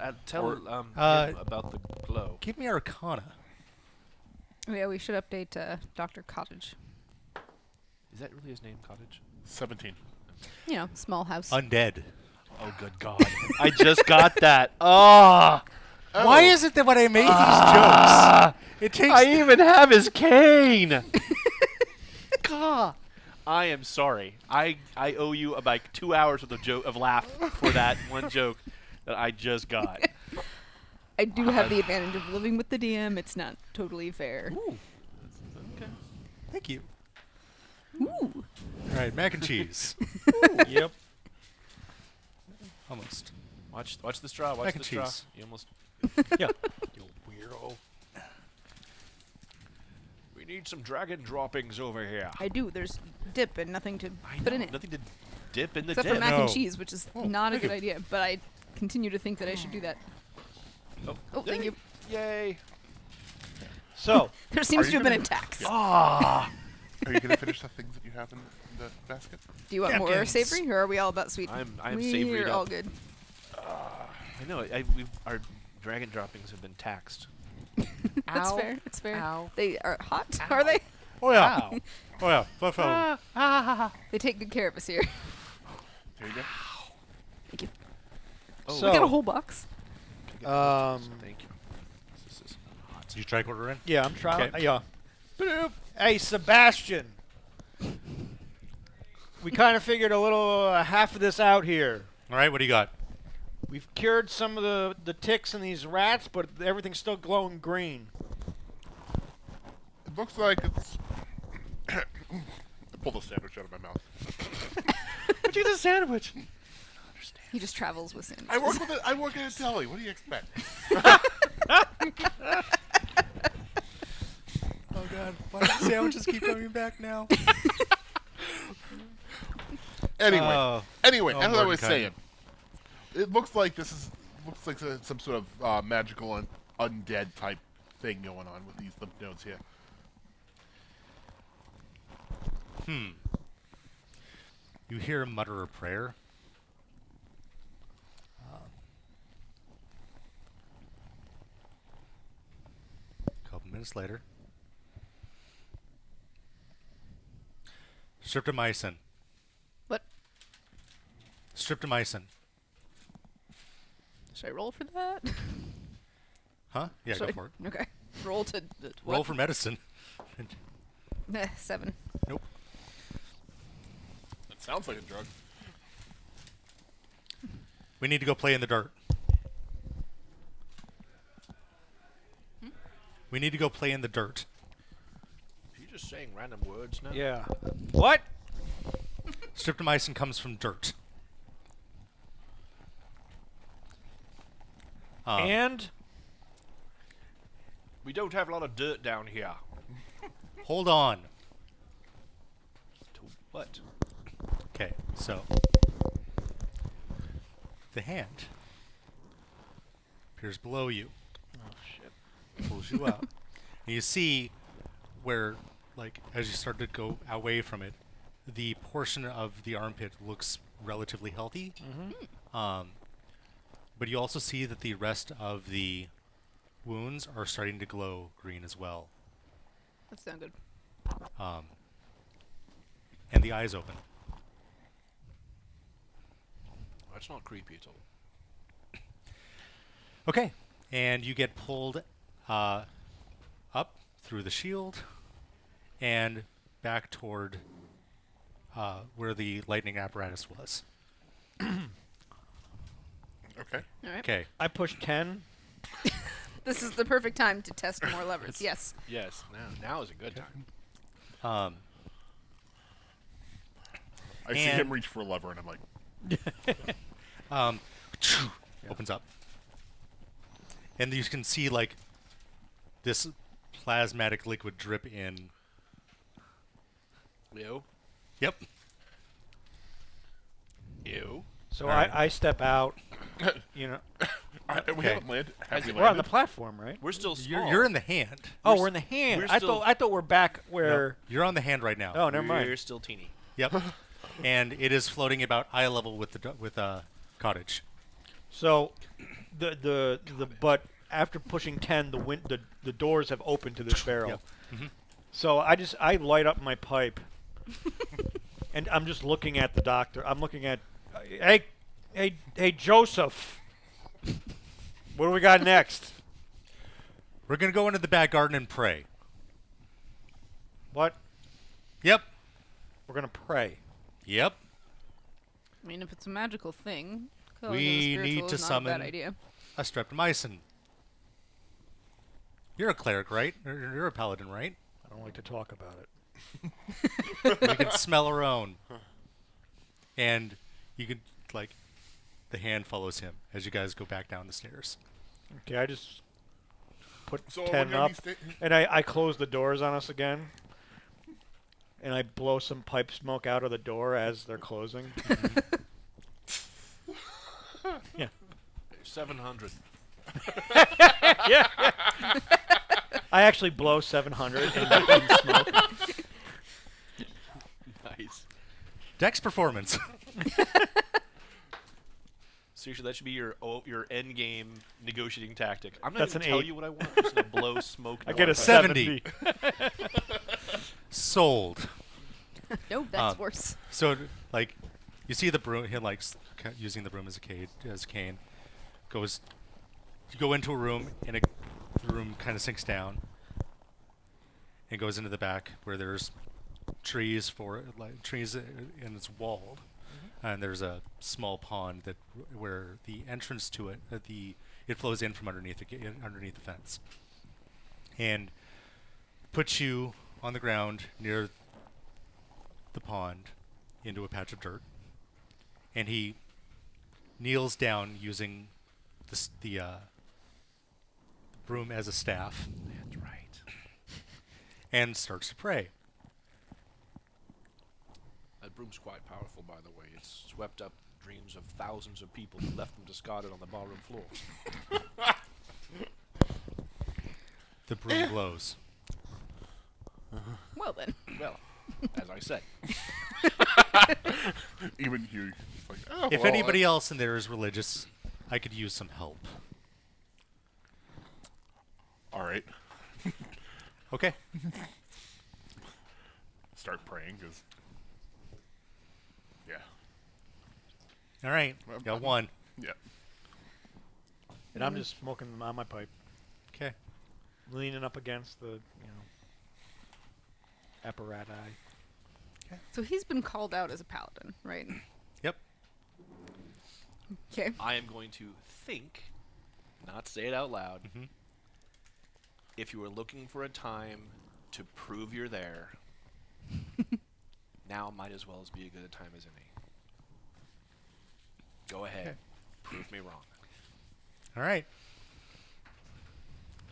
[SPEAKER 5] Or-
[SPEAKER 1] him about the glow.
[SPEAKER 2] Give me Arcana.
[SPEAKER 3] Oh, yeah, we should update Dr. Cottage.
[SPEAKER 1] Is that really his name, Cottage?
[SPEAKER 5] 17.
[SPEAKER 3] You know, small house.
[SPEAKER 2] Undead.
[SPEAKER 1] Oh, good God! I just got that. Oh,
[SPEAKER 2] Why is it that when I make these jokes, it takes...
[SPEAKER 1] I even have his cane. God, I am sorry. I owe you about 2 hours worth of laugh for that one joke that I just got.
[SPEAKER 3] I do have the advantage of living with the DM. It's not totally fair.
[SPEAKER 2] Ooh,
[SPEAKER 1] Okay.
[SPEAKER 2] thank you.
[SPEAKER 3] Ooh.
[SPEAKER 2] All right, mac and cheese.
[SPEAKER 4] Yep.
[SPEAKER 2] Almost.
[SPEAKER 1] Watch the straw. Watch
[SPEAKER 2] Mac
[SPEAKER 1] the
[SPEAKER 2] and
[SPEAKER 1] straw.
[SPEAKER 2] cheese.
[SPEAKER 1] You almost.
[SPEAKER 4] Yeah.
[SPEAKER 1] You weirdo. We need some dragon droppings over here.
[SPEAKER 3] I do. There's dip and nothing to
[SPEAKER 1] I
[SPEAKER 3] put
[SPEAKER 1] know,
[SPEAKER 3] in it.
[SPEAKER 1] nothing to dip in the
[SPEAKER 3] Except
[SPEAKER 1] dip.
[SPEAKER 3] for mac
[SPEAKER 2] No.
[SPEAKER 3] and cheese, which is
[SPEAKER 2] Oh,
[SPEAKER 3] not a
[SPEAKER 2] thank
[SPEAKER 3] good
[SPEAKER 2] you.
[SPEAKER 3] idea. But I continue to think that I should do that. Oh, thank you.
[SPEAKER 1] Yay!
[SPEAKER 4] So,
[SPEAKER 3] There seems
[SPEAKER 5] you
[SPEAKER 3] to have been a
[SPEAKER 5] gonna-
[SPEAKER 3] tax.
[SPEAKER 1] Ah!
[SPEAKER 5] Are you gonna finish the things that you have in the basket?
[SPEAKER 3] Do you want more
[SPEAKER 2] Napkins.
[SPEAKER 3] savory, or are we all about sweet?
[SPEAKER 1] I'm
[SPEAKER 3] We're
[SPEAKER 1] savoried
[SPEAKER 3] all
[SPEAKER 1] up.
[SPEAKER 3] good.
[SPEAKER 1] I know. Our dragon droppings have been taxed.
[SPEAKER 3] That's
[SPEAKER 1] Ow.
[SPEAKER 3] fair. It's fair.
[SPEAKER 1] Ow.
[SPEAKER 3] They are hot, are they?
[SPEAKER 2] Oh, yeah.
[SPEAKER 1] Ow.
[SPEAKER 2] Oh, yeah. Buffalo.
[SPEAKER 3] They take good care of us here.
[SPEAKER 5] There you go.
[SPEAKER 3] Thank you.
[SPEAKER 1] Oh,
[SPEAKER 4] So-
[SPEAKER 3] We got a whole box.
[SPEAKER 1] Can I get those, please?
[SPEAKER 4] Um,
[SPEAKER 1] Thank you. This is hot.
[SPEAKER 2] Did you try quarter in?
[SPEAKER 4] yeah, I'm trying.
[SPEAKER 2] Okay.
[SPEAKER 4] Yeah. Hey, Sebastian. We kind of figured a little half of this out here.
[SPEAKER 2] All right, what do you got?
[SPEAKER 4] We've cured some of the ticks in these rats, but everything's still glowing green.
[SPEAKER 5] It looks like it's. I pulled a sandwich out of my mouth.
[SPEAKER 1] What'd you get a sandwich?
[SPEAKER 3] He just travels with sandwiches.
[SPEAKER 5] I work at a deli. What do you expect?
[SPEAKER 2] Oh, God. Why do the sandwiches keep coming back now?
[SPEAKER 5] Anyway,
[SPEAKER 2] Oh.
[SPEAKER 5] as I
[SPEAKER 2] Mordenkainen.
[SPEAKER 5] was saying, it looks like some sort of magical and undead type thing going on with these lymph nodes here.
[SPEAKER 2] You hear him mutter a prayer. A couple minutes later. Streptomycin.
[SPEAKER 3] What?
[SPEAKER 2] Streptomycin.
[SPEAKER 3] Should I roll for that?
[SPEAKER 2] Huh? Yeah,
[SPEAKER 3] Should
[SPEAKER 2] go
[SPEAKER 3] I-
[SPEAKER 2] for it.
[SPEAKER 3] Okay. Roll to
[SPEAKER 2] Roll
[SPEAKER 3] what?
[SPEAKER 2] for medicine.
[SPEAKER 3] 7.
[SPEAKER 2] Nope.
[SPEAKER 5] That sounds like a drug.
[SPEAKER 2] We need to go play in the dirt. We need to go play in the dirt.
[SPEAKER 1] Are you just saying random words now?
[SPEAKER 4] Yeah. What?
[SPEAKER 2] Streptomycin comes from dirt.
[SPEAKER 4] And
[SPEAKER 1] We don't have a lot of dirt down here.
[SPEAKER 2] Hold on.
[SPEAKER 1] To what?
[SPEAKER 2] Okay, so the hand appears below you.
[SPEAKER 1] Oh shit.
[SPEAKER 2] Pulls you out. And you see where, like, as you start to go away from it, the portion of the armpit looks relatively healthy. But you also see that the rest of the wounds are starting to glow green as well.
[SPEAKER 3] That's not good.
[SPEAKER 2] And the eyes open.
[SPEAKER 1] That's not creepy at all.
[SPEAKER 2] Okay, and you get pulled up through the shield and back toward where the lightning apparatus was.
[SPEAKER 5] Okay.
[SPEAKER 3] All right.
[SPEAKER 2] Okay,
[SPEAKER 4] I pushed 10.
[SPEAKER 3] This is the perfect time to test more levers. Yes.
[SPEAKER 1] Yes. Now is a good time.
[SPEAKER 5] I see
[SPEAKER 2] And-
[SPEAKER 5] him reach for a lever, and I'm like,
[SPEAKER 2] opens opens up. And you can see, like, this plasmatic liquid drip in.
[SPEAKER 1] Ew.
[SPEAKER 2] Yep.
[SPEAKER 1] Ew.
[SPEAKER 4] So
[SPEAKER 2] All right.
[SPEAKER 4] I step out. You know,
[SPEAKER 5] We
[SPEAKER 2] Okay.
[SPEAKER 5] haven't landed. Have we
[SPEAKER 4] we're on the
[SPEAKER 5] landed?
[SPEAKER 4] platform, right?
[SPEAKER 1] We're still small.
[SPEAKER 2] You're in the hand.
[SPEAKER 4] Oh,
[SPEAKER 1] We're
[SPEAKER 4] we're in the hand.
[SPEAKER 1] we're
[SPEAKER 4] I
[SPEAKER 1] still-
[SPEAKER 4] thought we're back
[SPEAKER 2] No,
[SPEAKER 4] where.
[SPEAKER 2] you're on the hand right now.
[SPEAKER 4] Oh, never
[SPEAKER 1] We're
[SPEAKER 4] mind.
[SPEAKER 1] still teeny.
[SPEAKER 2] Yep. And it is floating about eye level with the cottage.
[SPEAKER 4] So, but after pushing 10, the doors have opened to this barrel.
[SPEAKER 2] Yep. Mhm.
[SPEAKER 4] So I light up my pipe, and I'm just looking at the doctor. I'm looking at, hey Joseph, what do we got next?
[SPEAKER 2] We're gonna go into the back garden and pray.
[SPEAKER 4] What?
[SPEAKER 2] Yep.
[SPEAKER 4] We're gonna pray.
[SPEAKER 2] Yep.
[SPEAKER 3] I mean, if it's a magical thing, calling
[SPEAKER 2] We
[SPEAKER 3] in the spiritual
[SPEAKER 2] need to
[SPEAKER 3] is not a
[SPEAKER 2] summon
[SPEAKER 3] bad idea.
[SPEAKER 2] a streptomycin. You're a cleric, right? Or you're a paladin, right?
[SPEAKER 4] I don't like to talk about it.
[SPEAKER 2] We can smell our own. And you can, like, the hand follows him as you guys go back down the stairs.
[SPEAKER 4] Okay, I just put
[SPEAKER 5] So we're
[SPEAKER 4] 10
[SPEAKER 5] gonna
[SPEAKER 4] up,
[SPEAKER 5] be
[SPEAKER 4] and I close the doors on us again. And I blow some pipe smoke out of the door as they're closing. Yeah.
[SPEAKER 1] 700.
[SPEAKER 4] I actually blow 700 in smoke.
[SPEAKER 1] Nice.
[SPEAKER 2] Dex performance.
[SPEAKER 1] Seriously, that should be your end game negotiating tactic. I'm not
[SPEAKER 4] That's
[SPEAKER 1] going to
[SPEAKER 4] an
[SPEAKER 1] tell
[SPEAKER 4] 8.
[SPEAKER 1] you what I want. I'm just going to blow smoke.
[SPEAKER 4] I get a
[SPEAKER 1] north.
[SPEAKER 2] 70.
[SPEAKER 4] 70.
[SPEAKER 2] Sold.
[SPEAKER 3] No, that's worse.
[SPEAKER 2] So, like, you see the broom, him, like, using the broom as a cane. You go into a room, and the room kind of sinks down. And goes into the back, where there's trees, and it's walled. And there's a small pond where the entrance to it, it flows in from underneath the fence. And puts you on the ground near the pond into a patch of dirt. And he kneels down using the broom as a staff.
[SPEAKER 1] That's right.
[SPEAKER 2] And starts to pray.
[SPEAKER 1] That broom's quite powerful, by the way. It's swept up dreams of thousands of people and left them discarded on the ballroom floor.
[SPEAKER 2] The broom glows.
[SPEAKER 3] Well then.
[SPEAKER 1] Well, as I said.
[SPEAKER 5] Even you. Like, oh,
[SPEAKER 2] If
[SPEAKER 5] well,
[SPEAKER 2] anybody else in there is religious, I could use some help.
[SPEAKER 5] All right.
[SPEAKER 2] Okay.
[SPEAKER 5] Start praying, because. Yeah.
[SPEAKER 2] All right. Got one.
[SPEAKER 5] Yeah.
[SPEAKER 4] And I'm just smoking on my pipe,
[SPEAKER 2] Okay.
[SPEAKER 4] leaning up against the, apparatus.
[SPEAKER 3] So he's been called out as a paladin, right?
[SPEAKER 2] Yep.
[SPEAKER 3] Okay.
[SPEAKER 1] I am going to think, not say it out loud.
[SPEAKER 2] Mhm.
[SPEAKER 1] If you were looking for a time to prove you're there, now might as well as be a good a time as any. Go ahead.
[SPEAKER 2] Okay.
[SPEAKER 1] Prove me wrong.
[SPEAKER 2] All right.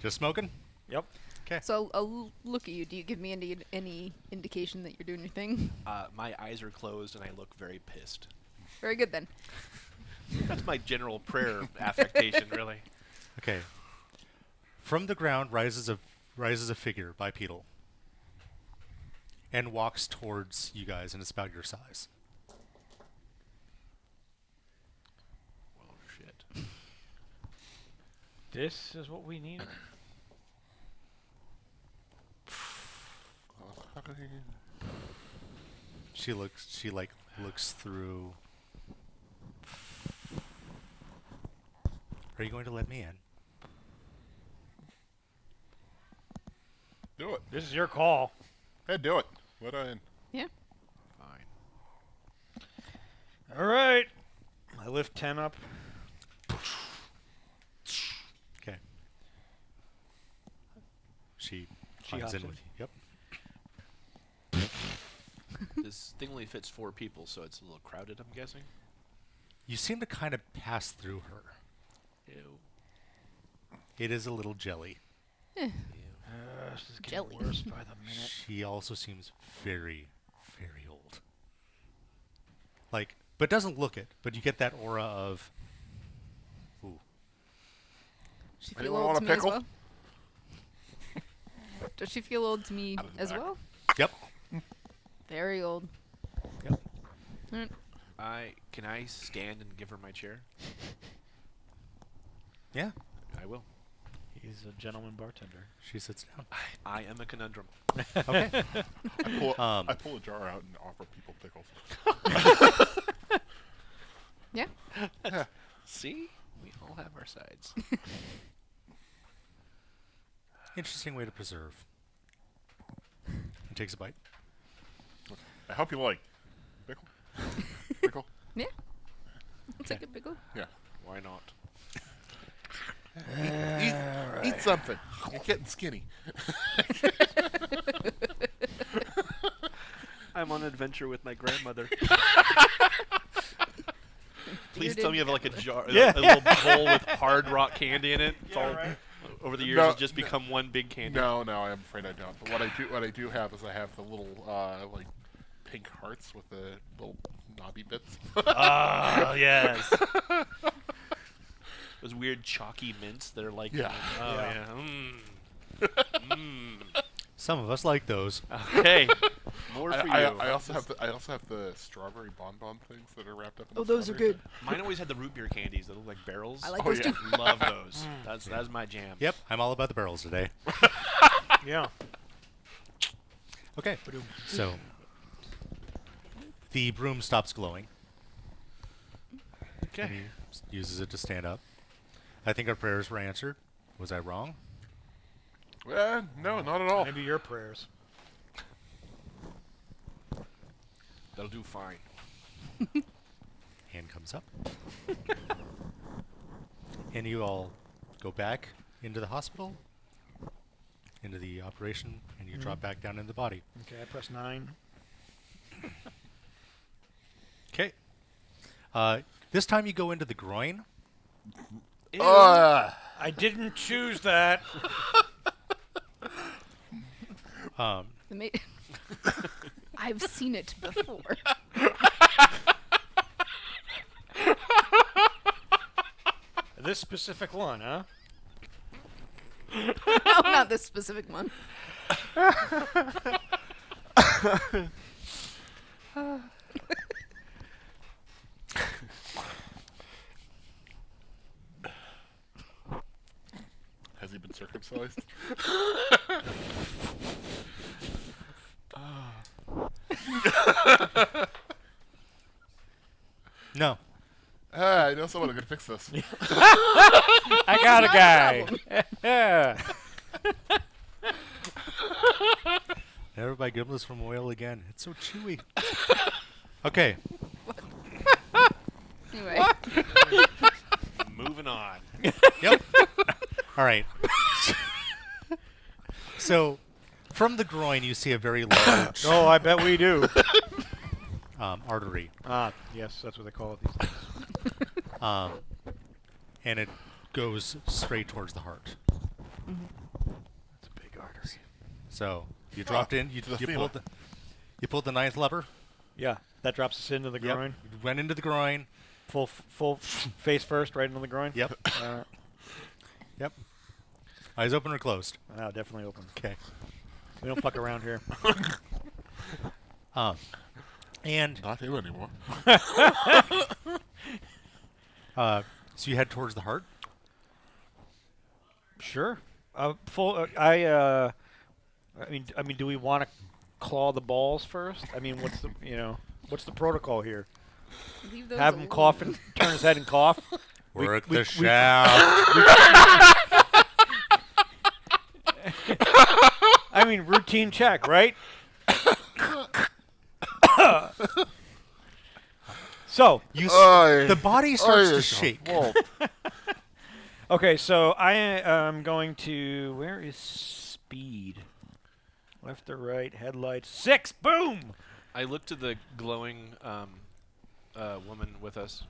[SPEAKER 2] Just smoking?
[SPEAKER 4] Yep.
[SPEAKER 2] Okay.
[SPEAKER 3] So I'll look at you. Do you give me any indication that you're doing your thing?
[SPEAKER 1] My eyes are closed and I look very pissed.
[SPEAKER 3] Very good then.
[SPEAKER 1] That's my general prayer affectation, really.
[SPEAKER 2] Okay. From the ground rises a figure bipedal and walks towards you guys, and it's about your size.
[SPEAKER 1] Well, shit.
[SPEAKER 4] This is what we need.
[SPEAKER 2] She looks through. Are you going to let me in?
[SPEAKER 5] Do it.
[SPEAKER 4] This is your call.
[SPEAKER 5] Hey, do it. What in?
[SPEAKER 3] Yeah.
[SPEAKER 1] Fine.
[SPEAKER 4] All right. I lift 10 up.
[SPEAKER 2] Okay. She
[SPEAKER 4] She
[SPEAKER 2] climbs
[SPEAKER 4] hops
[SPEAKER 2] in
[SPEAKER 4] in.
[SPEAKER 2] with you. Yep.
[SPEAKER 1] This thing only fits 4 people, so it's a little crowded, I'm guessing.
[SPEAKER 2] You seem to kind of pass through her. It is a little jelly.
[SPEAKER 4] This is getting
[SPEAKER 3] Jelly.
[SPEAKER 4] worse by the minute.
[SPEAKER 2] She also seems very, very old. Like, but doesn't look it. But you get that aura of, ooh,
[SPEAKER 3] She feel
[SPEAKER 5] Anyone
[SPEAKER 3] old
[SPEAKER 5] want
[SPEAKER 3] to
[SPEAKER 5] a
[SPEAKER 3] me as
[SPEAKER 5] pickle?
[SPEAKER 3] well? Does she feel old to me
[SPEAKER 5] Out of the
[SPEAKER 3] as
[SPEAKER 5] back.
[SPEAKER 3] well?
[SPEAKER 2] yep,
[SPEAKER 3] Very old.
[SPEAKER 2] yep.
[SPEAKER 3] Mm.
[SPEAKER 1] Can I stand and give her my chair?
[SPEAKER 2] Yeah.
[SPEAKER 1] I will.
[SPEAKER 4] He's a gentleman bartender.
[SPEAKER 2] She sits down.
[SPEAKER 1] I am a conundrum.
[SPEAKER 2] Okay.
[SPEAKER 5] I pull a jar out and offer people pickles.
[SPEAKER 3] Yeah.
[SPEAKER 1] See? We all have our sides.
[SPEAKER 2] Interesting way to preserve. He takes a bite.
[SPEAKER 5] I hope you like pickle. Pickle.
[SPEAKER 3] Yeah. I'll take a pickle.
[SPEAKER 5] Yeah.
[SPEAKER 1] Why not?
[SPEAKER 5] Eat something. You're getting skinny.
[SPEAKER 1] I'm on an adventure with my grandmother. Please
[SPEAKER 3] Bearded
[SPEAKER 1] tell me you have like a jar,
[SPEAKER 4] Yeah.
[SPEAKER 1] a little bowl with hard rock candy in it. It's
[SPEAKER 4] Yeah,
[SPEAKER 1] all,
[SPEAKER 4] right.
[SPEAKER 1] over the years,
[SPEAKER 5] No,
[SPEAKER 1] it's just become one big candy.
[SPEAKER 5] No, I'm afraid I don't. But what I do have is I have the little like pink hearts with the little knobby bits.
[SPEAKER 1] Oh yes. Those weird chalky mints that are like.
[SPEAKER 5] Yeah.
[SPEAKER 1] Oh
[SPEAKER 4] Yeah.
[SPEAKER 1] yeah.
[SPEAKER 2] Some of us like those.
[SPEAKER 1] Okay. More for you.
[SPEAKER 5] I also have the strawberry bonbon things that are wrapped up in
[SPEAKER 3] Oh,
[SPEAKER 5] the
[SPEAKER 3] those are
[SPEAKER 5] strawberry
[SPEAKER 3] good.
[SPEAKER 1] Mine always had the root beer candies that look like barrels.
[SPEAKER 3] I like
[SPEAKER 5] Oh,
[SPEAKER 3] those
[SPEAKER 5] yeah.
[SPEAKER 3] too.
[SPEAKER 1] Love those. That's my jam.
[SPEAKER 2] Yep, I'm all about the barrels today.
[SPEAKER 4] Yeah.
[SPEAKER 2] Okay. So the broom stops glowing. And
[SPEAKER 1] Okay.
[SPEAKER 2] he uses it to stand up. I think our prayers were answered. Was I wrong?
[SPEAKER 5] No, not at all.
[SPEAKER 4] Maybe your prayers.
[SPEAKER 1] That'll do fine.
[SPEAKER 2] Hand comes up. And you all go back into the hospital, into the operation, and you drop back down into the body.
[SPEAKER 4] Okay, I press 9.
[SPEAKER 2] Okay. This time you go into the groin.
[SPEAKER 4] I didn't choose that.
[SPEAKER 2] Um,
[SPEAKER 3] The ma- I've seen it before.
[SPEAKER 4] This specific one, huh?
[SPEAKER 3] No, not this specific one.
[SPEAKER 5] Has he been circumcised?
[SPEAKER 2] no.
[SPEAKER 5] I know someone who can fix this.
[SPEAKER 4] I got a
[SPEAKER 3] not a
[SPEAKER 4] guy.
[SPEAKER 3] problem.
[SPEAKER 4] Yeah.
[SPEAKER 2] Never buy giblets from oil again. It's so chewy. Okay.
[SPEAKER 3] Anyway.
[SPEAKER 1] Moving on.
[SPEAKER 2] Yep. All right. So, from the groin, you see a very large
[SPEAKER 4] Oh, I bet we do.
[SPEAKER 2] artery.
[SPEAKER 4] Ah, yes, that's what they call it these days.
[SPEAKER 2] And it goes straight towards the heart.
[SPEAKER 4] It's a big artery.
[SPEAKER 2] So, you dropped in, you
[SPEAKER 5] to the
[SPEAKER 2] pulled
[SPEAKER 5] femur.
[SPEAKER 2] you pulled the ninth lever.
[SPEAKER 4] Yeah, that drops us into the
[SPEAKER 2] Yep.
[SPEAKER 4] groin.
[SPEAKER 2] You went into the groin.
[SPEAKER 4] Full face first, right into the groin.
[SPEAKER 2] Yep. Yep. Eyes open or closed?
[SPEAKER 4] Wow, definitely open.
[SPEAKER 2] Okay.
[SPEAKER 4] We don't fuck around here.
[SPEAKER 2] And
[SPEAKER 5] Not him anymore.
[SPEAKER 2] so you head towards the heart.
[SPEAKER 4] Sure. I mean, do we want to claw the balls first? I mean, what's the protocol here?
[SPEAKER 3] Leave those
[SPEAKER 4] Have him
[SPEAKER 3] alone.
[SPEAKER 4] cough and turn his head and cough.
[SPEAKER 2] Work
[SPEAKER 4] we-
[SPEAKER 2] the shaft.
[SPEAKER 4] I mean, routine check, right? So,
[SPEAKER 2] The body starts to shake.
[SPEAKER 5] Whoa.
[SPEAKER 4] okay, so I am going to. Where is speed? Left or right? Headlights. 6. Boom.
[SPEAKER 1] I look to the glowing woman with us.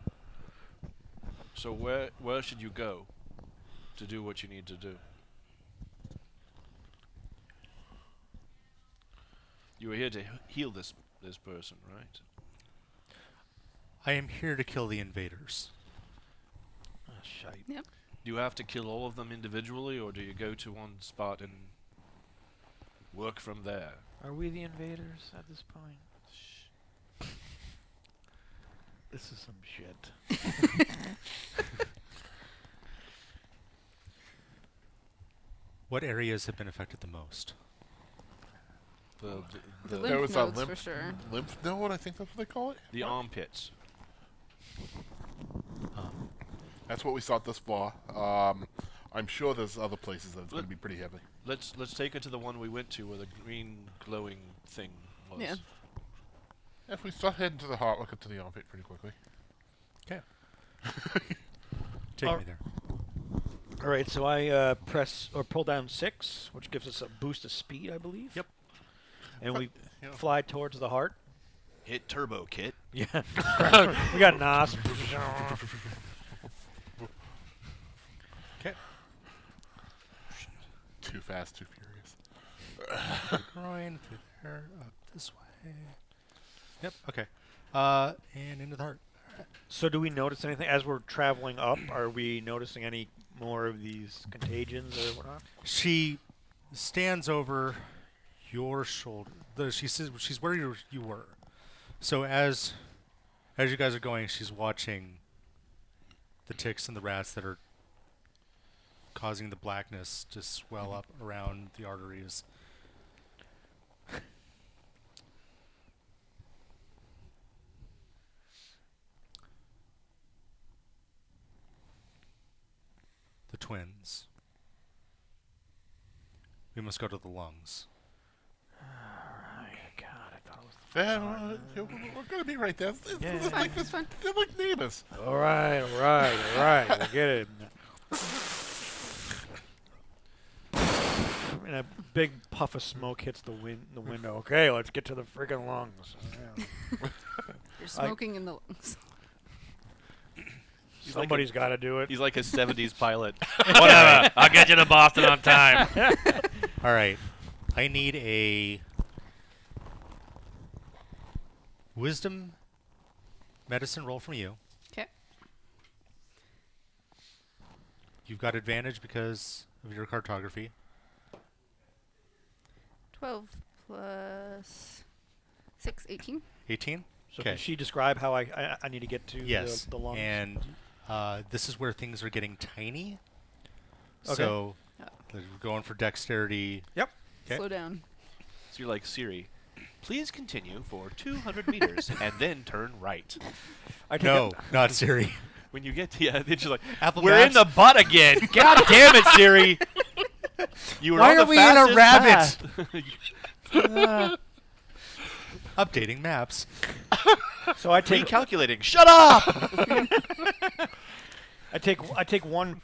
[SPEAKER 1] So where should you go? to do what you need to do. You are here to heal this person, right?
[SPEAKER 2] I am here to kill the invaders.
[SPEAKER 4] Oh, shite.
[SPEAKER 3] Yep.
[SPEAKER 1] Do you have to kill all of them individually, or do you go to one spot and work from there?
[SPEAKER 4] Are we the invaders at this point? This is some shit.
[SPEAKER 2] What areas have been affected the most?
[SPEAKER 1] The
[SPEAKER 3] The
[SPEAKER 1] the,
[SPEAKER 5] There
[SPEAKER 3] lymph
[SPEAKER 5] was a
[SPEAKER 3] nodes for
[SPEAKER 5] lymph-
[SPEAKER 3] sure.
[SPEAKER 5] Lymph node, I think that's what they call it.
[SPEAKER 1] the armpits.
[SPEAKER 5] That's what we sought this for. I'm sure there's other places that it's going to be pretty heavy.
[SPEAKER 1] Let's take it to the one we went to where the green glowing thing was.
[SPEAKER 3] Yeah.
[SPEAKER 5] If we start heading to the heart, we'll get to the armpit pretty quickly.
[SPEAKER 2] Okay. Take me there.
[SPEAKER 4] All right, so I press or pull down 6, which gives us a boost of speed, I believe.
[SPEAKER 2] Yep.
[SPEAKER 4] And we
[SPEAKER 5] Yeah.
[SPEAKER 4] fly towards the heart.
[SPEAKER 1] Hit turbo kit.
[SPEAKER 4] Yeah. We got NOS.
[SPEAKER 2] Okay.
[SPEAKER 5] Too fast, too furious.
[SPEAKER 2] Groin through there, up this way. Yep. Okay. And into the heart.
[SPEAKER 4] So do we notice anything as we're traveling up? Are we noticing any more of these contagions or whatnot?
[SPEAKER 2] She stands over your shoulder. She's where you were. So as you guys are going, she's watching the ticks and the rats that are causing the blackness to swell up around the arteries. The twins. We must go to the lungs.
[SPEAKER 4] God, I thought it was.
[SPEAKER 5] We're going to be right there.
[SPEAKER 4] Yeah.
[SPEAKER 5] They're like neighbors.
[SPEAKER 4] All right. We'll get it. And a big puff of smoke hits the window. Okay, let's get to the friggin' lungs. Yeah.
[SPEAKER 3] You're smoking in the lungs.
[SPEAKER 4] Somebody's got to do it.
[SPEAKER 1] He's like a 70s pilot. Whatever. I'll get you to Boston on time.
[SPEAKER 2] All right. I need a wisdom medicine roll from you.
[SPEAKER 3] Okay.
[SPEAKER 2] You've got advantage because of your cartography.
[SPEAKER 3] 12 plus 6, 18.
[SPEAKER 2] 18?
[SPEAKER 4] So
[SPEAKER 2] Okay.
[SPEAKER 4] can she describe how I need to get to
[SPEAKER 2] Yes.
[SPEAKER 4] the lungs?
[SPEAKER 2] And this is where things are getting tiny.
[SPEAKER 4] Okay.
[SPEAKER 2] So
[SPEAKER 3] Oh.
[SPEAKER 2] we're going for dexterity.
[SPEAKER 4] Yep.
[SPEAKER 2] Okay.
[SPEAKER 3] Slow down.
[SPEAKER 1] So you're like, Siri, please continue for 200 meters and then turn right.
[SPEAKER 4] I take
[SPEAKER 2] No,
[SPEAKER 4] a-
[SPEAKER 2] not Siri.
[SPEAKER 1] When you get to, yeah, it's just like,
[SPEAKER 2] Apple
[SPEAKER 1] we're in
[SPEAKER 2] Maps.
[SPEAKER 1] the butt again. God damn it, Siri. You were
[SPEAKER 2] Why
[SPEAKER 1] on
[SPEAKER 2] are
[SPEAKER 1] the
[SPEAKER 2] we in a
[SPEAKER 1] fastest
[SPEAKER 2] rabbit?
[SPEAKER 1] path.
[SPEAKER 2] Updating maps.
[SPEAKER 4] So I take
[SPEAKER 1] Recalculating. Shut up!
[SPEAKER 4] I take one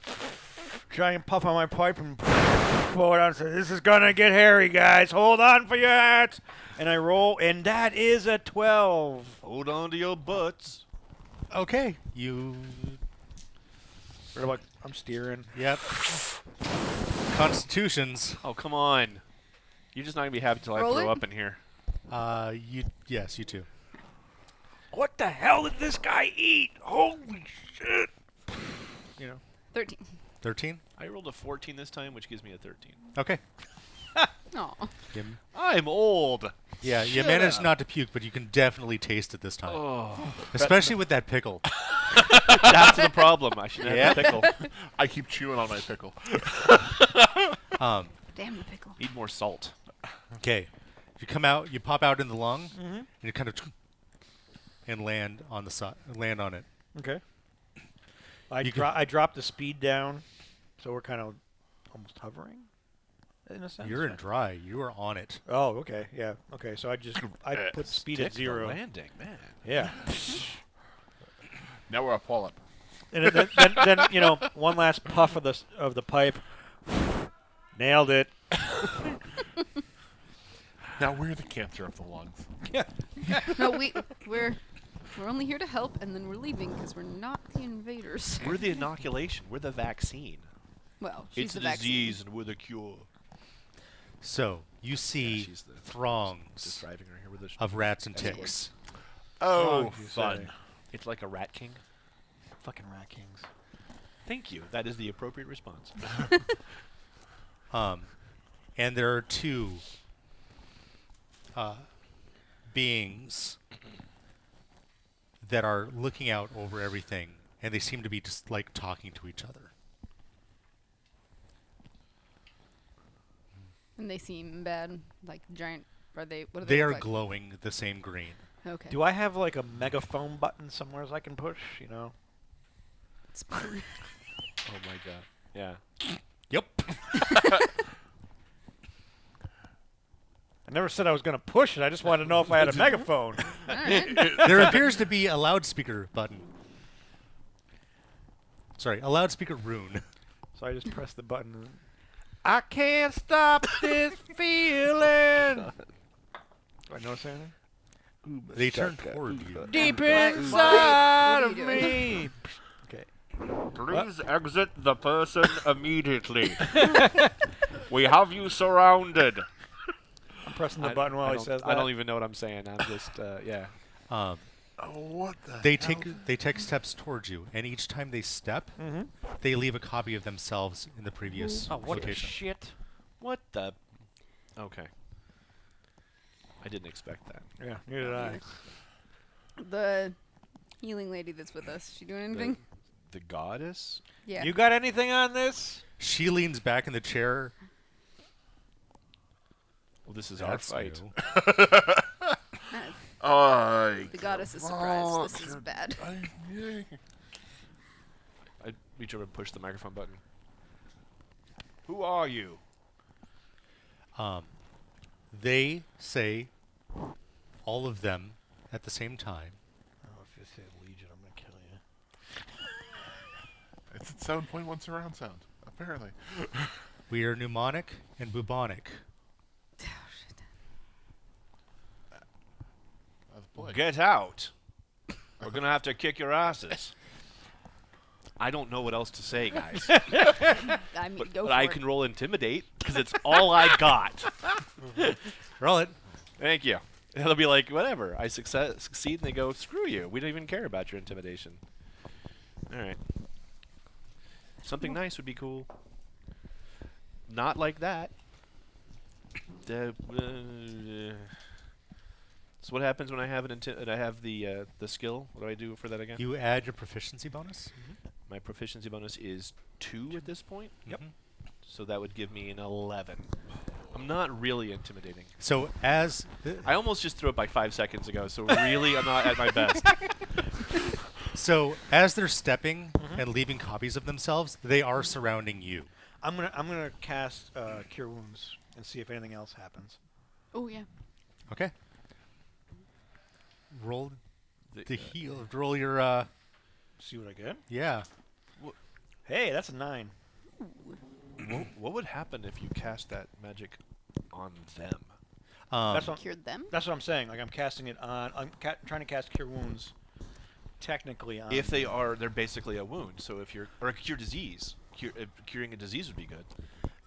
[SPEAKER 4] giant puff on my pipe and pull it out and say, "This is gonna get hairy, guys. Hold on for your hats." And I roll, and that is a 12.
[SPEAKER 1] Hold on to your butts.
[SPEAKER 2] Okay. You.
[SPEAKER 4] Or like, I'm steering.
[SPEAKER 2] Yep. Constitutions.
[SPEAKER 1] Oh, come on. You're just not going to be happy till I
[SPEAKER 3] Roll
[SPEAKER 1] throw
[SPEAKER 3] it?
[SPEAKER 1] up in here.
[SPEAKER 2] Yes, you too.
[SPEAKER 4] What the hell did this guy eat? Holy shit! You know.
[SPEAKER 3] 13.
[SPEAKER 2] 13.
[SPEAKER 1] I rolled a 14 this time, which gives me a 13.
[SPEAKER 2] Okay.
[SPEAKER 3] Aw.
[SPEAKER 1] I'm old.
[SPEAKER 2] Yeah, you
[SPEAKER 1] Shut
[SPEAKER 2] managed
[SPEAKER 1] up.
[SPEAKER 2] not to puke, but you can definitely taste it this time.
[SPEAKER 1] Oh,
[SPEAKER 2] Especially with that pickle.
[SPEAKER 1] that's the problem. I should have
[SPEAKER 2] Yeah.
[SPEAKER 1] a pickle.
[SPEAKER 5] I keep chewing on my pickle.
[SPEAKER 3] Damn the pickle.
[SPEAKER 1] Need more salt.
[SPEAKER 2] Okay. You come out, you pop out in the lung, and you kind of and land on the side, land on it.
[SPEAKER 4] Okay.
[SPEAKER 2] You
[SPEAKER 4] I drop the speed down, so we're kind of almost hovering. In a sense.
[SPEAKER 2] You're in dry. You are on it.
[SPEAKER 4] Oh, okay. Yeah. Okay. So I put speed at
[SPEAKER 1] Stick the
[SPEAKER 4] 0.
[SPEAKER 1] landing, man.
[SPEAKER 4] Yeah.
[SPEAKER 5] Now we're a pull-up.
[SPEAKER 4] And then you know, one last puff of the pipe. Nailed it.
[SPEAKER 5] Now we're the cancer of the lungs.
[SPEAKER 3] No, we're only here to help, and then we're leaving because we're not the invaders.
[SPEAKER 1] We're the inoculation. We're the vaccine.
[SPEAKER 3] Well, she's
[SPEAKER 1] It's
[SPEAKER 3] the
[SPEAKER 1] a
[SPEAKER 3] vaccine.
[SPEAKER 1] disease and we're the cure.
[SPEAKER 2] So you see
[SPEAKER 1] she's the-
[SPEAKER 2] throngs
[SPEAKER 1] Just driving her here with a
[SPEAKER 2] of rats and
[SPEAKER 1] Escort.
[SPEAKER 2] ticks.
[SPEAKER 1] Oh,
[SPEAKER 4] Frogs, you
[SPEAKER 1] fun.
[SPEAKER 4] say.
[SPEAKER 1] It's like a rat king.
[SPEAKER 4] Fucking rat kings.
[SPEAKER 1] Thank you. That is the appropriate response.
[SPEAKER 2] And there are two beings that are looking out over everything, and they seem to be just like talking to each other.
[SPEAKER 3] And they seem bad, like giant. Are they? What do
[SPEAKER 2] They
[SPEAKER 3] they
[SPEAKER 2] are
[SPEAKER 3] look like?
[SPEAKER 2] glowing the same green.
[SPEAKER 3] Okay.
[SPEAKER 4] Do I have like a megaphone button somewhere I can push? You know.
[SPEAKER 1] Oh my god. Yeah.
[SPEAKER 2] Yep.
[SPEAKER 4] I never said I was going to push it. I just wanted to know if I had a megaphone.
[SPEAKER 3] All right.
[SPEAKER 2] There appears to be a loudspeaker button. Sorry, a loudspeaker rune.
[SPEAKER 4] So I just pressed the button. And I can't stop this feeling. Do I notice anything?
[SPEAKER 2] They turn toward you.
[SPEAKER 4] Deep
[SPEAKER 3] What
[SPEAKER 4] inside
[SPEAKER 3] are
[SPEAKER 4] of
[SPEAKER 3] you doing?
[SPEAKER 4] me. Okay.
[SPEAKER 1] Please exit the person immediately. We have you surrounded.
[SPEAKER 4] I'm pressing the button while he says that.
[SPEAKER 1] I don't even know what I'm saying. I'm just, yeah.
[SPEAKER 2] Um,
[SPEAKER 5] Oh, what the
[SPEAKER 2] they
[SPEAKER 5] hell?
[SPEAKER 2] take steps towards you, and each time they step,
[SPEAKER 4] Mm-hmm.
[SPEAKER 2] they leave a copy of themselves in the previous
[SPEAKER 4] Oh, what the
[SPEAKER 2] location.
[SPEAKER 4] shit?
[SPEAKER 1] What the? Okay. I didn't expect that.
[SPEAKER 4] Yeah, neither did I.
[SPEAKER 3] The healing lady that's with us. She doing anything?
[SPEAKER 1] The goddess?
[SPEAKER 3] Yeah.
[SPEAKER 4] You got anything on this?
[SPEAKER 2] She leans back in the chair.
[SPEAKER 1] Well, this is our
[SPEAKER 2] That's
[SPEAKER 1] fight.
[SPEAKER 3] Uh, the goddess is surprised. This is bad.
[SPEAKER 1] I reach over and push the microphone button. Who are you?
[SPEAKER 2] They say, all of them at the same time,
[SPEAKER 4] Oh, if you say Legion, I'm gonna kill you.
[SPEAKER 5] It's at 7.1 surround sound, apparently.
[SPEAKER 2] we are mnemonic and bubonic.
[SPEAKER 5] Boy.
[SPEAKER 1] Get out. We're going to have to kick your asses. I don't know what else to say, guys.
[SPEAKER 3] I mean, go
[SPEAKER 1] But
[SPEAKER 3] for
[SPEAKER 1] I
[SPEAKER 3] it.
[SPEAKER 1] can roll intimidate because it's all I got.
[SPEAKER 2] Roll it.
[SPEAKER 1] Thank you. And they'll be like, whatever. I succeed, and they go, screw you. We don't even care about your intimidation. All right. Something nice would be cool. Not like that. So what happens when I have the skill? What do I do for that again?
[SPEAKER 2] You add your proficiency bonus.
[SPEAKER 1] My proficiency bonus is 2 at this point.
[SPEAKER 2] Yep.
[SPEAKER 1] So that would give me an 11. I'm not really intimidating.
[SPEAKER 2] So as
[SPEAKER 1] I almost just threw it by 5 seconds ago, so really I'm not at my best.
[SPEAKER 2] they're stepping and leaving copies of themselves, they are surrounding you.
[SPEAKER 4] I'm gonna cast Cure Wounds and see if anything else happens.
[SPEAKER 3] Oh yeah.
[SPEAKER 2] Okay. Roll
[SPEAKER 1] The-
[SPEAKER 2] the heal. Roll your
[SPEAKER 4] See what I get.
[SPEAKER 2] yeah.
[SPEAKER 4] Hey, that's a 9.
[SPEAKER 1] What would happen if you cast that magic on them?
[SPEAKER 4] That's what
[SPEAKER 3] Cured them.
[SPEAKER 4] that's what I'm saying. Like I'm casting it on. I'm trying to cast Cure Wounds. Technically on.
[SPEAKER 1] If they're basically a wound. So if you're or a cure disease, curing a disease would be good.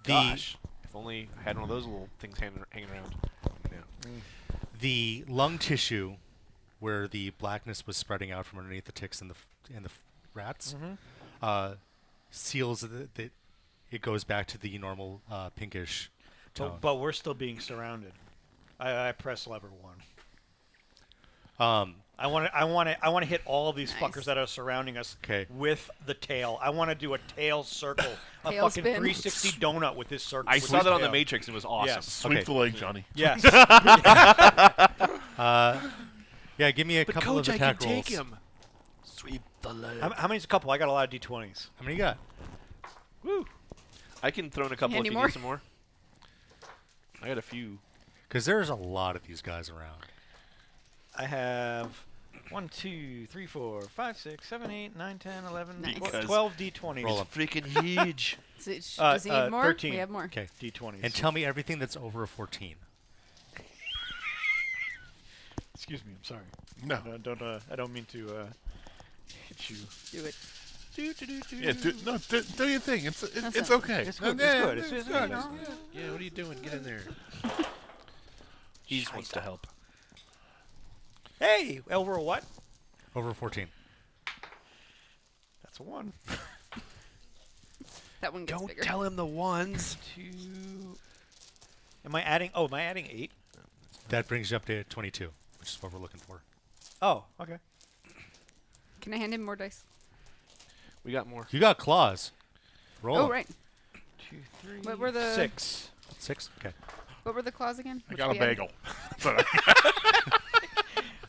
[SPEAKER 1] Gosh, if only I had one of those little things hanging around. Yeah.
[SPEAKER 2] The lung tissue, where the blackness was spreading out from underneath the ticks and the rats, seals that it goes back to the normal pinkish tone.
[SPEAKER 4] But we're still being surrounded. I press lever 1. I want to hit all of these
[SPEAKER 3] Nice.
[SPEAKER 4] fuckers that are surrounding us
[SPEAKER 2] 'Kay.
[SPEAKER 4] with the tail. I want to do a tail circle, a
[SPEAKER 3] Tail
[SPEAKER 4] fucking
[SPEAKER 3] spin.
[SPEAKER 4] 360 donut with this circle.
[SPEAKER 1] I
[SPEAKER 4] with
[SPEAKER 1] saw
[SPEAKER 4] this
[SPEAKER 1] that on the
[SPEAKER 4] tail.
[SPEAKER 1] Matrix and it was awesome.
[SPEAKER 4] Yes.
[SPEAKER 5] Sweep
[SPEAKER 2] Okay.
[SPEAKER 5] the leg, Johnny.
[SPEAKER 4] Yes.
[SPEAKER 2] Yeah, give me a
[SPEAKER 1] But
[SPEAKER 2] couple
[SPEAKER 1] coach,
[SPEAKER 2] of
[SPEAKER 1] I can
[SPEAKER 2] attack rolls.
[SPEAKER 1] take him. Sweep the leg.
[SPEAKER 4] How many's a couple? I got a lot of d20s.
[SPEAKER 2] How many you got?
[SPEAKER 1] Woo. I can throw in a couple if
[SPEAKER 3] Any
[SPEAKER 1] you
[SPEAKER 3] more?
[SPEAKER 1] need some more. I got a few.
[SPEAKER 2] Because there's a lot of these guys around.
[SPEAKER 4] I have 1, 2, 3, 4, 5, 6, 7, 8, 9, 10, 11,
[SPEAKER 3] Nice.
[SPEAKER 4] 12 d20s.
[SPEAKER 2] Roll 'em.
[SPEAKER 1] Freaking huge.
[SPEAKER 3] Does he need more?
[SPEAKER 4] 13.
[SPEAKER 3] We have more.
[SPEAKER 2] Okay.
[SPEAKER 4] D20s.
[SPEAKER 2] And tell me everything that's over a 14.
[SPEAKER 4] Excuse me. I'm sorry.
[SPEAKER 5] No.
[SPEAKER 4] I don't mean to hit you.
[SPEAKER 3] Do it.
[SPEAKER 5] Yeah, do your thing. It's
[SPEAKER 3] That's
[SPEAKER 5] okay.
[SPEAKER 4] It's good.
[SPEAKER 5] Yeah,
[SPEAKER 4] It's good. It's
[SPEAKER 5] good.
[SPEAKER 4] good.
[SPEAKER 1] Yeah, what are you doing? Get in there. He just wants to help.
[SPEAKER 4] Hey, over a what?
[SPEAKER 2] Over 14.
[SPEAKER 4] That's a 1.
[SPEAKER 3] That one gets
[SPEAKER 1] Don't
[SPEAKER 3] bigger.
[SPEAKER 1] tell him the ones.
[SPEAKER 4] 2. Am I adding? Oh, am I adding 8?
[SPEAKER 2] That brings you up to 22, which is what we're looking for.
[SPEAKER 4] Oh, okay.
[SPEAKER 3] Can I hand him more dice?
[SPEAKER 1] We got more.
[SPEAKER 2] You got claws. Roll.
[SPEAKER 3] Oh,
[SPEAKER 2] 'em.
[SPEAKER 3] right.
[SPEAKER 4] 2, 3.
[SPEAKER 3] What were the-
[SPEAKER 4] 6.
[SPEAKER 2] 6? Okay.
[SPEAKER 3] What were the claws again?
[SPEAKER 5] I
[SPEAKER 3] Which
[SPEAKER 5] got a
[SPEAKER 3] we had?
[SPEAKER 5] bagel. But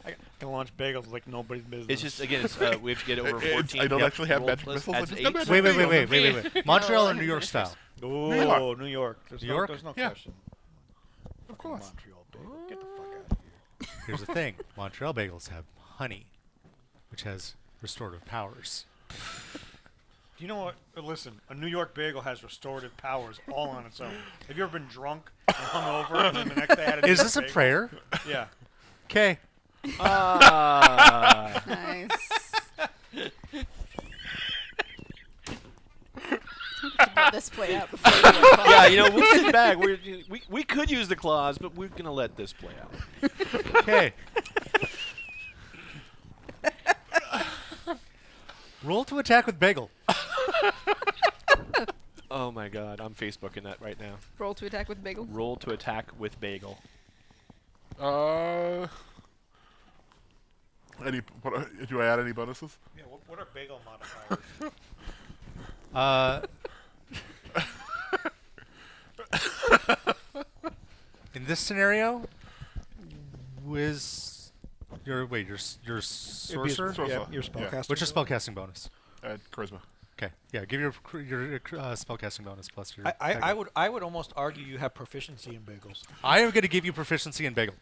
[SPEAKER 4] I can launch bagels like nobody's business.
[SPEAKER 1] It's just again, it's, we have to get over 14.
[SPEAKER 5] I don't
[SPEAKER 1] Yep.
[SPEAKER 5] actually have
[SPEAKER 1] Roll
[SPEAKER 5] magic
[SPEAKER 1] plus
[SPEAKER 5] missiles.
[SPEAKER 1] adds
[SPEAKER 5] I just
[SPEAKER 1] 8.
[SPEAKER 5] got magic
[SPEAKER 2] Wait.
[SPEAKER 5] bagels.
[SPEAKER 2] Montreal
[SPEAKER 3] No,
[SPEAKER 2] or New York
[SPEAKER 3] finish
[SPEAKER 2] style?
[SPEAKER 4] Oh,
[SPEAKER 5] York.
[SPEAKER 4] New York. There's
[SPEAKER 2] New
[SPEAKER 4] no,
[SPEAKER 2] York?
[SPEAKER 4] There's no
[SPEAKER 5] Yeah.
[SPEAKER 4] question.
[SPEAKER 5] Of course.
[SPEAKER 4] Montreal bagel. Get the fuck out of here.
[SPEAKER 2] Here's the thing. Montreal bagels have honey, which has restorative powers.
[SPEAKER 4] Do you know what? Listen, a New York bagel has restorative powers all on its own. Have you ever been drunk and hungover and then the next day had a New
[SPEAKER 2] Is
[SPEAKER 4] York
[SPEAKER 2] this a
[SPEAKER 4] bagel?
[SPEAKER 2] prayer?
[SPEAKER 4] Yeah.
[SPEAKER 2] Okay.
[SPEAKER 1] Ah.
[SPEAKER 3] Nice. Let this play out before we go call.
[SPEAKER 1] Yeah, you know, we'll sit back. We could use the claws, but we're gonna let this play out.
[SPEAKER 2] Okay. Roll to attack with bagel.
[SPEAKER 1] Oh my God, I'm Facebooking that right now.
[SPEAKER 3] Roll to attack with bagel.
[SPEAKER 1] Roll to attack with bagel.
[SPEAKER 5] Do I add any bonuses?
[SPEAKER 4] Yeah. What are bagel modifiers?
[SPEAKER 2] In this scenario, your sorcerer.
[SPEAKER 5] Sorcerer.
[SPEAKER 4] Yeah, your spellcaster.
[SPEAKER 2] What's your spellcasting bonus?
[SPEAKER 5] Charisma.
[SPEAKER 2] Okay, yeah, give your spellcasting bonus plus your.
[SPEAKER 4] I would almost argue you have proficiency in bagels.
[SPEAKER 2] I am going to give you proficiency in bagel.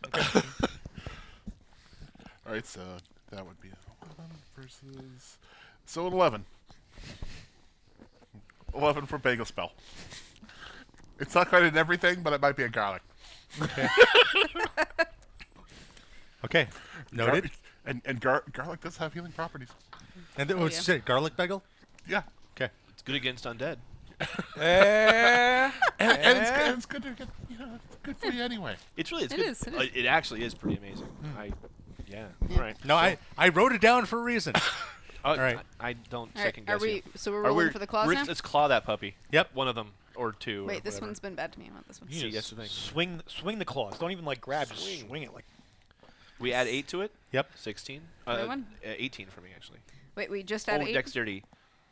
[SPEAKER 5] All right, so that would be 11 versus. So 11. 11 for bagel spell. It's not quite in everything, but it might be a garlic.
[SPEAKER 2] Okay, noted.
[SPEAKER 5] And garlic does have healing properties.
[SPEAKER 2] And then,
[SPEAKER 3] Oh,
[SPEAKER 2] what's it? Garlic bagel.
[SPEAKER 5] Yeah.
[SPEAKER 2] Okay.
[SPEAKER 1] It's good against undead.
[SPEAKER 5] And it's good to get, it's good for you anyway.
[SPEAKER 1] It's really, it's
[SPEAKER 3] It
[SPEAKER 1] good.
[SPEAKER 3] is, it is.
[SPEAKER 1] It actually is pretty amazing. Yeah. All right.
[SPEAKER 2] No, I wrote it down for a reason.
[SPEAKER 1] All
[SPEAKER 2] right.
[SPEAKER 1] I don't
[SPEAKER 3] All right,
[SPEAKER 1] second guess
[SPEAKER 3] are we?
[SPEAKER 1] you.
[SPEAKER 3] So we're
[SPEAKER 1] Are
[SPEAKER 3] rolling
[SPEAKER 1] we-
[SPEAKER 3] for the claws now.
[SPEAKER 1] Let's claw that puppy.
[SPEAKER 2] Yep.
[SPEAKER 1] One of them or two. or
[SPEAKER 3] Wait, this
[SPEAKER 1] whatever.
[SPEAKER 3] one's been bad to me. I want this one.
[SPEAKER 1] See, that's the thing.
[SPEAKER 4] Swing the claws. Don't even like grab. Just swing it like.
[SPEAKER 1] We add 8 to it.
[SPEAKER 2] Yep.
[SPEAKER 1] 16.
[SPEAKER 3] 21?
[SPEAKER 1] 18 for me actually.
[SPEAKER 3] Wait, we just added 8.
[SPEAKER 1] Dexterity,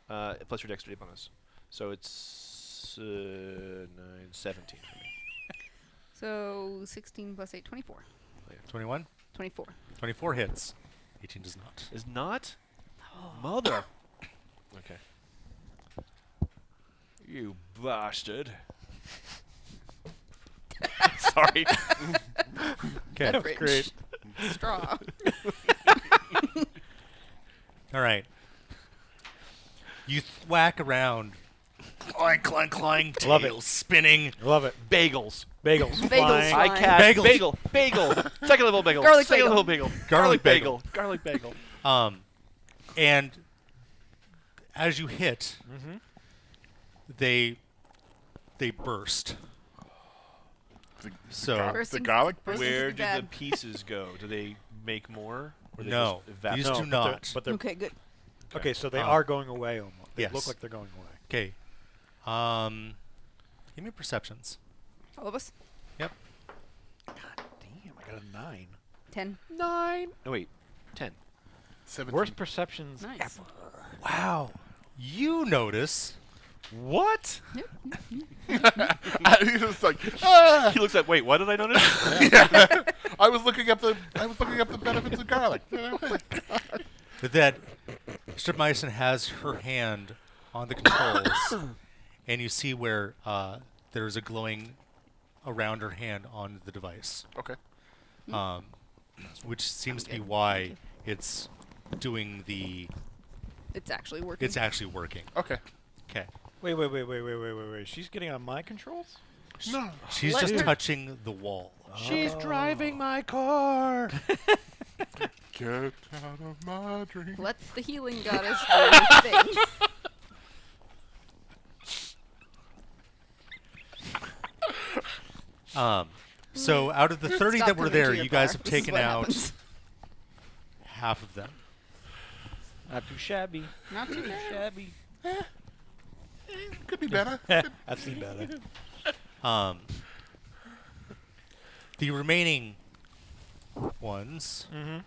[SPEAKER 1] plus your dexterity bonus. So it's 9, 17 for me.
[SPEAKER 3] So 16 plus 8, 24.
[SPEAKER 2] 21.
[SPEAKER 3] 24.
[SPEAKER 2] 24 hits. 18 does not.
[SPEAKER 1] Is not? Mother. Okay. You bastard. Sorry.
[SPEAKER 2] Okay.
[SPEAKER 3] That was
[SPEAKER 4] great.
[SPEAKER 3] Straw.
[SPEAKER 2] All right. You whack around. Clang, clang, clang.
[SPEAKER 4] Love it.
[SPEAKER 2] Tail spinning.
[SPEAKER 4] Love it.
[SPEAKER 1] Bagels.
[SPEAKER 4] Bagels.
[SPEAKER 3] Bagels.
[SPEAKER 4] flying.
[SPEAKER 3] Fine.
[SPEAKER 1] I cast
[SPEAKER 2] Bagels.
[SPEAKER 1] bagel. Second level bagel.
[SPEAKER 3] Garlic
[SPEAKER 1] Second
[SPEAKER 3] bagel.
[SPEAKER 1] level bagel.
[SPEAKER 2] Garlic bagel.
[SPEAKER 1] Garlic bagel.
[SPEAKER 2] And as you hit, they burst. So
[SPEAKER 3] First
[SPEAKER 5] The
[SPEAKER 3] things-
[SPEAKER 5] garlic
[SPEAKER 3] first
[SPEAKER 5] burst?
[SPEAKER 3] things
[SPEAKER 1] Where
[SPEAKER 3] to
[SPEAKER 1] do
[SPEAKER 3] be
[SPEAKER 1] the
[SPEAKER 3] bad.
[SPEAKER 1] pieces go? Do they make more? Or they
[SPEAKER 2] no,
[SPEAKER 1] just evaporate?
[SPEAKER 2] these
[SPEAKER 4] No,
[SPEAKER 2] do
[SPEAKER 4] but they're-
[SPEAKER 2] not.
[SPEAKER 4] But they're
[SPEAKER 3] Okay, good.
[SPEAKER 4] okay. So they
[SPEAKER 2] Um,
[SPEAKER 4] are going away almost. They
[SPEAKER 2] yes.
[SPEAKER 4] look like they're going away.
[SPEAKER 2] Okay. Give me perceptions.
[SPEAKER 3] All of us?
[SPEAKER 2] Yep.
[SPEAKER 4] God damn! I got a 9.
[SPEAKER 3] 10.
[SPEAKER 1] 9. No, wait. 10.
[SPEAKER 5] 17.
[SPEAKER 4] Worst perceptions
[SPEAKER 3] Nice.
[SPEAKER 4] ever.
[SPEAKER 2] Wow. You notice.
[SPEAKER 1] What?
[SPEAKER 5] He's just like, ah!
[SPEAKER 1] He looks at. Wait, what did I notice?
[SPEAKER 5] Yeah. I was looking up the benefits of garlic.
[SPEAKER 2] That Stripmeissen has her hand on the controls, and you see where there's a glowing around her hand on the device,
[SPEAKER 5] Okay.
[SPEAKER 2] which seems to be
[SPEAKER 3] good.
[SPEAKER 2] why it's doing the.
[SPEAKER 3] It's actually working.
[SPEAKER 2] It's actually working.
[SPEAKER 5] Okay.
[SPEAKER 2] Okay.
[SPEAKER 4] Wait. She's getting on my controls?
[SPEAKER 5] No.
[SPEAKER 2] She's
[SPEAKER 3] Let
[SPEAKER 2] just
[SPEAKER 3] her-
[SPEAKER 2] touching the wall.
[SPEAKER 1] She's driving my car.
[SPEAKER 5] Get out of my dream.
[SPEAKER 3] Let the healing goddess do her thing.
[SPEAKER 2] So out of the 30
[SPEAKER 3] Stop
[SPEAKER 2] that were
[SPEAKER 3] coming to
[SPEAKER 2] there,
[SPEAKER 3] your
[SPEAKER 2] you guys
[SPEAKER 3] bar.
[SPEAKER 2] have
[SPEAKER 3] This is
[SPEAKER 2] taken
[SPEAKER 3] what
[SPEAKER 2] out
[SPEAKER 3] happens.
[SPEAKER 2] half of them.
[SPEAKER 4] Not too shabby.
[SPEAKER 3] Not too bad.
[SPEAKER 4] Shabby.
[SPEAKER 5] Could be better.
[SPEAKER 4] I've seen better.
[SPEAKER 2] The remaining ones
[SPEAKER 4] Mm-hmm.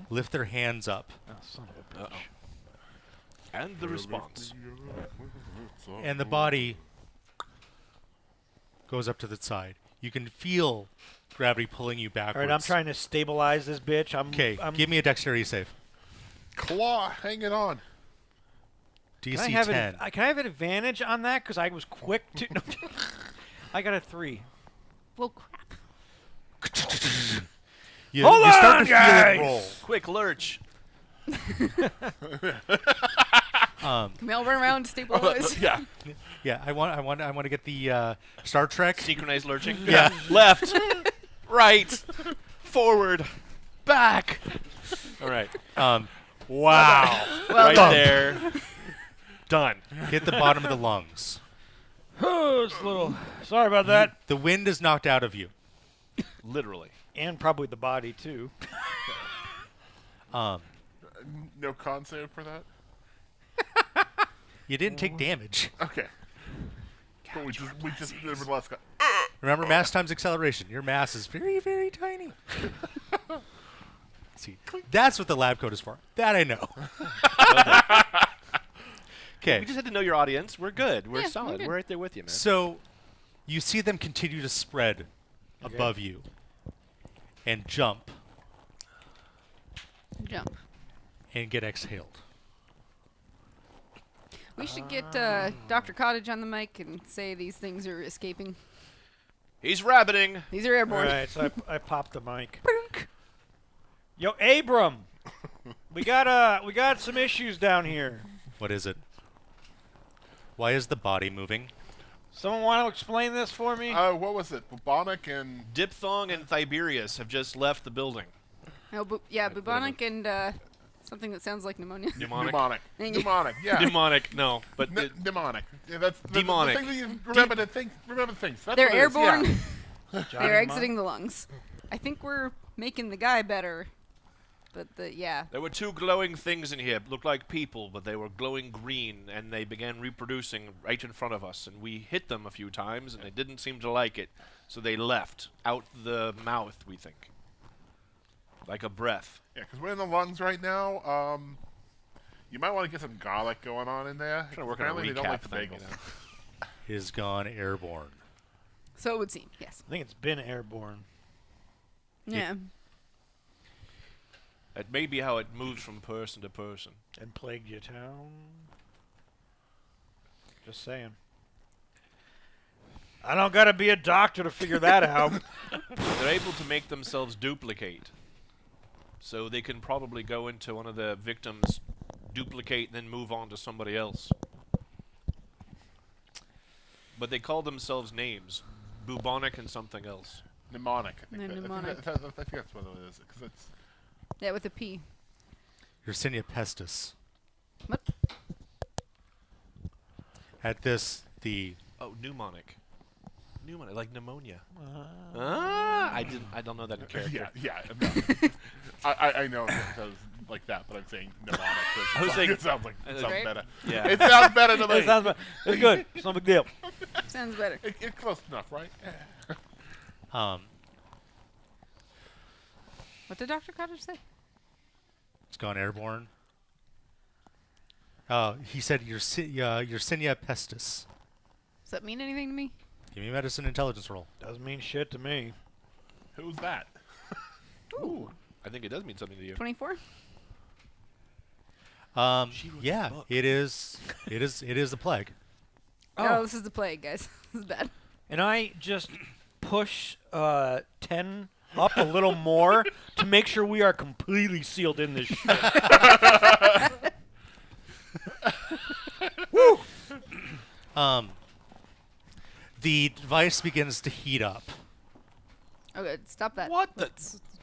[SPEAKER 2] lift their hands up,
[SPEAKER 4] Oh, son of a bitch.
[SPEAKER 1] And the response.
[SPEAKER 2] and the body goes up to the side. You can feel gravity pulling you backwards.
[SPEAKER 4] All right, I'm trying to stabilize this bitch.
[SPEAKER 2] Okay, give me a dexterity save.
[SPEAKER 5] Claw hanging on.
[SPEAKER 2] DC
[SPEAKER 4] Can I have
[SPEAKER 2] 10.
[SPEAKER 4] can I have an advantage on that? Because I was quick to. No, I got a 3.
[SPEAKER 3] Well, crap.
[SPEAKER 2] You
[SPEAKER 4] Hold
[SPEAKER 2] start
[SPEAKER 4] on,
[SPEAKER 2] to feel
[SPEAKER 4] guys!
[SPEAKER 2] it roll.
[SPEAKER 1] Quick lurch.
[SPEAKER 3] Can we all run around stabilize?
[SPEAKER 5] Yeah.
[SPEAKER 2] Yeah, I want to get the Star Trek.
[SPEAKER 1] Synchronized lurching.
[SPEAKER 2] Yeah.
[SPEAKER 1] Left. Right. Forward. Back. All right.
[SPEAKER 2] Wow.
[SPEAKER 3] Well
[SPEAKER 1] right
[SPEAKER 3] done.
[SPEAKER 1] there. Done.
[SPEAKER 2] Hit the bottom of the lungs.
[SPEAKER 4] Oh, it's a little. Sorry about that.
[SPEAKER 2] The wind is knocked out of you.
[SPEAKER 1] Literally.
[SPEAKER 4] And probably the body too.
[SPEAKER 5] No con save for that?
[SPEAKER 2] You didn't take damage.
[SPEAKER 5] Okay. But we just nevertheless got.
[SPEAKER 2] Remember, mass times acceleration. Your mass is very, very tiny. See, that's what the lab coat is for. That I know.
[SPEAKER 1] We
[SPEAKER 2] Okay,
[SPEAKER 1] just had to know your audience. We're good. We're
[SPEAKER 3] Yeah, we're
[SPEAKER 1] solid.
[SPEAKER 3] good.
[SPEAKER 1] We're right there with you, man.
[SPEAKER 2] so you see them continue to spread above you and jump
[SPEAKER 3] Jump.
[SPEAKER 2] and get exhaled.
[SPEAKER 3] We should get Dr. Cottage on the mic and say these things are escaping.
[SPEAKER 1] He's rabbiting.
[SPEAKER 3] These are
[SPEAKER 4] All
[SPEAKER 3] airborne.
[SPEAKER 4] right, so I popped the mic. Yo, Abram, we got some issues down here.
[SPEAKER 2] What is it? Why is the body moving?
[SPEAKER 4] Someone want to explain this for me?
[SPEAKER 5] What was it? Bubonic and.
[SPEAKER 1] Diphthong and Tiberius have just left the building.
[SPEAKER 3] Oh, yeah, bubonic and something that sounds like pneumonia.
[SPEAKER 1] Mnemonic.
[SPEAKER 5] Mnemonic.
[SPEAKER 3] Thank you.
[SPEAKER 5] Mnemonic, yeah.
[SPEAKER 1] Demonic. No, but
[SPEAKER 5] Mnemonic. Yeah, that's
[SPEAKER 1] Demonic.
[SPEAKER 5] The thing that you remember to think. Remember things. That's
[SPEAKER 3] They're
[SPEAKER 5] what it is,
[SPEAKER 3] airborne.
[SPEAKER 5] yeah.
[SPEAKER 3] They're exiting the lungs. I think we're making the guy better. But yeah.
[SPEAKER 1] there were two glowing things in here. Looked like people, but they were glowing green, and they began reproducing right in front of us. And we hit them a few times, and they didn't seem to like it, so they left out the mouth. We think, like a breath.
[SPEAKER 5] Yeah, because we're in the lungs right now. You might want to get some garlic going on in there.
[SPEAKER 1] Trying to work on a
[SPEAKER 5] Apparently they don't
[SPEAKER 1] recap
[SPEAKER 5] like the
[SPEAKER 1] thing.
[SPEAKER 5] bagels.
[SPEAKER 2] Is gone airborne.
[SPEAKER 3] So it would seem. Yes.
[SPEAKER 4] I think it's been airborne.
[SPEAKER 3] Yeah.
[SPEAKER 1] It may be how it moves from person to person.
[SPEAKER 4] And plagued your town. Just saying. I don't gotta be a doctor to figure that out.
[SPEAKER 1] They're able to make themselves duplicate. So they can probably go into one of the victims, duplicate, and then move on to somebody else. But they call themselves names. Bubonic and something else.
[SPEAKER 5] Mnemonic. I think,
[SPEAKER 3] Mnemonic.
[SPEAKER 5] I think that's what it is. Because it's.
[SPEAKER 3] Yeah, with a P.
[SPEAKER 2] Yersinia pestis.
[SPEAKER 3] What?
[SPEAKER 2] At this, the
[SPEAKER 1] Oh, pneumonic. Pneumonic, like pneumonia. I don't know that in character.
[SPEAKER 5] Yeah. No. I know it sounds like that, but I'm saying mnemonic. 'Cause
[SPEAKER 1] I was saying-
[SPEAKER 5] it sounds like it sounds
[SPEAKER 3] Right?
[SPEAKER 5] better.
[SPEAKER 1] Yeah.
[SPEAKER 5] It sounds better to me.
[SPEAKER 4] It sounds it's good. It's no big deal.
[SPEAKER 3] Sounds better.
[SPEAKER 5] It's close enough, right?
[SPEAKER 3] What did Dr. Cottage say?
[SPEAKER 2] it's gone airborne. He said Yersinia pestis.
[SPEAKER 3] Does that mean anything to me?
[SPEAKER 2] Give me a medicine intelligence roll.
[SPEAKER 4] Doesn't mean shit to me.
[SPEAKER 5] Who's that?
[SPEAKER 1] Ooh. I think it does mean something to you.
[SPEAKER 3] 24?
[SPEAKER 1] She wrote
[SPEAKER 2] Yeah,
[SPEAKER 1] the book.
[SPEAKER 2] it is. It is a plague.
[SPEAKER 3] Oh, this is the plague, guys. This is bad.
[SPEAKER 4] And I just push 10 up a little more to make sure we are completely sealed in this shit. Woo!
[SPEAKER 2] The device begins to heat up.
[SPEAKER 3] Oh, good. Stop that.
[SPEAKER 1] What the-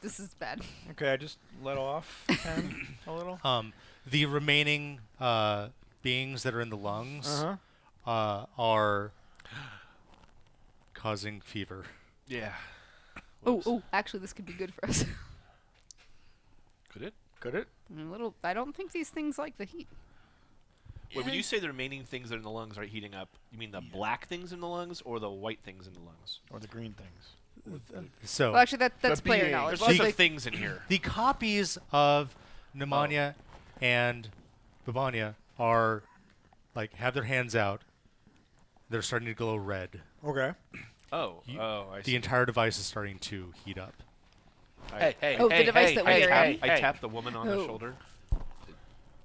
[SPEAKER 3] This is bad.
[SPEAKER 4] Okay, I just let off 10 a little.
[SPEAKER 2] The remaining beings that are in the lungs
[SPEAKER 4] Uh-huh.
[SPEAKER 2] are causing fever.
[SPEAKER 1] Yeah.
[SPEAKER 3] Oh,
[SPEAKER 1] Whoops.
[SPEAKER 3] oh, actually, this could be good for us.
[SPEAKER 1] Could it?
[SPEAKER 4] Could it?
[SPEAKER 3] I don't think these things like the heat.
[SPEAKER 1] Wait, when you say the remaining things that are in the lungs are heating up, you mean the black things in the lungs or the white things in the lungs?
[SPEAKER 4] Or the green things?
[SPEAKER 2] So
[SPEAKER 3] Well, actually, that's
[SPEAKER 5] The
[SPEAKER 3] player
[SPEAKER 5] being.
[SPEAKER 3] knowledge.
[SPEAKER 1] There's lots
[SPEAKER 2] The-
[SPEAKER 1] of things in here.
[SPEAKER 2] the copies of Pneumonia and Bubania are like have their hands out. They're starting to glow red.
[SPEAKER 4] Okay.
[SPEAKER 1] Oh, I see.
[SPEAKER 2] The entire device is starting to heat up.
[SPEAKER 5] Hey,
[SPEAKER 3] Oh, the device that we are in?
[SPEAKER 1] I tap the woman on the
[SPEAKER 3] Oh.
[SPEAKER 1] shoulder.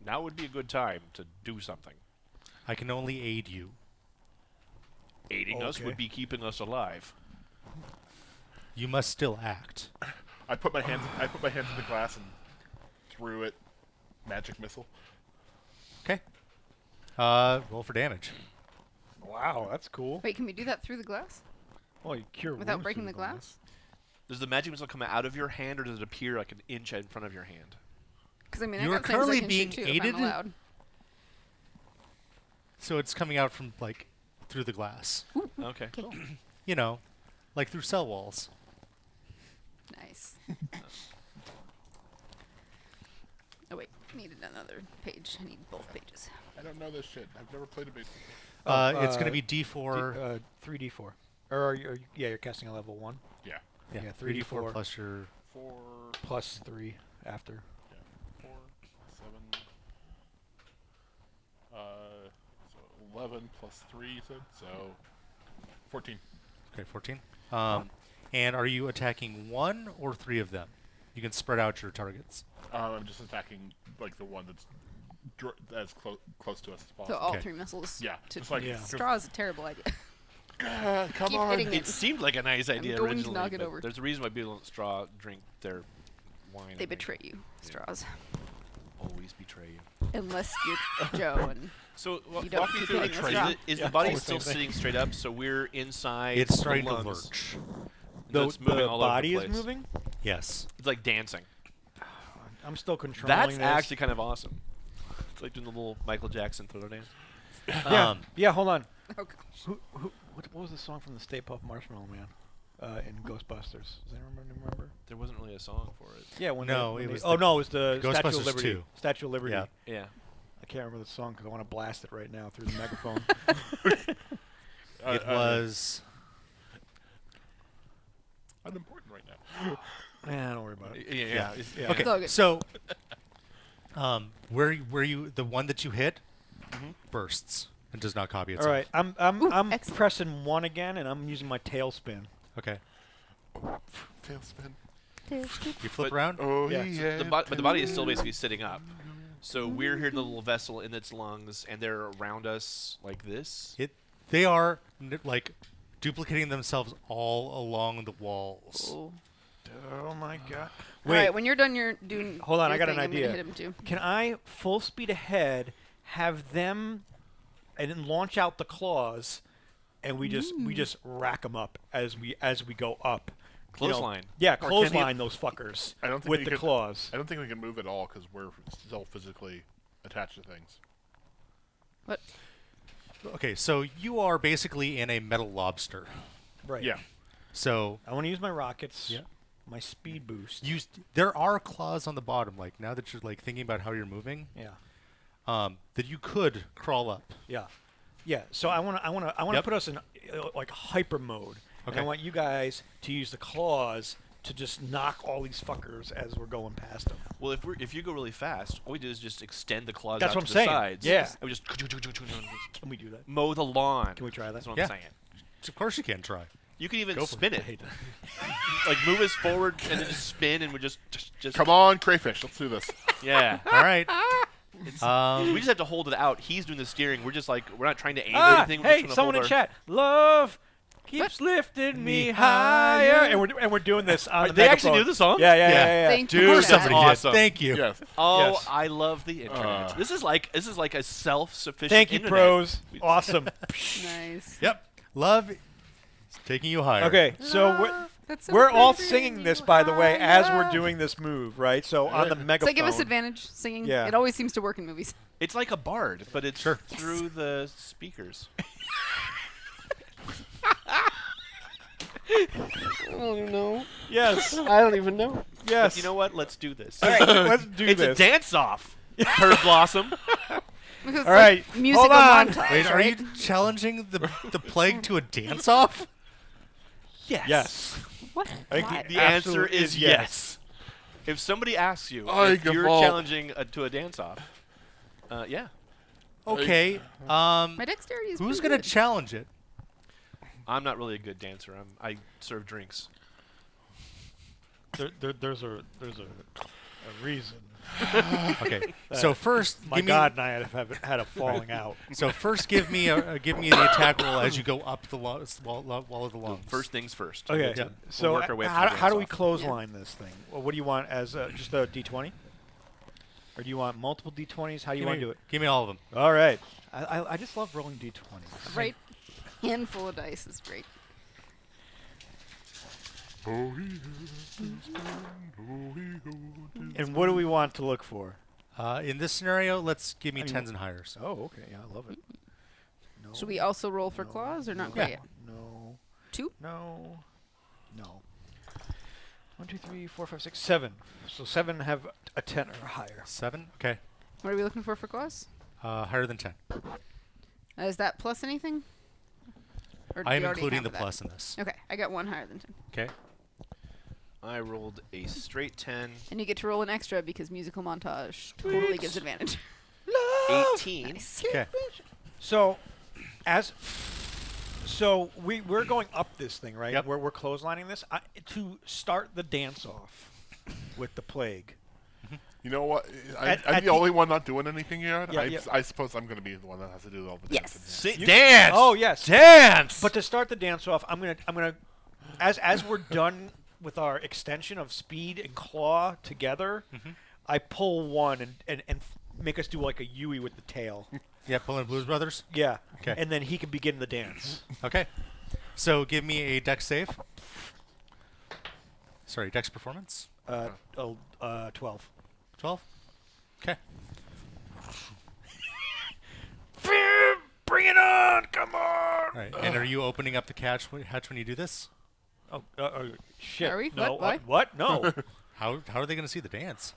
[SPEAKER 1] Now would be a good time to do something.
[SPEAKER 2] I can only aid you.
[SPEAKER 1] Aiding us
[SPEAKER 4] Okay.
[SPEAKER 1] would be keeping us alive.
[SPEAKER 2] You must still act.
[SPEAKER 5] I put my hands in the glass and threw it. Magic missile.
[SPEAKER 2] Okay. Roll for damage.
[SPEAKER 4] Wow, that's cool.
[SPEAKER 3] Wait, can we do that through the glass
[SPEAKER 4] Well, you cure
[SPEAKER 3] without
[SPEAKER 4] wounds
[SPEAKER 3] breaking
[SPEAKER 4] through
[SPEAKER 3] the glass?
[SPEAKER 1] Does the magic missile come out of your hand, or does it appear like an inch in front of your hand?
[SPEAKER 3] Because I mean,
[SPEAKER 2] You
[SPEAKER 3] I
[SPEAKER 2] are
[SPEAKER 3] got things I
[SPEAKER 2] currently
[SPEAKER 3] can
[SPEAKER 2] being
[SPEAKER 3] shoot too,
[SPEAKER 2] aided?
[SPEAKER 3] if I'm allowed.
[SPEAKER 2] So it's coming out from like through the glass.
[SPEAKER 1] Okay, cool.
[SPEAKER 2] You know, like through cell walls.
[SPEAKER 3] Nice. Oh wait, needed another page. I need both pages.
[SPEAKER 5] I don't know this shit. I've never played a baseball game.
[SPEAKER 2] It's going to be D4.
[SPEAKER 4] 3d4. Or yeah, you're casting a level 1.
[SPEAKER 5] Yeah.
[SPEAKER 4] yeah,
[SPEAKER 2] 3d4
[SPEAKER 4] 3d4
[SPEAKER 2] plus your
[SPEAKER 5] 4,
[SPEAKER 4] plus 3 after.
[SPEAKER 5] 4, 7. So 11 plus 3, you said? So 14.
[SPEAKER 2] okay 14. And are you attacking one or three of them? You can spread out your targets.
[SPEAKER 5] I'm just attacking like the one that's as close to us as
[SPEAKER 3] So
[SPEAKER 5] possible.
[SPEAKER 3] all
[SPEAKER 2] Okay.
[SPEAKER 3] 3 missiles.
[SPEAKER 5] Yeah,
[SPEAKER 3] To
[SPEAKER 5] just like
[SPEAKER 4] Yeah.
[SPEAKER 3] straw is a terrible idea.
[SPEAKER 5] Come
[SPEAKER 3] Keep
[SPEAKER 5] on.
[SPEAKER 3] hitting
[SPEAKER 1] It seemed like a nice idea
[SPEAKER 3] going to
[SPEAKER 1] originally,
[SPEAKER 3] knock it
[SPEAKER 1] but
[SPEAKER 3] over.
[SPEAKER 1] there's a reason why people don't straw drink their wine.
[SPEAKER 3] They
[SPEAKER 1] and
[SPEAKER 3] betray you, straws.
[SPEAKER 1] always betray you.
[SPEAKER 3] Unless you're Joe and
[SPEAKER 1] So
[SPEAKER 3] You don't
[SPEAKER 1] walk me
[SPEAKER 3] keep
[SPEAKER 1] through.
[SPEAKER 3] hitting the
[SPEAKER 1] Is,
[SPEAKER 3] straw.
[SPEAKER 1] is
[SPEAKER 4] Yeah,
[SPEAKER 1] the body
[SPEAKER 4] always
[SPEAKER 1] still
[SPEAKER 4] same thing.
[SPEAKER 1] sitting straight up? So we're inside.
[SPEAKER 2] It's
[SPEAKER 1] the
[SPEAKER 2] starting to
[SPEAKER 1] lungs,
[SPEAKER 2] lurch.
[SPEAKER 1] and
[SPEAKER 4] The,
[SPEAKER 1] it's moving
[SPEAKER 4] the
[SPEAKER 1] all
[SPEAKER 4] body
[SPEAKER 1] over
[SPEAKER 4] is
[SPEAKER 1] the place.
[SPEAKER 4] moving?
[SPEAKER 2] Yes.
[SPEAKER 1] It's like dancing.
[SPEAKER 4] I'm still controlling
[SPEAKER 1] That's
[SPEAKER 4] this.
[SPEAKER 1] actually kind of awesome. It's like doing the little Michael Jackson thriller dance.
[SPEAKER 4] Yeah, yeah, hold on.
[SPEAKER 3] oh gosh.
[SPEAKER 4] What was the song from the Stay Puft Marshmallow Man in Ghostbusters? Does anyone remember?
[SPEAKER 1] There wasn't really a song for it.
[SPEAKER 4] Yeah, when
[SPEAKER 2] No,
[SPEAKER 4] they,
[SPEAKER 2] it
[SPEAKER 4] when
[SPEAKER 2] was
[SPEAKER 4] they, oh
[SPEAKER 2] the
[SPEAKER 4] no, it was the Statue
[SPEAKER 2] Ghostbusters
[SPEAKER 4] of Liberty.
[SPEAKER 2] 2.
[SPEAKER 4] Statue of Liberty.
[SPEAKER 2] Yeah.
[SPEAKER 1] Yeah.
[SPEAKER 4] I can't remember the song because I want to blast it right now through the megaphone.
[SPEAKER 2] It was.
[SPEAKER 5] unimportant right now.
[SPEAKER 4] Don't worry about it.
[SPEAKER 1] Yeah.
[SPEAKER 2] Yeah.
[SPEAKER 4] Yeah.
[SPEAKER 2] Okay.
[SPEAKER 3] It's all good.
[SPEAKER 2] So, where you the one that you hit bursts and does not copy
[SPEAKER 4] All
[SPEAKER 2] itself.
[SPEAKER 4] right, I'm
[SPEAKER 3] Ooh, excellent.
[SPEAKER 4] pressing 1 again, and I'm using my tailspin.
[SPEAKER 2] Okay.
[SPEAKER 5] Tailspin.
[SPEAKER 2] You flip
[SPEAKER 1] But-
[SPEAKER 2] around.
[SPEAKER 5] Oh
[SPEAKER 4] Yeah.
[SPEAKER 5] yeah.
[SPEAKER 1] But the body is still basically sitting up. So we're here in the little vessel in its lungs, and they're around us like this.
[SPEAKER 2] They are like duplicating themselves all along the walls.
[SPEAKER 3] Oh.
[SPEAKER 4] Oh my god!
[SPEAKER 3] All right, when you're done, you're doing.
[SPEAKER 4] Hold on,
[SPEAKER 3] your
[SPEAKER 4] I got
[SPEAKER 3] thing,
[SPEAKER 4] an
[SPEAKER 3] I'm gonna
[SPEAKER 4] idea.
[SPEAKER 3] hit him too.
[SPEAKER 4] Can I full speed ahead, have them, and then launch out the claws, and we just rack them up as we go up. You know?
[SPEAKER 1] Clothesline.
[SPEAKER 4] Yeah,
[SPEAKER 5] can
[SPEAKER 4] clothesline those fuckers
[SPEAKER 5] I don't think
[SPEAKER 4] with
[SPEAKER 5] we
[SPEAKER 4] the
[SPEAKER 5] could-
[SPEAKER 4] claws.
[SPEAKER 5] I don't think we can move at all because we're still physically attached to things.
[SPEAKER 3] What?
[SPEAKER 2] Okay, so you are basically in a metal lobster.
[SPEAKER 4] Right.
[SPEAKER 5] Yeah.
[SPEAKER 2] So
[SPEAKER 4] I want to use my rockets.
[SPEAKER 2] Yeah.
[SPEAKER 4] My speed boost.
[SPEAKER 2] there are claws on the bottom. Like now that you're like thinking about how you're moving,
[SPEAKER 4] Yeah.
[SPEAKER 2] that you could crawl up.
[SPEAKER 4] Yeah. Yeah. So I want to
[SPEAKER 2] Yep.
[SPEAKER 4] put us in like hyper mode. And I
[SPEAKER 2] Okay.
[SPEAKER 4] want you guys to use the claws to just knock all these fuckers as we're going past them.
[SPEAKER 1] Well, if you go really fast, all we do is just extend the claws
[SPEAKER 4] That's
[SPEAKER 1] out
[SPEAKER 4] what
[SPEAKER 1] to
[SPEAKER 4] I'm
[SPEAKER 1] the
[SPEAKER 4] saying.
[SPEAKER 1] sides.
[SPEAKER 4] Yeah.
[SPEAKER 1] And we just
[SPEAKER 4] Can we do that?
[SPEAKER 1] mow the lawn.
[SPEAKER 4] Can we try that?
[SPEAKER 1] That's what
[SPEAKER 2] Yeah.
[SPEAKER 1] I'm saying.
[SPEAKER 2] Of course you can try.
[SPEAKER 1] You can even
[SPEAKER 2] Go for
[SPEAKER 1] spin
[SPEAKER 4] I
[SPEAKER 1] it.
[SPEAKER 4] hate that.
[SPEAKER 1] Like move us forward and then just spin, and we just
[SPEAKER 5] Come on, crayfish. Let's do this.
[SPEAKER 1] Yeah.
[SPEAKER 2] All right.
[SPEAKER 1] We just have to hold it out. He's doing the steering. We're just like we're not trying to aim or
[SPEAKER 4] Ah,
[SPEAKER 1] anything. We're
[SPEAKER 4] hey,
[SPEAKER 1] just
[SPEAKER 4] someone
[SPEAKER 1] trying
[SPEAKER 4] in
[SPEAKER 1] to hold
[SPEAKER 4] chat. Love keeps lifting me higher. And we're doing this on the
[SPEAKER 1] They actually
[SPEAKER 4] megaphone.
[SPEAKER 1] knew the song?
[SPEAKER 4] Yeah, yeah,
[SPEAKER 2] Yeah.
[SPEAKER 4] yeah, yeah.
[SPEAKER 3] Thank
[SPEAKER 1] Dude,
[SPEAKER 3] you.
[SPEAKER 2] Of
[SPEAKER 3] for
[SPEAKER 2] course
[SPEAKER 3] that.
[SPEAKER 2] somebody
[SPEAKER 1] awesome.
[SPEAKER 2] did. Thank you.
[SPEAKER 5] Yes.
[SPEAKER 1] Oh,
[SPEAKER 4] Yes.
[SPEAKER 1] I love the internet. This is like a self-sufficient.
[SPEAKER 4] Thank you,
[SPEAKER 1] internet.
[SPEAKER 4] pros. Awesome.
[SPEAKER 3] Nice.
[SPEAKER 2] Yep. Love is taking you higher.
[SPEAKER 4] Okay, so we're,
[SPEAKER 3] That's so
[SPEAKER 4] we're all
[SPEAKER 3] pretty.
[SPEAKER 4] singing this, by the way, as we're doing this move, right? So on the
[SPEAKER 3] Does
[SPEAKER 4] megaphone.
[SPEAKER 3] that give us advantage singing?
[SPEAKER 4] Yeah.
[SPEAKER 3] It always seems to work in movies.
[SPEAKER 1] It's like a bard, but it's
[SPEAKER 2] Sure.
[SPEAKER 1] through the speakers.
[SPEAKER 6] I don't even know.
[SPEAKER 4] Yes.
[SPEAKER 6] I don't even know.
[SPEAKER 4] Yes.
[SPEAKER 1] You know what? Let's do this.
[SPEAKER 4] Let's do
[SPEAKER 1] It's
[SPEAKER 4] this.
[SPEAKER 1] a dance-off. Turd Blossom.
[SPEAKER 3] Because
[SPEAKER 4] All right,
[SPEAKER 3] like musical
[SPEAKER 4] hold on.
[SPEAKER 3] montage,
[SPEAKER 2] Wait, are
[SPEAKER 3] right?
[SPEAKER 2] you challenging the plague to a dance-off?
[SPEAKER 1] Yes.
[SPEAKER 4] Yes.
[SPEAKER 3] What?
[SPEAKER 4] I think
[SPEAKER 3] Why?
[SPEAKER 1] The answer
[SPEAKER 4] Absolute
[SPEAKER 1] is yes. If somebody asks you
[SPEAKER 5] I
[SPEAKER 1] if you're
[SPEAKER 5] default.
[SPEAKER 1] challenging to a dance-off, yeah.
[SPEAKER 2] Okay.
[SPEAKER 3] My dexterity is
[SPEAKER 2] Who's
[SPEAKER 3] pretty
[SPEAKER 2] gonna
[SPEAKER 3] good.
[SPEAKER 2] challenge it?
[SPEAKER 1] I'm not really a good dancer. I serve drinks.
[SPEAKER 4] There's a reason.
[SPEAKER 2] Okay. So first,
[SPEAKER 4] My
[SPEAKER 2] give me.
[SPEAKER 4] God and I have had a falling out.
[SPEAKER 2] So first, give me the attack roll as you go up the wall of the lungs.
[SPEAKER 1] First things first.
[SPEAKER 4] Okay.
[SPEAKER 1] We'll
[SPEAKER 4] So
[SPEAKER 1] work our way up to
[SPEAKER 4] how,
[SPEAKER 1] the
[SPEAKER 4] how do we
[SPEAKER 1] dance-off.
[SPEAKER 4] clothesline this thing? Well, what do you want as just a d20? Or do you want multiple d20s? How do you want to do it?
[SPEAKER 2] Give me all of them.
[SPEAKER 4] All right. I just love rolling d20s.
[SPEAKER 3] Right. Handful of dice is great.
[SPEAKER 4] And what do we want to look for?
[SPEAKER 2] In this scenario, let's give me
[SPEAKER 4] I mean,
[SPEAKER 2] tens and higher.
[SPEAKER 4] Oh, okay. Yeah, I love it. No.
[SPEAKER 3] Should we also roll for claws or not
[SPEAKER 2] Yeah.
[SPEAKER 3] quite yet?
[SPEAKER 4] No.
[SPEAKER 3] 2?
[SPEAKER 4] No. No. 1, 2, 3, 4, 5, 6, 7. So 7 have a 10 or higher.
[SPEAKER 2] 7. Okay.
[SPEAKER 3] What are we looking for claws?
[SPEAKER 2] Higher than 10.
[SPEAKER 3] Is that plus anything? Or do
[SPEAKER 2] I
[SPEAKER 3] you
[SPEAKER 2] am
[SPEAKER 3] already
[SPEAKER 2] including the
[SPEAKER 3] have that?
[SPEAKER 2] plus in this.
[SPEAKER 3] Okay, I got one higher than 10.
[SPEAKER 2] Okay.
[SPEAKER 1] I rolled a straight 10.
[SPEAKER 3] And you get to roll an extra because musical montage totally gives advantage.
[SPEAKER 1] 18.
[SPEAKER 3] Nice.
[SPEAKER 2] Okay.
[SPEAKER 4] So, we're going up this thing, right?
[SPEAKER 2] Yep.
[SPEAKER 4] We're clotheslining this to start the dance off with the plague.
[SPEAKER 5] You know what?
[SPEAKER 4] At
[SPEAKER 5] I'm
[SPEAKER 4] the-
[SPEAKER 5] the only one not doing anything here.
[SPEAKER 4] Yeah, yeah.
[SPEAKER 5] I suppose I'm going to be the one that has to do all the
[SPEAKER 3] Yes.
[SPEAKER 5] dancing.
[SPEAKER 1] Dance!
[SPEAKER 4] Oh yes,
[SPEAKER 1] Dance!
[SPEAKER 4] but to start the dance off, I'm gonna, as we're done with our extension of speed and claw together, I pull one and make us do like a Yui with the tail.
[SPEAKER 2] Yeah, pulling Blues Brothers.
[SPEAKER 4] Yeah.
[SPEAKER 2] Okay.
[SPEAKER 4] And then he can begin the dance.
[SPEAKER 2] Okay. So give me a dex save. Sorry, dex performance.
[SPEAKER 4] 12.
[SPEAKER 2] 12. Okay.
[SPEAKER 4] Bring it on! Come on!
[SPEAKER 2] All right. And are you opening up the hatch when you do this?
[SPEAKER 4] Oh, shit.
[SPEAKER 3] Are we?
[SPEAKER 4] No.
[SPEAKER 3] What? Why?
[SPEAKER 4] What? No.
[SPEAKER 2] How are they going to see the dance?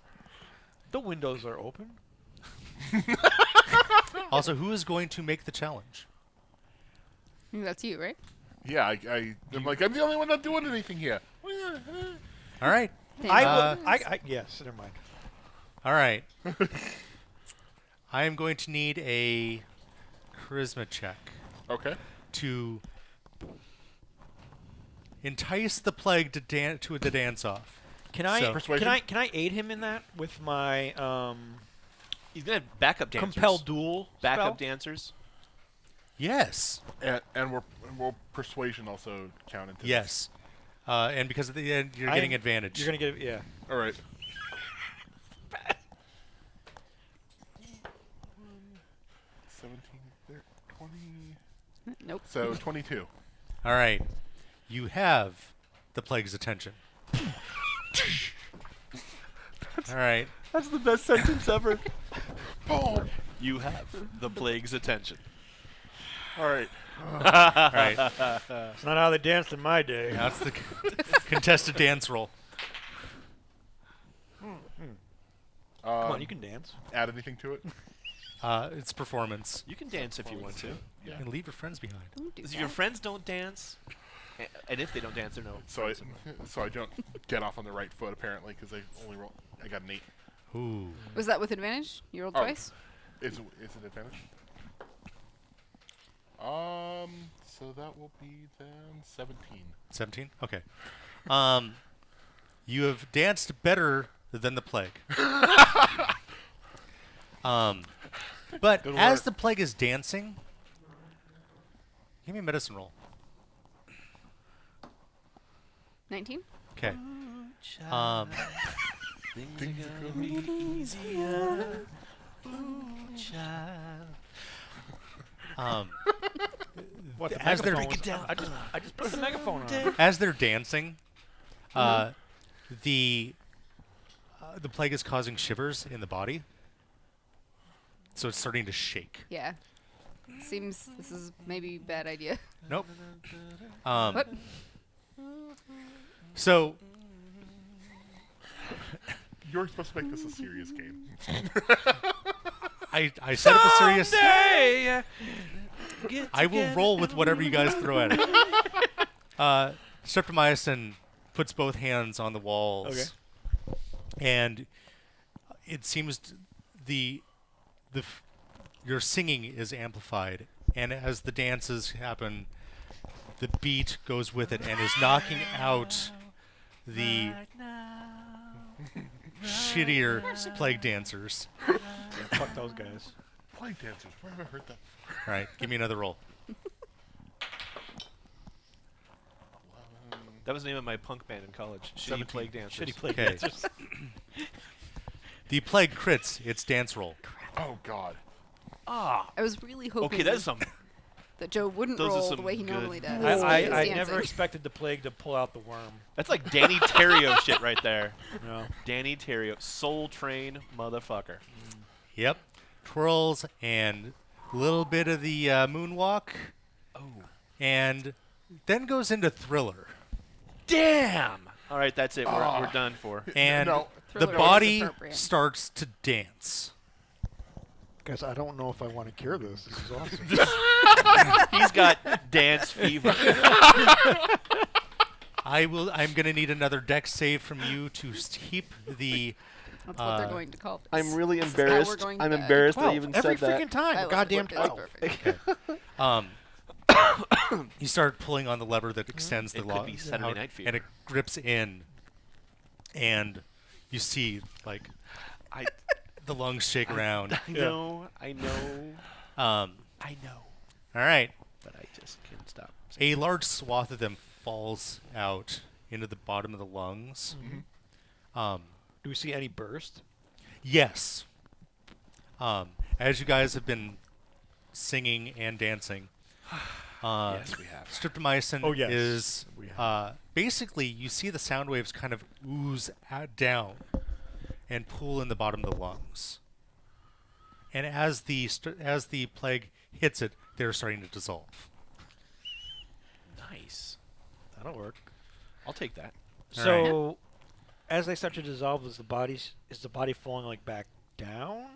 [SPEAKER 4] The windows are open.
[SPEAKER 2] Also, who is going to make the challenge?
[SPEAKER 3] I think that's you, right?
[SPEAKER 5] Yeah, I'm like, I'm the only one not doing anything here.
[SPEAKER 2] All right.
[SPEAKER 4] Yes, never mind.
[SPEAKER 2] All right. I am going to need a charisma check
[SPEAKER 5] Okay.
[SPEAKER 2] to entice the plague to the dance off.
[SPEAKER 4] Can I
[SPEAKER 2] So-
[SPEAKER 5] Persuasion?
[SPEAKER 4] can I aid him in that with my
[SPEAKER 1] He's going to have backup dancers.
[SPEAKER 4] compel duel
[SPEAKER 1] Backup
[SPEAKER 4] spell?
[SPEAKER 1] dancers.
[SPEAKER 2] Yes.
[SPEAKER 5] And will persuasion also count into
[SPEAKER 2] Yes. And because at the end you're getting advantage.
[SPEAKER 4] You're gonna get
[SPEAKER 5] this? All right. 17, 20.
[SPEAKER 3] Nope.
[SPEAKER 5] So 22.
[SPEAKER 2] All right. You have the plague's attention. All right.
[SPEAKER 1] That's the best sentence ever.
[SPEAKER 5] Boom.
[SPEAKER 1] You have the plague's attention.
[SPEAKER 5] All right.
[SPEAKER 2] All right.
[SPEAKER 4] It's not how they danced in my day.
[SPEAKER 2] That's the contested dance roll.
[SPEAKER 4] Come on, you can dance.
[SPEAKER 5] Add anything to it?
[SPEAKER 2] It's performance.
[SPEAKER 1] You can dance if you want to.
[SPEAKER 5] Yeah.
[SPEAKER 2] And leave your friends behind.
[SPEAKER 3] Don't do
[SPEAKER 1] If
[SPEAKER 3] that.
[SPEAKER 1] your friends don't dance, and if they don't dance, they're no.
[SPEAKER 5] So I don't get off on the right foot apparently because I got an 8.
[SPEAKER 2] Ooh.
[SPEAKER 3] Was that with advantage? You rolled
[SPEAKER 5] Oh.
[SPEAKER 3] twice?
[SPEAKER 5] Is it advantage? So that will be then 17.
[SPEAKER 2] 17? Okay. You have danced better than the plague. But
[SPEAKER 5] Good
[SPEAKER 2] as
[SPEAKER 5] work.
[SPEAKER 2] the plague is dancing, give me a medicine roll.
[SPEAKER 3] 19?
[SPEAKER 2] Okay.
[SPEAKER 5] Things are gonna be
[SPEAKER 4] What the
[SPEAKER 2] As they're-
[SPEAKER 4] megaphone? I just put the megaphone on.
[SPEAKER 2] As they're dancing, the plague is causing shivers in the body, so it's starting to shake.
[SPEAKER 3] Yeah. Seems this is maybe a bad idea.
[SPEAKER 2] Nope.
[SPEAKER 3] What?
[SPEAKER 2] So
[SPEAKER 5] You're supposed to make this a serious game.
[SPEAKER 2] I said it was serious.
[SPEAKER 1] Someday,
[SPEAKER 2] I will roll with whatever you guys throw at it. Streptomycin puts both hands on the walls, and it seems your singing is amplified, and as the dances happen, the beat goes with it and is knocking out the shittier plague dancers.
[SPEAKER 4] Fuck those guys.
[SPEAKER 5] Plague dancers. Where have I heard that?
[SPEAKER 2] All right, give me another roll.
[SPEAKER 1] That was the name of my punk band in college. Shitty
[SPEAKER 5] 17.
[SPEAKER 1] Plague Dancers.
[SPEAKER 4] Shitty plague
[SPEAKER 2] Okay.
[SPEAKER 4] dancers.
[SPEAKER 2] The plague crits its dance roll.
[SPEAKER 5] Oh God.
[SPEAKER 1] Ah.
[SPEAKER 3] I was really hoping
[SPEAKER 1] Okay, that's some.
[SPEAKER 3] that Joe wouldn't
[SPEAKER 1] Those are
[SPEAKER 3] roll
[SPEAKER 1] some
[SPEAKER 3] the way he
[SPEAKER 1] good
[SPEAKER 3] normally does.
[SPEAKER 1] rolls.
[SPEAKER 3] when he's
[SPEAKER 4] I
[SPEAKER 3] dancing.
[SPEAKER 4] never expected the plague to pull out the worm.
[SPEAKER 1] That's like Danny Terrio shit right there.
[SPEAKER 4] No.
[SPEAKER 1] Danny Terrio, Soul Train motherfucker.
[SPEAKER 2] Yep. Twirls and a little bit of the moonwalk,
[SPEAKER 1] Oh.
[SPEAKER 2] and then goes into Thriller.
[SPEAKER 1] Damn. All right, that's it. We're done for.
[SPEAKER 2] And
[SPEAKER 5] No.
[SPEAKER 2] the
[SPEAKER 3] Thriller is
[SPEAKER 2] body
[SPEAKER 3] appropriate.
[SPEAKER 2] starts to dance.
[SPEAKER 6] Guys, I don't know if I want to cure this. This is awesome.
[SPEAKER 1] He's got dance fever.
[SPEAKER 2] I'm gonna need another dex save from you to keep the.
[SPEAKER 3] That's what they're going to call this.
[SPEAKER 6] I'm really
[SPEAKER 3] This is how we're
[SPEAKER 6] embarrassed.
[SPEAKER 3] going to
[SPEAKER 6] I'm
[SPEAKER 3] bed.
[SPEAKER 6] embarrassed that I
[SPEAKER 4] 12.
[SPEAKER 6] even
[SPEAKER 4] Every
[SPEAKER 6] said that.
[SPEAKER 4] freaking time.
[SPEAKER 3] I love
[SPEAKER 4] Goddamn
[SPEAKER 3] it. It's
[SPEAKER 4] 12.
[SPEAKER 3] perfect.
[SPEAKER 2] You start pulling on the lever that extends the
[SPEAKER 1] It could
[SPEAKER 2] log
[SPEAKER 1] be Saturday
[SPEAKER 2] out,
[SPEAKER 1] Night Fever.
[SPEAKER 2] and it grips in, and you see like
[SPEAKER 1] I
[SPEAKER 2] the lungs shake around.
[SPEAKER 1] know. I know. I know.
[SPEAKER 2] All right.
[SPEAKER 1] But I just can't stop.
[SPEAKER 2] A large swath of them falls out into the bottom of the lungs.
[SPEAKER 4] Do we see any burst?
[SPEAKER 2] Yes. As you guys have been singing and dancing,
[SPEAKER 1] Yes, we have.
[SPEAKER 2] streptomycin
[SPEAKER 4] Oh, yes,
[SPEAKER 2] is
[SPEAKER 4] we have.
[SPEAKER 2] basically you see the sound waves kind of ooze down and pool in the bottom of the lungs. And as the plague hits it, they're starting to dissolve.
[SPEAKER 1] Nice.
[SPEAKER 4] That'll work.
[SPEAKER 1] I'll take that.
[SPEAKER 2] All
[SPEAKER 4] So, as they start to dissolve, is the body falling like back down,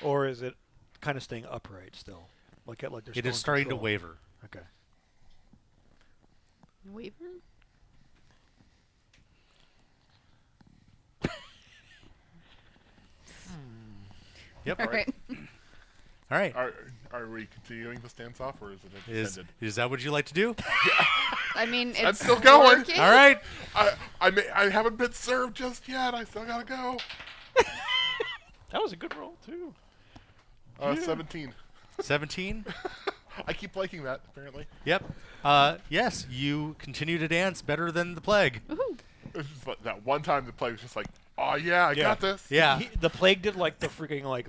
[SPEAKER 4] or is it kind of staying upright still? Like they're
[SPEAKER 2] It
[SPEAKER 4] still
[SPEAKER 2] is
[SPEAKER 4] in
[SPEAKER 2] starting to
[SPEAKER 4] control?
[SPEAKER 2] waver.
[SPEAKER 4] Okay.
[SPEAKER 3] Waver?
[SPEAKER 2] Yep.
[SPEAKER 3] All right.
[SPEAKER 2] All right.
[SPEAKER 5] Are we continuing this dance off, or is it
[SPEAKER 2] Is
[SPEAKER 5] extended?
[SPEAKER 2] that what you like to do?
[SPEAKER 3] I mean, it's
[SPEAKER 5] That's still going.
[SPEAKER 3] working.
[SPEAKER 2] All right.
[SPEAKER 5] I haven't been served just yet. I still gotta go.
[SPEAKER 4] That was a good roll too.
[SPEAKER 5] 17.
[SPEAKER 2] 17.
[SPEAKER 5] I keep liking that. Apparently.
[SPEAKER 2] Yep. Yes, you continue to dance better than the plague.
[SPEAKER 3] Woohoo.
[SPEAKER 5] It's just like that one time the plague was just like, oh yeah, I got this.
[SPEAKER 2] Yeah.
[SPEAKER 4] The plague did like the freaking like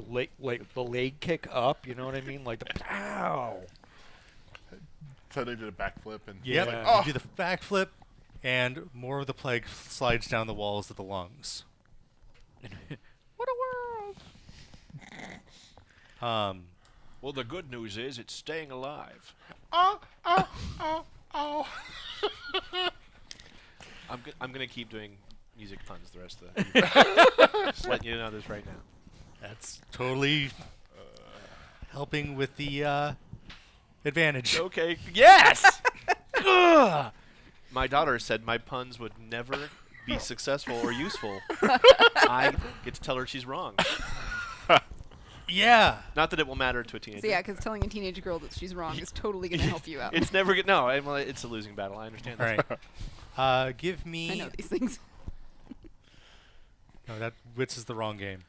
[SPEAKER 4] the leg kick up. You know what I mean? Like the pow.
[SPEAKER 5] So they did a backflip and
[SPEAKER 2] Yep.
[SPEAKER 4] Yeah.
[SPEAKER 5] Oh.
[SPEAKER 2] You do the backflip, and more of the plague slides down the walls of the lungs.
[SPEAKER 4] What a world!
[SPEAKER 1] Well, the good news is it's staying alive.
[SPEAKER 5] oh.
[SPEAKER 1] I'm gonna keep doing music puns the rest of the evening. Just letting you know this right now.
[SPEAKER 2] That's totally helping with the advantage.
[SPEAKER 1] Okay. Yes. Ugh. My daughter said my puns would never be successful or useful. I get to tell her she's wrong.
[SPEAKER 2] Yeah.
[SPEAKER 1] Not that it will matter to a teenager.
[SPEAKER 3] So yeah, because telling a teenage girl that she's wrong is totally going to help you out.
[SPEAKER 1] It's never good. No, well, it's a losing battle. I understand
[SPEAKER 2] All
[SPEAKER 1] that.
[SPEAKER 2] right. Give me.
[SPEAKER 3] I know these things.
[SPEAKER 2] No, that wits is the wrong game.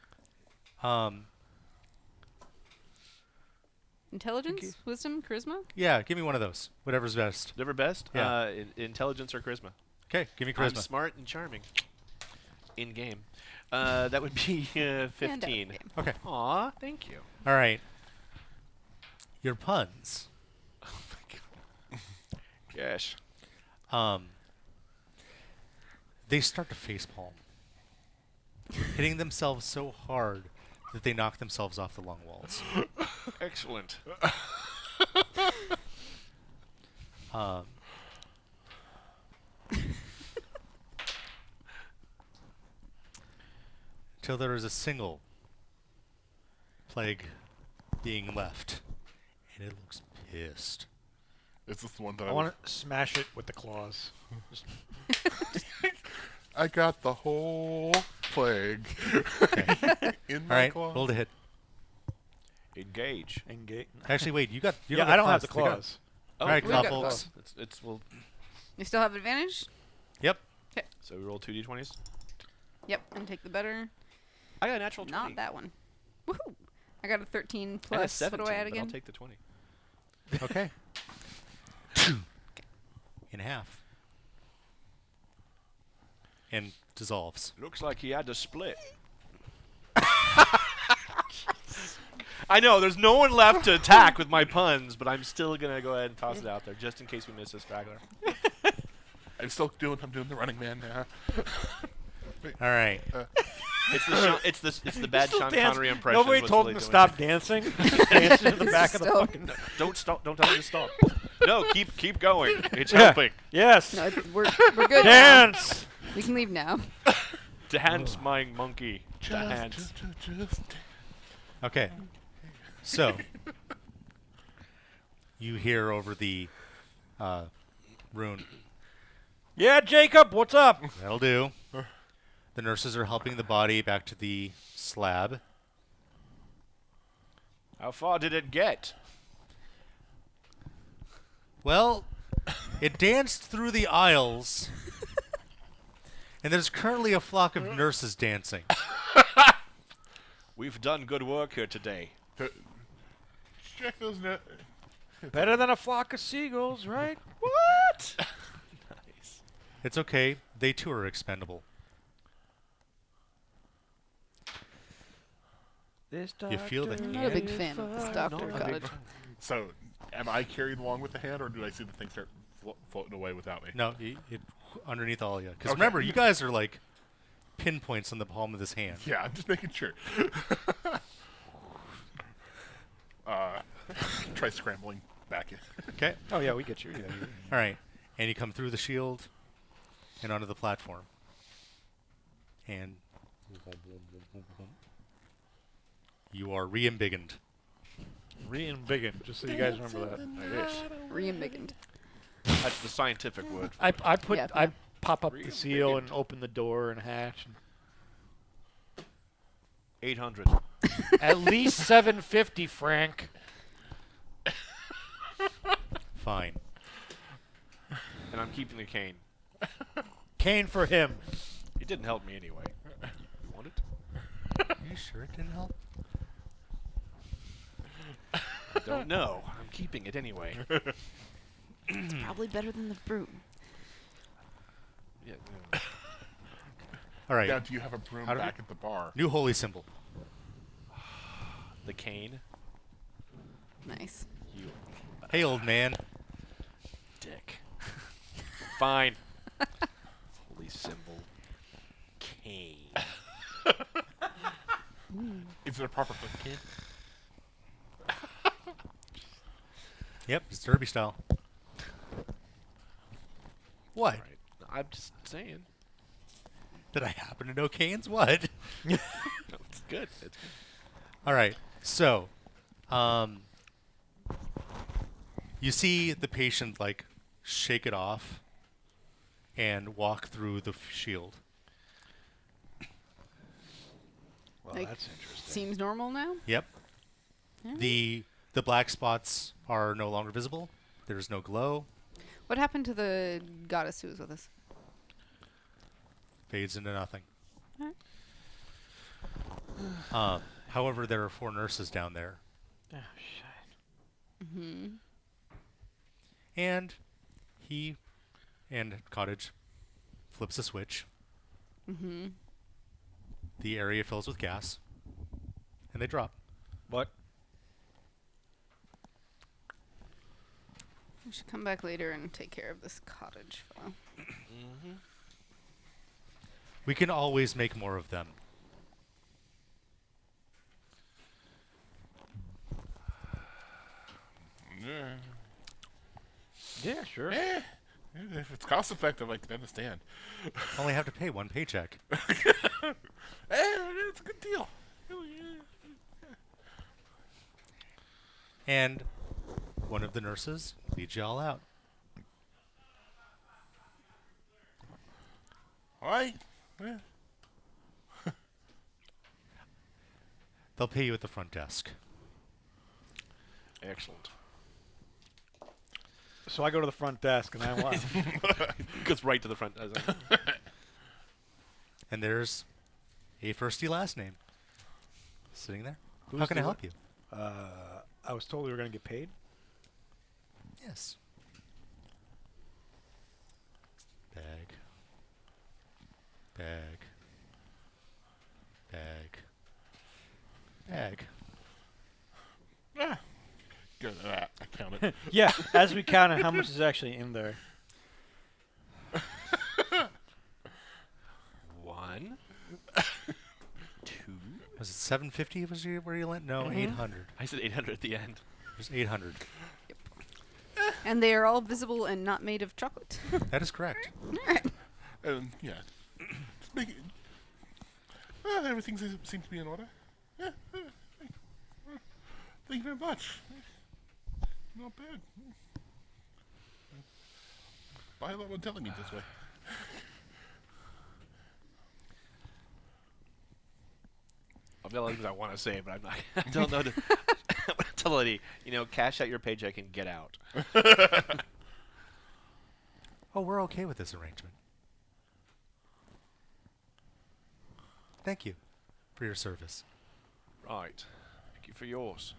[SPEAKER 3] Intelligence, wisdom, charisma.
[SPEAKER 2] Yeah, give me one of those. Whatever's best.
[SPEAKER 1] Never best?
[SPEAKER 2] Yeah.
[SPEAKER 1] Intelligence or charisma?
[SPEAKER 2] Okay, give me
[SPEAKER 1] I'm
[SPEAKER 2] charisma.
[SPEAKER 1] smart and charming. In game. That would be 15.
[SPEAKER 3] game.
[SPEAKER 2] Okay.
[SPEAKER 1] Aw, thank you.
[SPEAKER 2] All right. Your puns.
[SPEAKER 1] Oh my god. Gosh.
[SPEAKER 2] They start to facepalm, hitting themselves so hard that they knock themselves off the lung walls.
[SPEAKER 1] Excellent.
[SPEAKER 2] until there is a single plague being left. And it looks pissed.
[SPEAKER 5] Is this the one that
[SPEAKER 4] I want to smash it with the claws. Just-
[SPEAKER 5] I got the whole plague in my
[SPEAKER 2] Alright,
[SPEAKER 5] claw.
[SPEAKER 2] roll to hit.
[SPEAKER 1] Engage.
[SPEAKER 4] Engage.
[SPEAKER 2] Actually, wait, you got. You
[SPEAKER 4] Yeah,
[SPEAKER 2] got
[SPEAKER 4] I don't have the
[SPEAKER 2] claws. You got-
[SPEAKER 4] claws.
[SPEAKER 1] Oh,
[SPEAKER 2] Alright,
[SPEAKER 3] we got
[SPEAKER 2] folks.
[SPEAKER 3] claws.
[SPEAKER 1] It's well.
[SPEAKER 3] You still have advantage?
[SPEAKER 2] Yep.
[SPEAKER 1] So we roll 2d20s.
[SPEAKER 3] Yep, and take the better.
[SPEAKER 1] I got a natural 20.
[SPEAKER 3] Not that one. Woohoo! I got a 13
[SPEAKER 1] And a
[SPEAKER 3] plus. What
[SPEAKER 1] 17,
[SPEAKER 3] do I add
[SPEAKER 1] but
[SPEAKER 3] again?
[SPEAKER 1] I'll take the 20.
[SPEAKER 2] Okay. In half. And dissolves.
[SPEAKER 1] Looks like he had to split. I know, there's no one left to attack with my puns, but I'm still going to go ahead and toss it out there, just in case we miss a straggler.
[SPEAKER 5] I'm doing the running man now.
[SPEAKER 2] All right.
[SPEAKER 1] It's the bad Sean
[SPEAKER 4] Dance.
[SPEAKER 1] Connery impression.
[SPEAKER 4] Nobody told him to stop dancing. Dancing in the back of the
[SPEAKER 3] Stop.
[SPEAKER 4] fucking.
[SPEAKER 1] Don't stop. Don't tell him to stop. No, keep going. It's
[SPEAKER 4] Yeah.
[SPEAKER 1] helping.
[SPEAKER 3] No,
[SPEAKER 4] Yes.
[SPEAKER 3] we're good now.
[SPEAKER 4] Dance.
[SPEAKER 3] We can leave now.
[SPEAKER 1] Dance, my monkey. Dance.
[SPEAKER 5] Just.
[SPEAKER 2] Okay. So, you hear over the rune.
[SPEAKER 4] Yeah, Jacob. What's up?
[SPEAKER 2] That'll do. The nurses are helping the body back to the slab.
[SPEAKER 1] How far did it get?
[SPEAKER 2] Well, it danced through the aisles, and there's currently a flock of nurses dancing.
[SPEAKER 1] We've done good work here today.
[SPEAKER 5] Check those net.
[SPEAKER 4] Better than a flock of seagulls, right?
[SPEAKER 1] What? Nice.
[SPEAKER 2] It's okay. They too are expendable.
[SPEAKER 4] This
[SPEAKER 2] You feel the
[SPEAKER 4] doctor
[SPEAKER 3] I'm not a big
[SPEAKER 4] is
[SPEAKER 3] fan of this
[SPEAKER 4] fine.
[SPEAKER 3] doctor
[SPEAKER 1] Not a big
[SPEAKER 3] cottage.
[SPEAKER 5] So, am I carried along with the hand, or do I see the thing start floating away without me?
[SPEAKER 2] No, it underneath all of you. Because
[SPEAKER 5] Okay.
[SPEAKER 2] remember, you guys are like pinpoints on the palm of this hand.
[SPEAKER 5] Yeah, I'm just making sure. Try scrambling back in.
[SPEAKER 2] Okay.
[SPEAKER 4] Oh yeah, we get you. Yeah,
[SPEAKER 2] All right. And you come through the shield and onto the platform. And you are re-embiggened.
[SPEAKER 4] Re-embiggened, just so you guys remember that.
[SPEAKER 3] Re-embiggened.
[SPEAKER 1] That's the scientific word.
[SPEAKER 4] I put
[SPEAKER 3] Yeah.
[SPEAKER 4] I pop up the seal
[SPEAKER 5] Re-embiggened.
[SPEAKER 4] and open the door and hatch.
[SPEAKER 1] 800.
[SPEAKER 4] At least 750, Frank.
[SPEAKER 2] Fine.
[SPEAKER 1] And I'm keeping the cane.
[SPEAKER 4] Cane for him.
[SPEAKER 1] It didn't help me anyway. You want it?
[SPEAKER 2] Are you sure it didn't help?
[SPEAKER 1] I don't know. I'm keeping it anyway.
[SPEAKER 3] It's probably better than the broom.
[SPEAKER 1] Yeah,
[SPEAKER 2] All right.
[SPEAKER 5] Now, do you have a broom
[SPEAKER 2] How do we-
[SPEAKER 5] back at the bar?
[SPEAKER 2] New holy symbol.
[SPEAKER 1] the cane.
[SPEAKER 3] Nice.
[SPEAKER 1] You
[SPEAKER 2] Hey, old man.
[SPEAKER 1] dick. Fine. Holy symbol. Cane.
[SPEAKER 5] Is it a proper foot cane?
[SPEAKER 2] Yep, it's derby style. What?
[SPEAKER 1] Right. I'm just saying.
[SPEAKER 2] Did I happen to know canes? What?
[SPEAKER 1] No, it's good. It's good.
[SPEAKER 2] All right. So, you see the patient like shake it off and walk through the shield.
[SPEAKER 4] Well,
[SPEAKER 3] Like,
[SPEAKER 4] that's interesting.
[SPEAKER 3] Seems normal now?
[SPEAKER 2] Yep. The black spots are no longer visible. There's no glow.
[SPEAKER 3] What happened to the goddess who was with us?
[SPEAKER 2] Fades into nothing.
[SPEAKER 3] Alright.
[SPEAKER 2] However, there are 4 nurses down there,
[SPEAKER 4] Oh, shit.
[SPEAKER 3] Mm-hmm.
[SPEAKER 2] and he and Cottage flips a switch.
[SPEAKER 3] Mm-hmm.
[SPEAKER 2] The area fills with gas, and they drop.
[SPEAKER 4] What?
[SPEAKER 3] We should come back later and take care of this cottage fellow.
[SPEAKER 2] We can always make more of them.
[SPEAKER 5] Yeah.
[SPEAKER 4] Yeah, sure.
[SPEAKER 5] If it's cost effective, I can understand.
[SPEAKER 2] Only have to pay one paycheck.
[SPEAKER 5] It's a good deal.
[SPEAKER 2] And one of the nurses leads you all out.
[SPEAKER 5] All right. Yeah.
[SPEAKER 2] They'll pay you at the front desk.
[SPEAKER 1] Excellent.
[SPEAKER 4] So I go to the front desk and I want.
[SPEAKER 1] Goes right to the front.
[SPEAKER 2] And there's a firsty last name sitting there. How
[SPEAKER 4] Who's
[SPEAKER 2] can I
[SPEAKER 4] the
[SPEAKER 2] help you?
[SPEAKER 4] I was told we were going to get paid.
[SPEAKER 2] Yes. Bag. Bag. Bag. Bag.
[SPEAKER 5] Ah, good at that. I count it.
[SPEAKER 4] Yeah, as we counted, how much is actually in there?
[SPEAKER 1] 1, 2.
[SPEAKER 2] Was it 750 was where you went? No, 800.
[SPEAKER 1] I said 800 at the end.
[SPEAKER 2] There's 800.
[SPEAKER 3] And they are all visible and not made of chocolate.
[SPEAKER 2] That is correct.
[SPEAKER 5] Yeah. Just make it, everything seems to be in order. Yeah. Thank you very much. Not bad. Why are everyone telling me this way?
[SPEAKER 1] I've got a lot of things I want to say, but I'm not. I don't know. Tell the lady, cash out your paycheck and get out.
[SPEAKER 2] Oh, we're okay with this arrangement. Thank you for your service.
[SPEAKER 1] Right. Thank you for yours.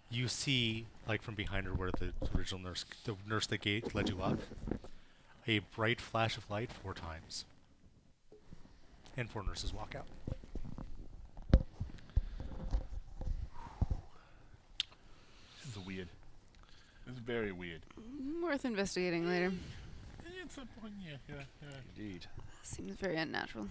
[SPEAKER 2] You see, like from behind her, where the original nurse, the nurse that led you up, a bright flash of light 4 times, and 4 nurses walk out.
[SPEAKER 5] This is weird. This is very weird.
[SPEAKER 3] Worth investigating later.
[SPEAKER 5] At some point, yeah.
[SPEAKER 1] Indeed.
[SPEAKER 3] Seems very unnatural.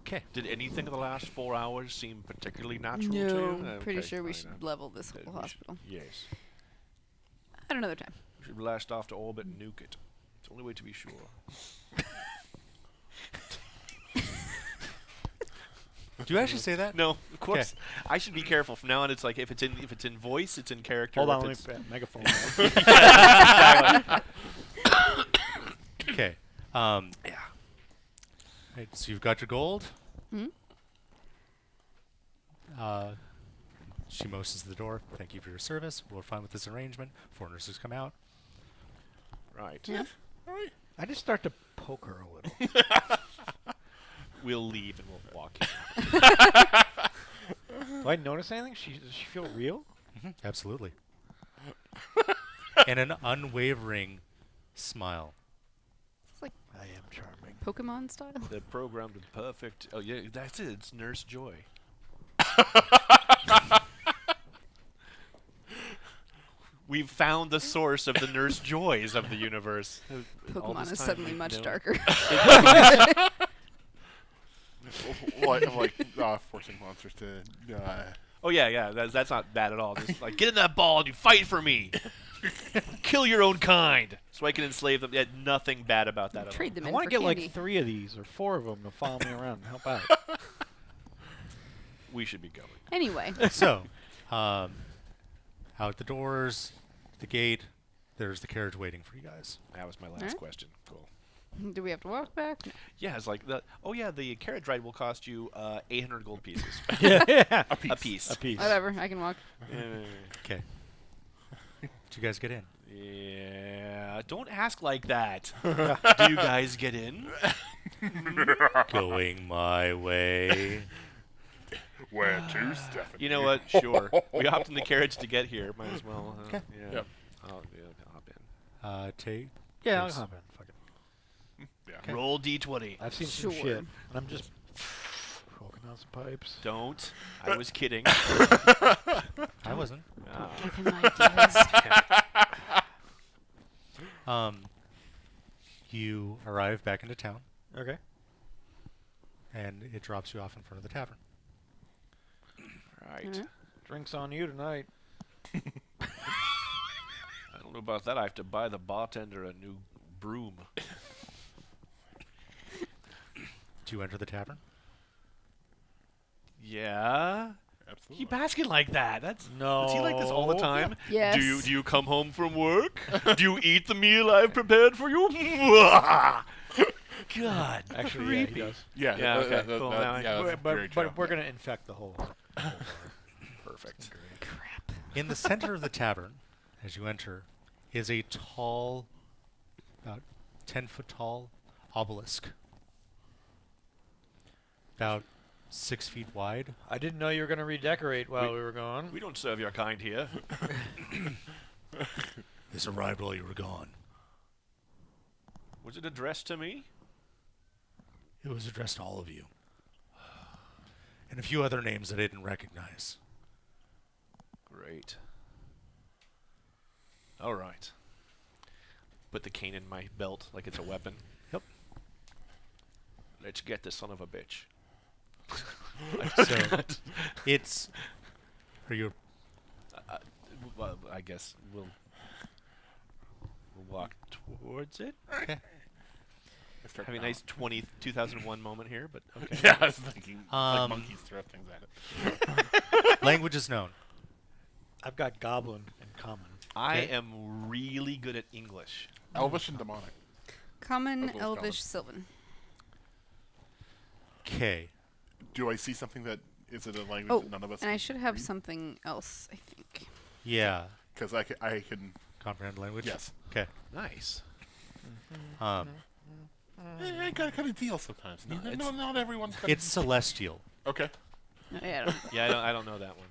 [SPEAKER 2] Okay.
[SPEAKER 1] Did anything in the last 4 hours seem particularly natural to
[SPEAKER 3] No,
[SPEAKER 1] you?
[SPEAKER 3] I'm pretty
[SPEAKER 1] Okay,
[SPEAKER 3] sure we
[SPEAKER 1] fine,
[SPEAKER 3] should level this whole
[SPEAKER 1] we should-
[SPEAKER 3] hospital
[SPEAKER 1] Yes.
[SPEAKER 3] at another time.
[SPEAKER 1] We should blast off to orbit and nuke it. It's the only way to be sure.
[SPEAKER 2] Do you actually say that?
[SPEAKER 1] No, of course. I should be careful from now on. It's like if it's in voice, it's in character.
[SPEAKER 4] Hold
[SPEAKER 1] if
[SPEAKER 4] on, let
[SPEAKER 1] it's
[SPEAKER 4] me megaphone.
[SPEAKER 1] exactly.
[SPEAKER 2] Okay.
[SPEAKER 1] Yeah.
[SPEAKER 2] Right, so you've got your gold.
[SPEAKER 3] Hmm?
[SPEAKER 2] She motions to the door. Thank you for your service. We're fine with this arrangement. 4 nurses come out.
[SPEAKER 1] Right.
[SPEAKER 3] Yeah.
[SPEAKER 5] All right.
[SPEAKER 4] I just start to poke her a little.
[SPEAKER 1] We'll leave and we'll walk.
[SPEAKER 4] Do I notice anything? Does she feel real?
[SPEAKER 2] Absolutely. And an unwavering smile.
[SPEAKER 3] It's like
[SPEAKER 4] I am charming.
[SPEAKER 3] Pokemon style.
[SPEAKER 1] The programmed with perfect. Oh yeah, that's it. It's Nurse Joy. We've found the source of the Nurse Joys of the universe. All
[SPEAKER 3] Pokemon
[SPEAKER 1] this
[SPEAKER 3] is
[SPEAKER 1] time
[SPEAKER 3] suddenly
[SPEAKER 1] we've
[SPEAKER 3] much
[SPEAKER 1] known.
[SPEAKER 3] darker.
[SPEAKER 5] like forcing monsters to.
[SPEAKER 1] Oh yeah. That's not bad at all. Just like get in that ball and you fight for me. Kill your own kind, so I can enslave them. Yeah, nothing bad about that at all.
[SPEAKER 3] Trade them
[SPEAKER 4] I
[SPEAKER 3] in
[SPEAKER 4] want
[SPEAKER 3] for
[SPEAKER 4] to get
[SPEAKER 3] candy.
[SPEAKER 4] like 3 of these or 4 of them to follow me around and help out.
[SPEAKER 1] We should be going.
[SPEAKER 3] Anyway,
[SPEAKER 2] So, out the doors, the gate, there's the carriage waiting for you guys.
[SPEAKER 1] That was my last
[SPEAKER 3] Alright.
[SPEAKER 1] question. Cool.
[SPEAKER 3] do we have to walk back? No.
[SPEAKER 1] Yeah, it's like the. Oh yeah, the carriage ride will cost you 800 gold pieces.
[SPEAKER 4] Yeah.
[SPEAKER 1] A piece.
[SPEAKER 4] A piece.
[SPEAKER 3] Whatever, I can walk.
[SPEAKER 2] Okay. Did you guys get in?
[SPEAKER 1] Yeah, don't ask like that. Do you guys get in?
[SPEAKER 2] Going my way.
[SPEAKER 5] Where to, Stephanie?
[SPEAKER 1] You know what? Sure. We hopped in the carriage to get here. Might as well.
[SPEAKER 2] Okay.
[SPEAKER 1] Yeah.
[SPEAKER 5] Yep.
[SPEAKER 1] I'll hop in.
[SPEAKER 2] Take.
[SPEAKER 4] Yeah, I'll
[SPEAKER 2] Yes.
[SPEAKER 4] hop in. Fuck it.
[SPEAKER 5] Yeah.
[SPEAKER 1] Roll d20.
[SPEAKER 4] I've seen some
[SPEAKER 3] Sure.
[SPEAKER 4] shit, and I'm just poking out some pipes.
[SPEAKER 1] Don't. I was kidding.
[SPEAKER 2] I wasn't.
[SPEAKER 1] Ah.
[SPEAKER 3] Give him ideas.
[SPEAKER 2] You arrive back into town,
[SPEAKER 4] Okay.
[SPEAKER 2] and it drops you off in front of the tavern.
[SPEAKER 1] Right.
[SPEAKER 3] Alright.
[SPEAKER 4] Drinks on you tonight.
[SPEAKER 1] I don't know about that. I have to buy the bartender a new broom.
[SPEAKER 2] Do you enter the tavern?
[SPEAKER 1] Yeah.
[SPEAKER 5] Absolutely.
[SPEAKER 1] Keep asking like that. That's
[SPEAKER 6] No.
[SPEAKER 1] Is he like this all the time?
[SPEAKER 3] Yes.
[SPEAKER 1] Do you come home from work? Do you eat the meal I've prepared for you? God,
[SPEAKER 4] Actually,
[SPEAKER 1] creepy.
[SPEAKER 4] yeah, he does.
[SPEAKER 5] Yeah.
[SPEAKER 1] Yeah, okay, cool, now I-
[SPEAKER 5] yeah, that's very true.
[SPEAKER 4] But we're gonna infect the whole.
[SPEAKER 1] Perfect.
[SPEAKER 3] Crap.
[SPEAKER 2] In the center of the tavern, as you enter, is a tall, about 10-foot tall obelisk. About 6 feet wide.
[SPEAKER 4] I didn't know you were gonna redecorate while we were gone.
[SPEAKER 1] We don't serve your kind here.
[SPEAKER 2] This arrived while you were gone.
[SPEAKER 1] Was it addressed to me?
[SPEAKER 2] It was addressed to all of you. And a few other names that I didn't recognize.
[SPEAKER 1] Great. All right. Put the cane in my belt like it's a weapon.
[SPEAKER 2] Yep.
[SPEAKER 1] Let's get this son of a bitch.
[SPEAKER 2] So, it's... Are you...
[SPEAKER 1] Well, I guess we'll walk towards it.
[SPEAKER 2] Okay.
[SPEAKER 5] I start
[SPEAKER 1] Having a
[SPEAKER 5] now.
[SPEAKER 1] nice 2001 moment here, but okay.
[SPEAKER 5] Yeah, I was thinking like
[SPEAKER 2] Um,
[SPEAKER 5] monkeys throw things at it.
[SPEAKER 2] Language is known.
[SPEAKER 6] I've got goblin in common.
[SPEAKER 1] I
[SPEAKER 2] Okay.
[SPEAKER 1] am really good at English.
[SPEAKER 5] Elvish and demonic.
[SPEAKER 3] Common,
[SPEAKER 5] As well as
[SPEAKER 3] Elvish, Sylvan.
[SPEAKER 2] K.
[SPEAKER 5] Do I see something that is it a language
[SPEAKER 3] Oh,
[SPEAKER 5] that none of us
[SPEAKER 3] and I
[SPEAKER 5] can
[SPEAKER 3] should have
[SPEAKER 5] read?
[SPEAKER 3] something else, I think.
[SPEAKER 2] Yeah.
[SPEAKER 5] Because I can.
[SPEAKER 2] Comprehend language?
[SPEAKER 5] Yes.
[SPEAKER 2] Okay.
[SPEAKER 1] Nice.
[SPEAKER 5] I gotta cut a deal sometimes. No,
[SPEAKER 1] it's-
[SPEAKER 5] no, not everyone's. Got
[SPEAKER 2] It's celestial.
[SPEAKER 5] okay.
[SPEAKER 3] Yeah, I don't
[SPEAKER 1] Yeah, I don't know that one.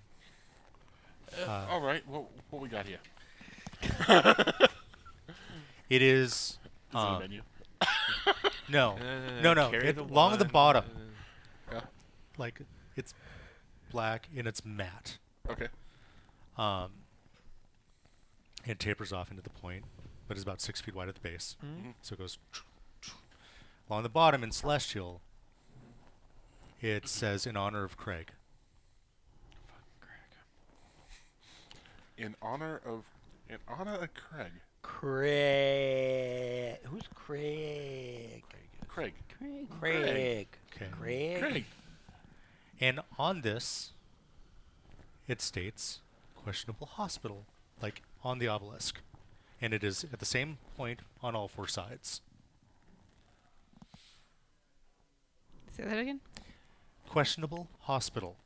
[SPEAKER 5] All right. What we got here?
[SPEAKER 2] It is...
[SPEAKER 5] Is it a menu?
[SPEAKER 2] No. No.
[SPEAKER 1] Carry
[SPEAKER 2] It,
[SPEAKER 1] the
[SPEAKER 2] along at the
[SPEAKER 1] one,
[SPEAKER 2] bottom.
[SPEAKER 5] Yeah.
[SPEAKER 2] Like, it's black and it's matte.
[SPEAKER 5] Okay.
[SPEAKER 2] It tapers off into the point, but is about 6 feet wide at the base.
[SPEAKER 5] Mhm.
[SPEAKER 2] So it goes... Along the bottom in celestial, it says, in honor of Craig.
[SPEAKER 5] In honor of Craig.
[SPEAKER 6] Craig. Who's Craig?
[SPEAKER 5] Craig.
[SPEAKER 3] Craig.
[SPEAKER 6] Craig.
[SPEAKER 2] Okay.
[SPEAKER 6] Craig.
[SPEAKER 5] Craig.
[SPEAKER 2] And on this, it states questionable hospital, like on the obelisk. And it is at the same point on all four sides.
[SPEAKER 3] Say that again?
[SPEAKER 2] Questionable hospital.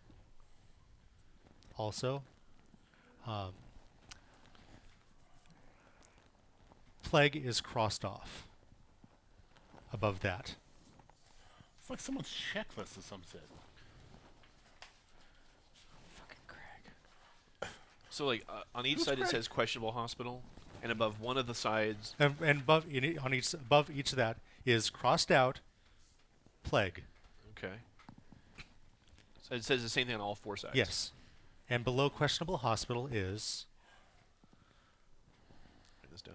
[SPEAKER 2] Also, plague is crossed off above that.
[SPEAKER 5] It's like someone's checklist of some sort.
[SPEAKER 6] Fucking Craig.
[SPEAKER 1] So, like, on each side it says questionable hospital, and above one of the sides,
[SPEAKER 2] And above, above each of that is crossed out plague.
[SPEAKER 1] okay. So it says the same thing on all four sides.
[SPEAKER 2] Yes. And below questionable hospital is
[SPEAKER 1] Write this down.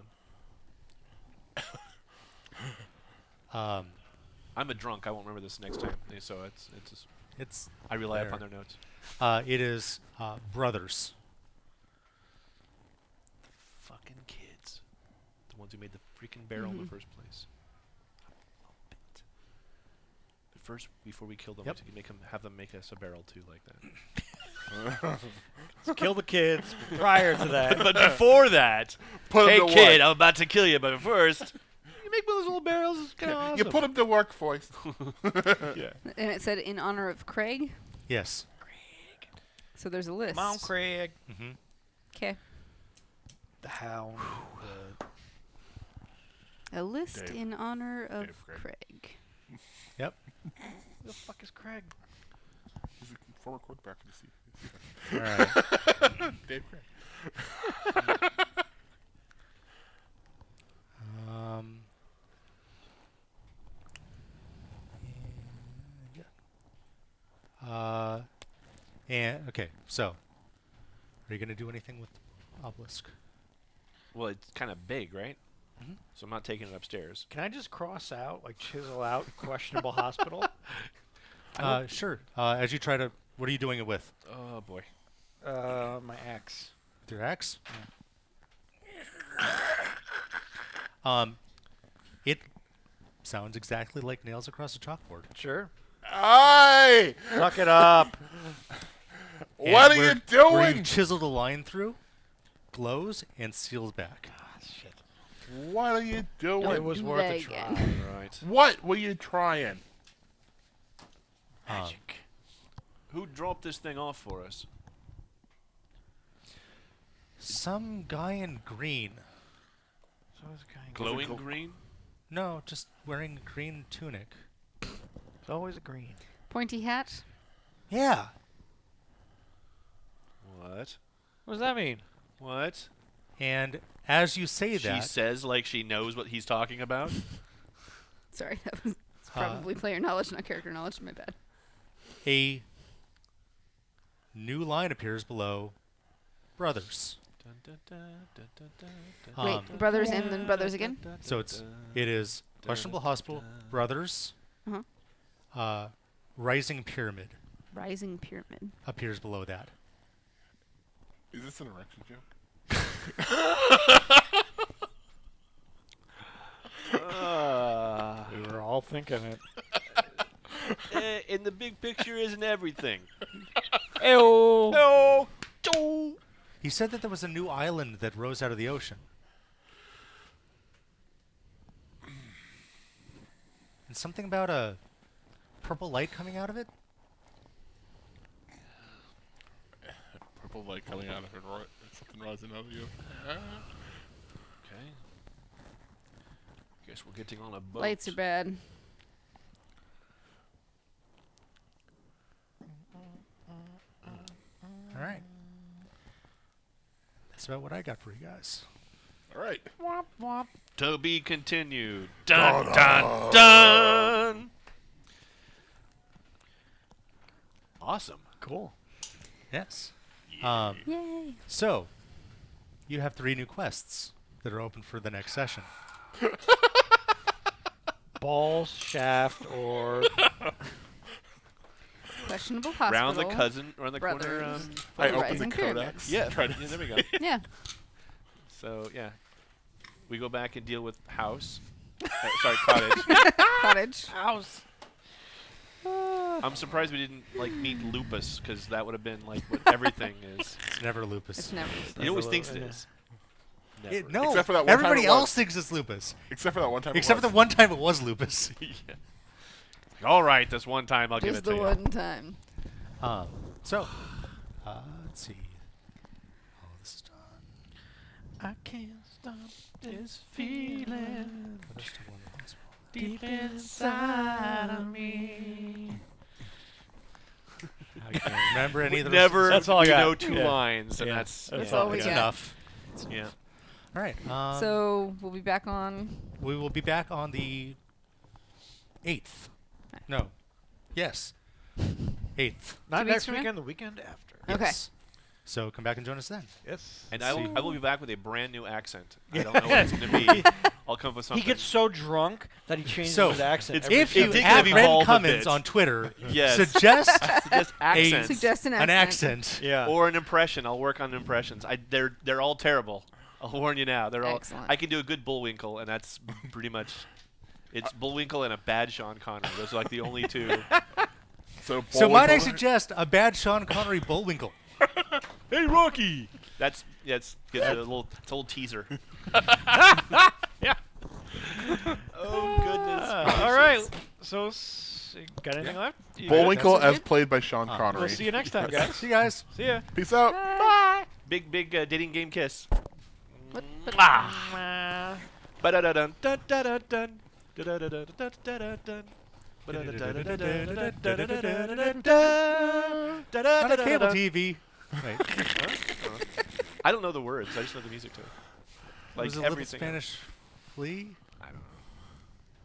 [SPEAKER 1] I'm a drunk. I won't remember this next time. So it's just,
[SPEAKER 2] it's
[SPEAKER 1] I rely
[SPEAKER 2] there.
[SPEAKER 1] upon their notes.
[SPEAKER 2] It is brothers.
[SPEAKER 1] Fucking kids. The ones who made the freaking barrel in the first place. But first, before we kill them,
[SPEAKER 2] Yep.
[SPEAKER 1] we can have them make us a barrel too, like that.
[SPEAKER 6] Let's kill the kids prior to that.
[SPEAKER 1] But before that,
[SPEAKER 5] Put 'em
[SPEAKER 1] hey
[SPEAKER 5] to
[SPEAKER 1] kid,
[SPEAKER 5] work.
[SPEAKER 1] I'm about to kill you. But first, you make those little barrels. It's kind of awesome.
[SPEAKER 5] You put them to work, boys.
[SPEAKER 1] Yeah.
[SPEAKER 3] And it said in honor of Craig.
[SPEAKER 2] Yes.
[SPEAKER 3] So there's a list.
[SPEAKER 4] Come on, Craig.
[SPEAKER 2] Mm-hmm.
[SPEAKER 3] Okay.
[SPEAKER 6] The Hound.
[SPEAKER 3] A list
[SPEAKER 5] Dave.
[SPEAKER 3] in honor of
[SPEAKER 5] Dave Craig.
[SPEAKER 3] Craig.
[SPEAKER 2] Yep.
[SPEAKER 4] Who the fuck is Craig?
[SPEAKER 5] He's a former quarterback for the Seahawks.
[SPEAKER 2] All right.
[SPEAKER 5] Dave Craig.
[SPEAKER 2] And okay, so are you gonna do anything with obelisk?
[SPEAKER 1] Well, it's kind of big, right?
[SPEAKER 2] Mhm.
[SPEAKER 1] So I'm not taking it upstairs.
[SPEAKER 6] Can I just cross out, like chisel out questionable hospital?
[SPEAKER 2] Sure. As you try to, what are you doing it with?
[SPEAKER 1] Oh boy.
[SPEAKER 4] My axe.
[SPEAKER 2] With your axe? It sounds exactly like nails across a chalkboard.
[SPEAKER 4] Sure.
[SPEAKER 5] Aye!
[SPEAKER 4] Suck it up.
[SPEAKER 5] What
[SPEAKER 2] And
[SPEAKER 5] are you
[SPEAKER 2] Where you
[SPEAKER 5] doing?
[SPEAKER 2] chiseled a line through, glows and seals back.
[SPEAKER 4] Shit.
[SPEAKER 5] What are you doing?
[SPEAKER 4] It was
[SPEAKER 3] do
[SPEAKER 4] worth
[SPEAKER 3] that
[SPEAKER 4] a try.
[SPEAKER 3] again.
[SPEAKER 1] Right.
[SPEAKER 5] What were you trying?
[SPEAKER 4] Magic.
[SPEAKER 1] Who dropped this thing off for us?
[SPEAKER 2] Some guy in green.
[SPEAKER 4] So it's a guy in
[SPEAKER 1] Glowing
[SPEAKER 5] gl-
[SPEAKER 1] green?
[SPEAKER 2] No, just wearing a green tunic.
[SPEAKER 4] It's always a green.
[SPEAKER 3] Pointy hat.
[SPEAKER 2] Yeah.
[SPEAKER 1] What?
[SPEAKER 4] What does that mean?
[SPEAKER 1] What?
[SPEAKER 2] And as you say
[SPEAKER 1] She
[SPEAKER 2] that,
[SPEAKER 1] says like she knows what he's talking about.
[SPEAKER 3] Sorry, that was probably player knowledge, not character knowledge. My bad.
[SPEAKER 2] a new line appears below brothers.
[SPEAKER 1] Dun, dun, dun, dun, dun, dun, dun,
[SPEAKER 3] Wait,
[SPEAKER 2] Um,
[SPEAKER 3] brothers and then brothers again?
[SPEAKER 2] So it is questionable hospital, brothers,
[SPEAKER 3] Uh-huh.
[SPEAKER 2] rising pyramid
[SPEAKER 3] Rising pyramid.
[SPEAKER 2] appears below that.
[SPEAKER 5] Is this an erection joke?
[SPEAKER 4] We were all thinking it.
[SPEAKER 1] in the big picture isn't everything.
[SPEAKER 4] Ew.
[SPEAKER 1] No.
[SPEAKER 2] He said that there was a new island that rose out of the ocean. And something about a purple light coming out of it?
[SPEAKER 5] Purple light coming out of it, right? Something rising out of you.
[SPEAKER 1] Okay. Guess we're getting on a boat.
[SPEAKER 3] Lights are bad.
[SPEAKER 2] All right. That's about what I got for you guys.
[SPEAKER 5] All right.
[SPEAKER 1] To be continued. Dun dun dun. Awesome.
[SPEAKER 4] Cool.
[SPEAKER 2] Yes.
[SPEAKER 3] Yay.
[SPEAKER 2] So, you have 3 new quests that are open for the next session.
[SPEAKER 4] Balls, shaft, or
[SPEAKER 3] Questionable hospital.
[SPEAKER 1] Round the cousin around the corner.
[SPEAKER 3] Brothers.
[SPEAKER 5] I
[SPEAKER 3] The
[SPEAKER 5] opened
[SPEAKER 3] Rising
[SPEAKER 5] the
[SPEAKER 3] Pyramid.
[SPEAKER 5] codex.
[SPEAKER 1] Yeah,
[SPEAKER 5] Tried to-
[SPEAKER 1] yeah, there we go.
[SPEAKER 3] Yeah.
[SPEAKER 1] So yeah, we go back and deal with house. Sorry, cottage.
[SPEAKER 3] Cottage.
[SPEAKER 4] house.
[SPEAKER 1] I'm surprised we didn't like meet Lupus because that would have been like what everything is.
[SPEAKER 2] It's never lupus.
[SPEAKER 3] It's never.
[SPEAKER 1] He always
[SPEAKER 4] a
[SPEAKER 1] thinks it
[SPEAKER 4] little-
[SPEAKER 1] is. Never.
[SPEAKER 2] No,
[SPEAKER 5] Except for that one time
[SPEAKER 2] everybody
[SPEAKER 5] it was.
[SPEAKER 2] else thinks it's lupus.
[SPEAKER 5] Except for that one time. it
[SPEAKER 2] Except for the
[SPEAKER 5] was.
[SPEAKER 2] one time it was lupus.
[SPEAKER 1] Yeah. All right, this one time I'll give
[SPEAKER 3] Just
[SPEAKER 1] it to
[SPEAKER 3] the
[SPEAKER 1] you.
[SPEAKER 3] one time.
[SPEAKER 2] So, let's see. Oh, this is done.
[SPEAKER 4] I can't stop
[SPEAKER 1] This feeling
[SPEAKER 2] Brothers to one hospital.
[SPEAKER 1] deep inside of me.
[SPEAKER 2] I can't remember any of the
[SPEAKER 1] Never,
[SPEAKER 4] That's all I
[SPEAKER 1] you
[SPEAKER 4] got.
[SPEAKER 1] know, 2
[SPEAKER 4] Yeah.
[SPEAKER 1] lines, and
[SPEAKER 4] Yeah.
[SPEAKER 1] that's
[SPEAKER 4] That's
[SPEAKER 1] yeah,
[SPEAKER 3] all we
[SPEAKER 2] It's
[SPEAKER 3] got.
[SPEAKER 2] enough.
[SPEAKER 1] Yeah.
[SPEAKER 2] All right.
[SPEAKER 3] So we'll be back on.
[SPEAKER 2] we will be back on the 8th. No. Yes. 8th.
[SPEAKER 4] Not
[SPEAKER 3] 2 weeks
[SPEAKER 4] next
[SPEAKER 3] from now?
[SPEAKER 4] weekend, the weekend after.
[SPEAKER 3] Okay.
[SPEAKER 2] Yes. So come back and join us then.
[SPEAKER 4] Yes.
[SPEAKER 1] And
[SPEAKER 2] Let's
[SPEAKER 1] I will
[SPEAKER 2] see.
[SPEAKER 1] be back with a brand new accent. I don't know what it's going to be. I'll come up with
[SPEAKER 4] He
[SPEAKER 1] something.
[SPEAKER 4] gets so drunk that he changes
[SPEAKER 2] So,
[SPEAKER 4] his accent.
[SPEAKER 1] it's-
[SPEAKER 4] every
[SPEAKER 2] If
[SPEAKER 1] It
[SPEAKER 2] you
[SPEAKER 1] did
[SPEAKER 4] second.
[SPEAKER 1] kind
[SPEAKER 2] at
[SPEAKER 1] of
[SPEAKER 2] Ren
[SPEAKER 1] evolve a
[SPEAKER 2] Cummins
[SPEAKER 1] bit.
[SPEAKER 2] on Twitter
[SPEAKER 1] Yes.
[SPEAKER 2] suggest
[SPEAKER 1] Just accents.
[SPEAKER 3] Suggest an accent.
[SPEAKER 2] an accent,
[SPEAKER 4] Yeah.
[SPEAKER 1] Or an impression. I'll work on impressions. They're all terrible. I'll warn you now. They're all.
[SPEAKER 3] Excellent.
[SPEAKER 1] I can do a good Bullwinkle, and that's pretty much. It's Bullwinkle and a bad Sean Connery. Those are like the only 2.
[SPEAKER 5] So,
[SPEAKER 2] so might I
[SPEAKER 5] Bullwinkle-
[SPEAKER 2] suggest a bad Sean Connery Bullwinkle?
[SPEAKER 1] Hey Rocky. That's it's a little teaser.
[SPEAKER 4] Yeah.
[SPEAKER 1] Oh goodness.
[SPEAKER 4] All right. So, got anything left? You good?
[SPEAKER 5] Bullwinkle
[SPEAKER 3] That's
[SPEAKER 5] as
[SPEAKER 3] it?
[SPEAKER 5] played by Sean
[SPEAKER 2] We'll
[SPEAKER 5] Connery.
[SPEAKER 4] We'll see you next time, guys.
[SPEAKER 2] See you guys.
[SPEAKER 4] See ya.
[SPEAKER 5] Peace out.
[SPEAKER 1] Big dating game kiss.
[SPEAKER 3] What?
[SPEAKER 1] Ba-da-dun, dun-da-dun-dun. Da-da-dun-dun-dun. Ba-da-da-dun-dun-dun.
[SPEAKER 2] On a cable TV. Wait,
[SPEAKER 1] I don't know the words. I just know the music to it. Like
[SPEAKER 2] was it a little
[SPEAKER 1] everything.
[SPEAKER 2] Spanish flea?
[SPEAKER 1] I don't know.